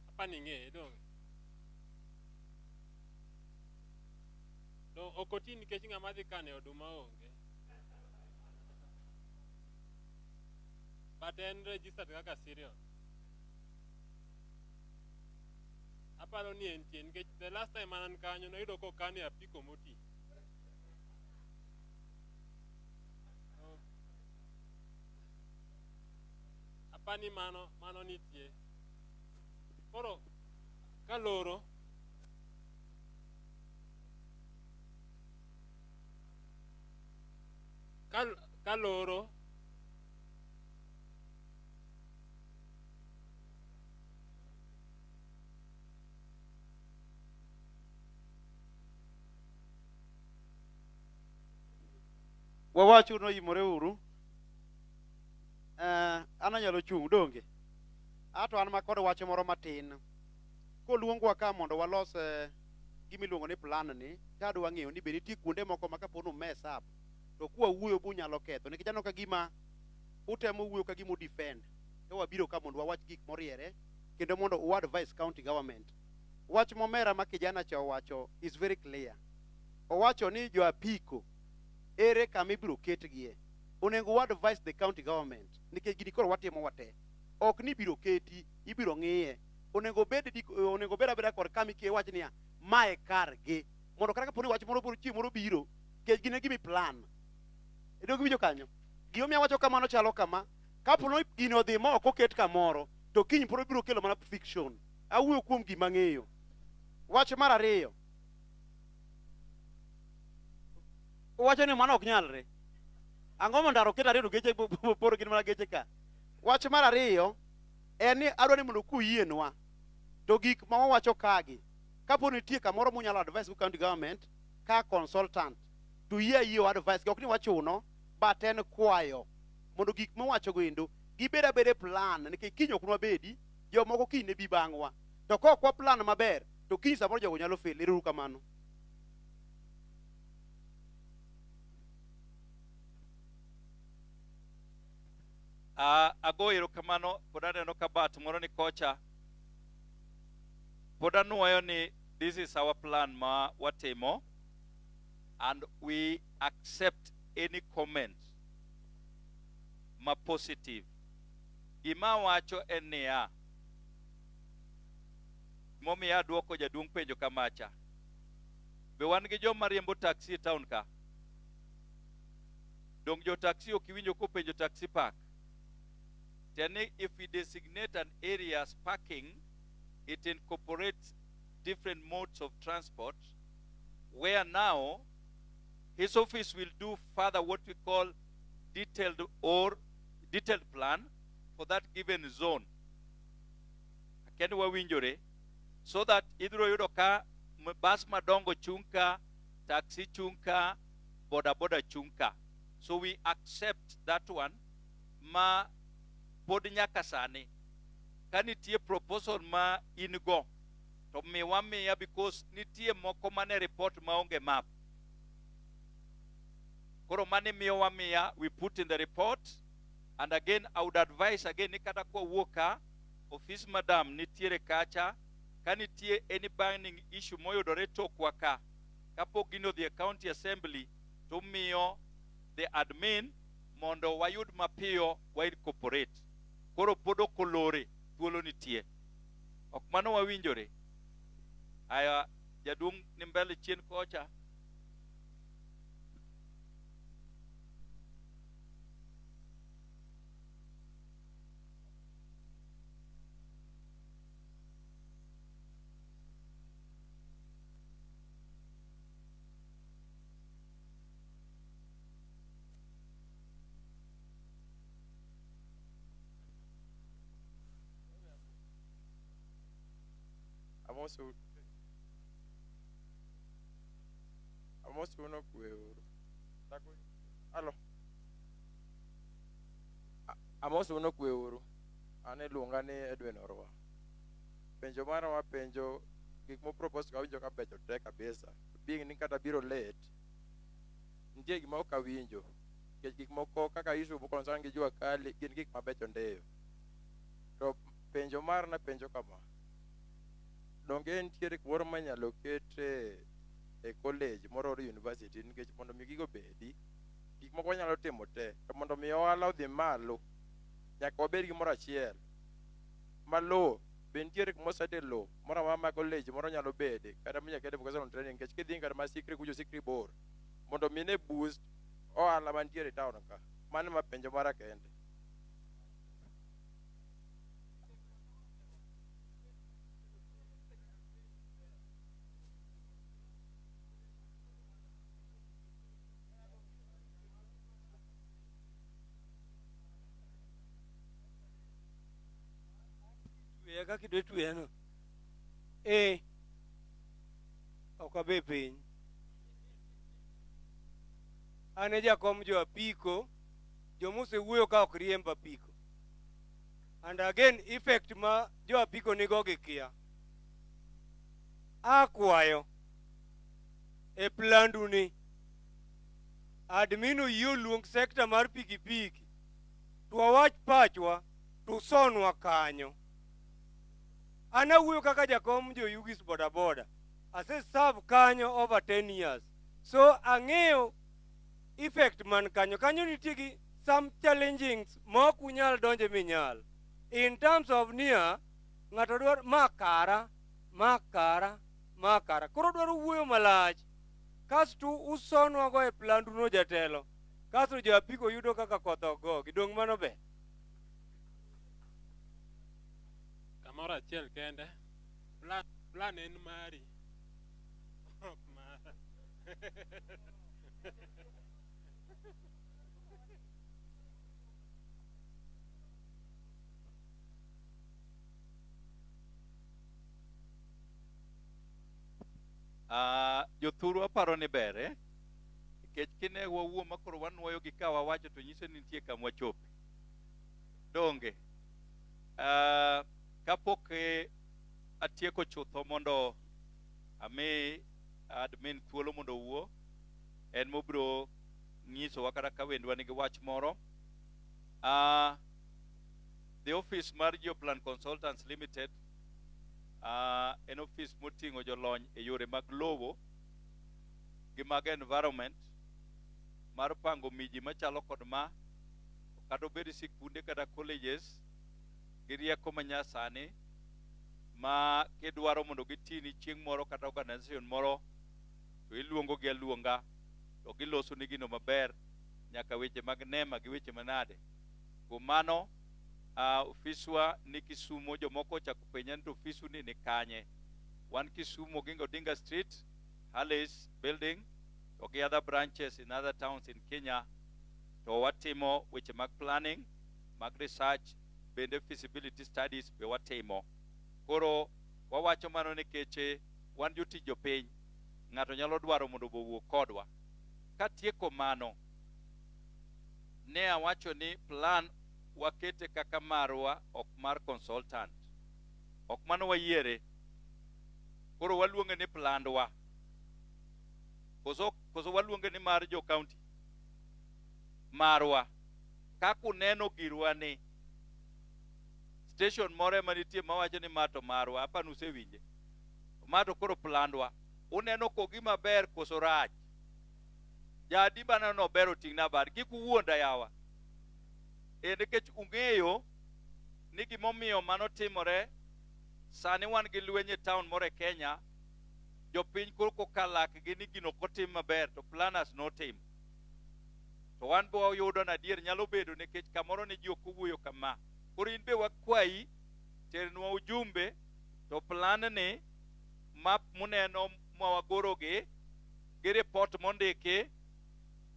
Apani ng'e donge. Do okoti nikech ng'ama dhi kane oduma onge. But en registered kaka serial. Aparo ni entie nikech the last time anan kanyo noyudo ko kane apiko moti. Apani mano nitie. Koro kaloro kaloro wawacho no yimore uru. Ananyalo chung' donge. Ato an makod wacho moro matin. Koluongwa ka mondo walos gimiluongo ni plan ni, tadwa ng'eyo ni be nitie kuonde moko ma kapono mess up to kwa wuoyo bunyalo ketho, nikech aneno ka gima utemo wuoyo ka gima defend. To wabiro ka mondo wawach gik moriere kendo mondo u advise county government. Wach momera ma kijana cha owacho is very clear. Owacho ni jo apiko ere kama ibiro ketgie. Onego advise the county government nikech gini koro watimo wate. Ok ni biro keti, ibiro ng'iye. Onego bed abeda kor kama ikie wach niya, mae kar gi. Mondo kata kaponi wach moro moro biro, kech gine gimi plan. Edo giwinjo kanyo. Gimomiyo wacho kamano chalo kama, kapono gino odhi ma ok oket kamoro, to kiny poro biro kelo mana fiction. Awuoyo kuom gima ng'eyo. Wach mar ariyo. Wacho ni mano ok nyalre. Ang'o mondo ndaro ket ariyo geche poro gin mana geche ka. Wach mar ariyo en ni adwa ni mondo kuyienwa to gik ma wawacho kagi kapo nitie kamoro munyalo advise ku county government ka consultant to yie advice ok ni wachuno but en kwayo mondo gik ma wacho go endo gibeda bede plan nikech kiny ok nwabedi jomoko kiny ne bi bang'wa to kok wa plan maber to kiny samoro jogo nyalo fail. Ero kamano. Ago erokamano pod aneno ka bat moro ni kocha. Pod anuoyo ni this is our plan ma watimo and we accept any comment ma positive. Gima wacho en niya, momiya duoko jaduong' penjo kamacha. Be wan gi joma riembo taxi e town ka? Dong jo taxi ok iwinjo ko penjo taxi park. Then if we designate an area as parking, it incorporates different modes of transport, where now his office will do further what we call detailed plan for that given zone. Kendo wawinjore, so that idro yudo ka bus madongo chunka, taxi chunka, boda chunka. So we accept that one. Ma pod nyaka sani ka nitie proposal ma in go to miwa miya, because nitie moko mane report maonge map. Koro mane miwa miya, we put in the report. And again, I would advise again, nikata kwa woka office madam nitiere kacha, ka nitie any burning issue moyudore tokwa ka, kapok gino the county assembly to miyo the admin mondo wayud mapiyo wa incorporate. Koro podo kolore thuolo nitie. Ok mano wawinjore. Aya jaduong' ni mbele chien kocha. Amos uno kweuru. Alo. Amos uno kweuru. Ane luonga ni Edwin Orwa. Penjo mara wa penjo gik mo propose ka winjo ka becho te kabisa. Being ni kata biro late. Nitie gik ma ok awinjo. Gik moko kaka issue mo concern gi jua kali gin gik mabecho ndeyo. To penjo mara na penjo kama. Donge nitiere kumoro manyalo kete e college moro or university, nikech mondo mi gigo bedi gik moko nyalo timo te, to mondo mi ohala odhi malo nyaka wabed gimoro achiel malo. Be nitiere kumosete lo moro amora ma college moro nyalo bede kata minya kede vocational training, nikech kidhi kata ma sikri kujo sikri bor mondo mi ne boost ohala mantiere town ka. Mano ma penjo mara kende. Kaka idwe tuyeno ok abe piny. Ane jakom jo apiko, jomosewuoyo ka ok riemb apiko. And again, effect ma jo apiko nigo gi kia. Akwayo e plandu ni admin oyie luong sekta mar pikipiki to wawach pachwa to sonwa kanyo. Ana wuyo kaka jakom jo Oyugis boda boda. Ase serve kanyo over 10 years. So ang'eyo effect man kanyo. Kanyo nitie gi some challengings ma ok unyal donje minyal. In terms of nia, ng'ato dwaro makara. Koro dwaro wuoyo malach. Kasto usonwa go e plandu no jatelo. Kasto jo apiko yudo kaka koth ogo. Gidong' mano be. Kamoro achiel kende. Plan en mari. Ok mara. Jothuru aparo ni bere, nikech kine wawuo makoro wanuoyo gi ka wawacho to nyiso ni nitie kama wachope. Donge kapok atieko chutho mondo ame admin thuolo mondo wuo, en mobro nyisowa kata ka wendwa nigi wach moro. The office mar Geoplan Consultants Limited en office moting'o jolony e yore mag lowo gi mag environment mar pango miji machalo kod ma, kata obed sikunde kata colleges gi rieko manyasani ma kidwaro mondo gitini chieng' moro kata organization moro to iluongo gi aluonga to giloso ni gino maber nyaka weche mag nema gi weche manade. Kuom mano ofiswa ni Kisumu, jomoko chako penja ni to ofisu ni kanye. One Kisumu, Gingo Dinga Street, Hallis building, to other branches in other towns in Kenya. To watimo which mag planning, mag research, bende feasibility studies be watimo. Koro wawacho mano nikeche wan jotich jopiny ng'ato nyalo dwaro mondo owuo kodwa. Katieko mano, ne awacho ni plan wakete kaka marwa ok mar consultant. Ok mano wayiere. Koro waluonge ni plandwa. Koso waluonge ni mar jo county. Marwa. Kaku neno girwa ni station more manitie mawacho ni mato marwa, hapa nusewinje. Mato koro plandwa. Uneno ko gima ber koso rach. Jadi bana no bero tingna bar. Kiku wuonda yawa. Nikech ung'eyo ni gimomiyo mano timore, sani wan gi lweny e town more Kenya, jopiny koro kokalak gi ni gino kotim maber to planners notim. To wan bo yudo na dier nyalo bedo nikech kamoro ne ji ok owuoyo kama. Koro in be wakwayi ternwa ujumbe to plan ni map muneno mawagorogi gi report mondiki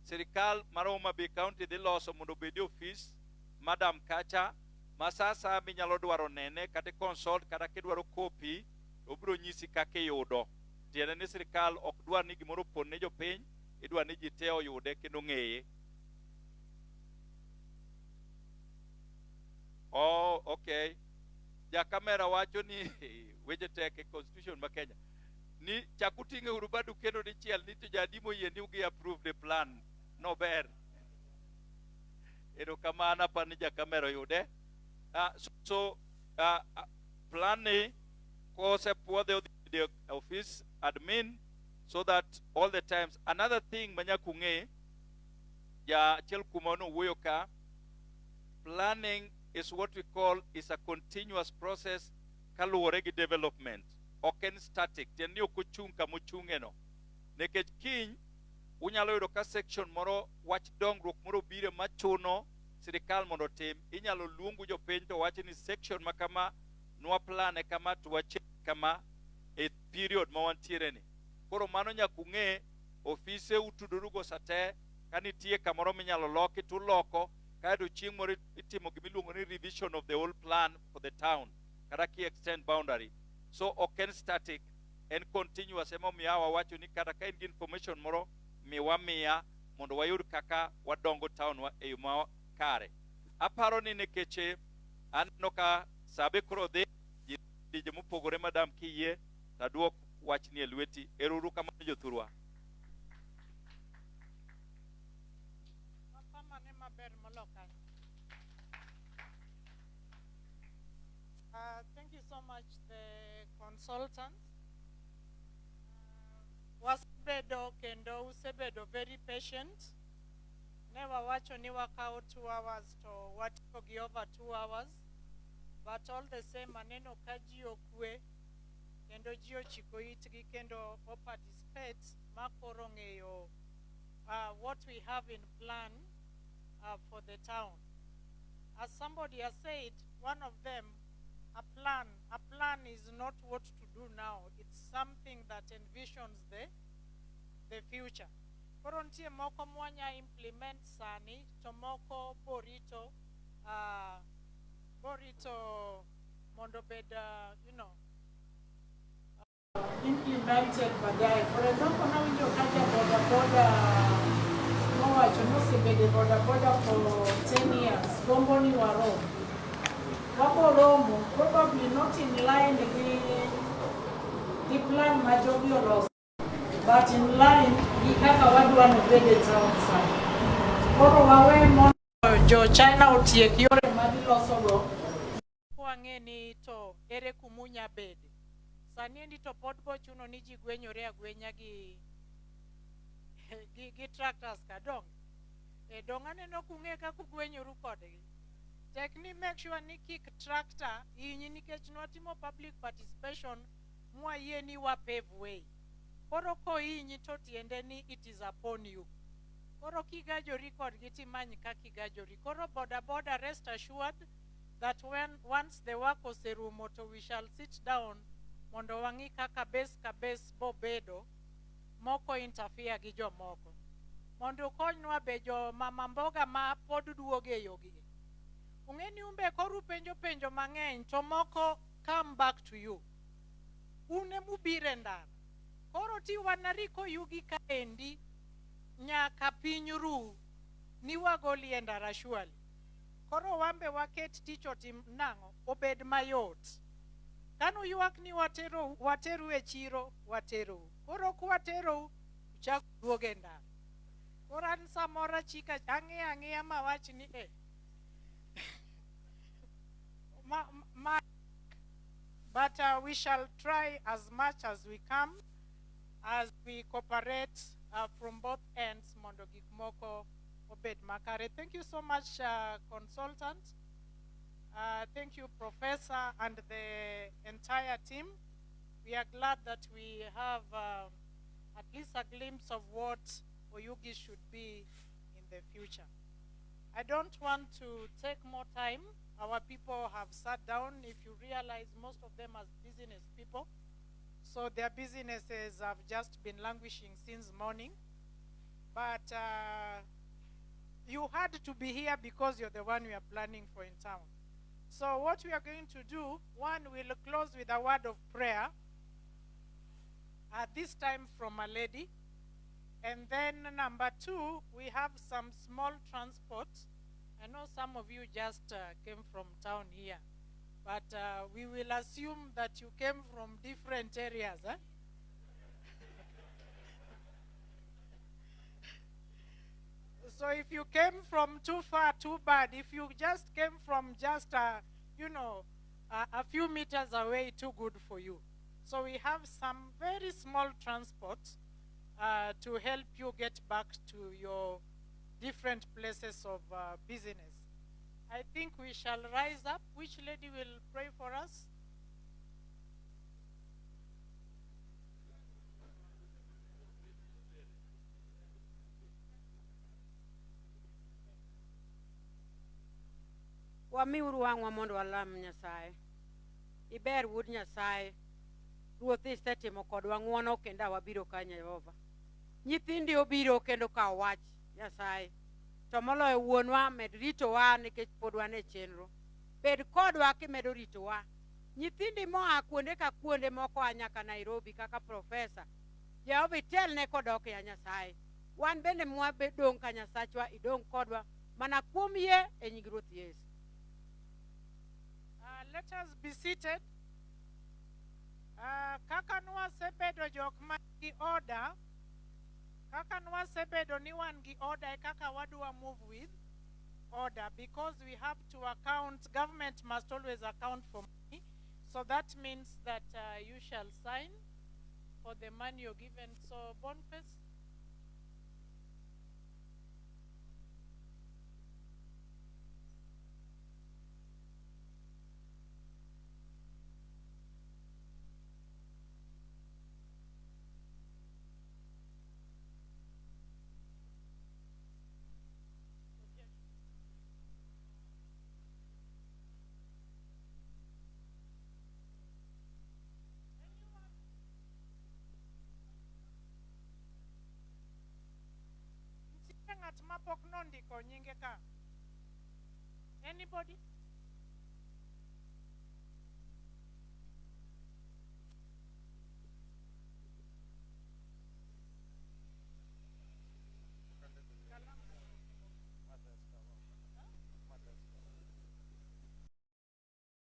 sirikal mar Homa Bay County dhi loso mondo obedi office Madam Kacha masasa minyalo dwaro nene kata consult kata kidwaro copy obiro nyisi kaka yudo. Tiende ni sirikal ok dwar ni gimoro pon ne jopiny, idwar ni ji te oyude kendo ng'eye. Oh, okay. Ja kamera wacho ni weche tek e constitution ma Kenya. Ni chakutinge urubadu kendo ni chiel ni to jadimo yie ni ugi approve the plan. No ber. Ero kamana pa ni ja kamera yude. Plan ni ko se puode the office admin so that all the times. Another thing manya kunge ja chel kumono wuyo ka, planning is what we call is a continuous process kaluwore gi development. Oken static. Tieni okuchung kamuchunge no. Nekech kiny unyalo yudo ka section moro wach dongruok moro bire machuno sirikal mondo tim, inyalo luongu jopiny to wacho ni section makama nwa plane kama to wache kama e period ma wantiere ni. Koro mano nyakung'e ofise utudorugo sate kanitie kamoro minyalo loki to loko kaeto chieng' moro itimo gimiluongo ni revision of the whole plan for the town kata ki extend boundary. So oken static and continuous. Emo miyawa wacho ni kata ka in gi information moro miya mondo wayud kaka wadongo town wa e ma kare. Aparo ni nekeche anno ka sabe koro dhi dije mopogore madam kiyie taduok wach ni elweti. Eruru kama jothurwa. Thank you so much, the consultant. Wasebedo kendo usebedo very patient. Never watch ni wakao 2 hours to watiko gi over 2 hours. But all the same maneno kaji okwe kendo ji ochiko itgi kendo o participate makoro ng'eyo what we have in plan for the town. As somebody has said, one of them, a plan is not what to do now. It's something that envisions the future. Koro ntie moko mwanya implement sani to moko borito mondo bed implemented baadaye. For example, now winjo kaja boda mowacho nosebede boda for 10 years. Gombo ni waro. Waboromo, probably not in line with the plan majogi oloso, but in line with kaka wadwa nobede town side. Koro wawe mondo jo China otiek yore magiloso go. Kwang'e ni to ere kumunya bede. Sani endi to pod bochuno ni ji gwenyore agwenya gi tractors ka dong. Dongane no kung'e kaka gwenyoru kodgi. Tekni make sure ni kick tractor inyi nikech nwatimo public participation mwa yie ni wa pave way. Koro ko inyi to tiende ni it is upon you. Koro kigajori kodgi timany ka kigajori. Koro boda rest assured that when once the work oserumo to we shall sit down mondo wangi kaka base ka base bobedo moko interfere gi jomoko mondo konywa be jo mama mboga ma pod duoge yogi ungeni umbe koru penjo mang'eny to moko come back to you une mubire ndara koro ti wanariko yugi kaendi nyaka piny ru ni wagoli e ndara shwali koro wambe waket tich otim nang'o obed mayot kanu ywak ni wateru e chiro wateru koro kwateru uchak duoge ndara koro an samora chika ang'eya mawach ni but we shall try as much as we can as we cooperate from both ends mondo gik moko obed makare. Thank you so much, consultant. Thank you, professor, and the entire team. We are glad that we have at least a glimpse of what Oyugis should be in the future. I don't want to take more time. Our people have sat down. If you realize, most of them are business people. So their businesses have just been languishing since morning. But you had to be here because you're the one we are planning for in town. So what we are going to do, one, we'll close with a word of prayer, this time from a lady. And then number two, we have some small transport. I know some of you just came from town here, but we will assume that you came from different areas. So if you came from too far, too bad. If you just came from just, a few meters away, too good for you. So we have some very small transport to help you get back to your different places of business. I think we shall rise up. Which lady will pray for us? Wamiuru wang'wa mondo walam Nyasaye. Iber Wuod Nyasaye. Ruoth isetimo kodwa ng'wono kendo wabiro ka Jehova. Nyithindi obiro kendo ka wach Nyasaye. To moloyo wuonwa med ritowa nikech pod wan e chenro. Bed kodwa kimedo ritowa. Nyithindi moa kuonde ka kuonde moko nyaka Nairobi kaka profesa. Jehova itelne kodok ya Nyasaye. Wan bende mwabedong ka Nyasachwa idong kodwa mana kuom yie e nying Ruoth Yesu. Let us be seated. Kaka nwa sebedo jok mangi order, kaka nwa sebedo ni wan gi order kaka wadwa move with order, because we have to account, government must always account for money. So that means that you shall sign for the money you're given. So Boniface. Anybody?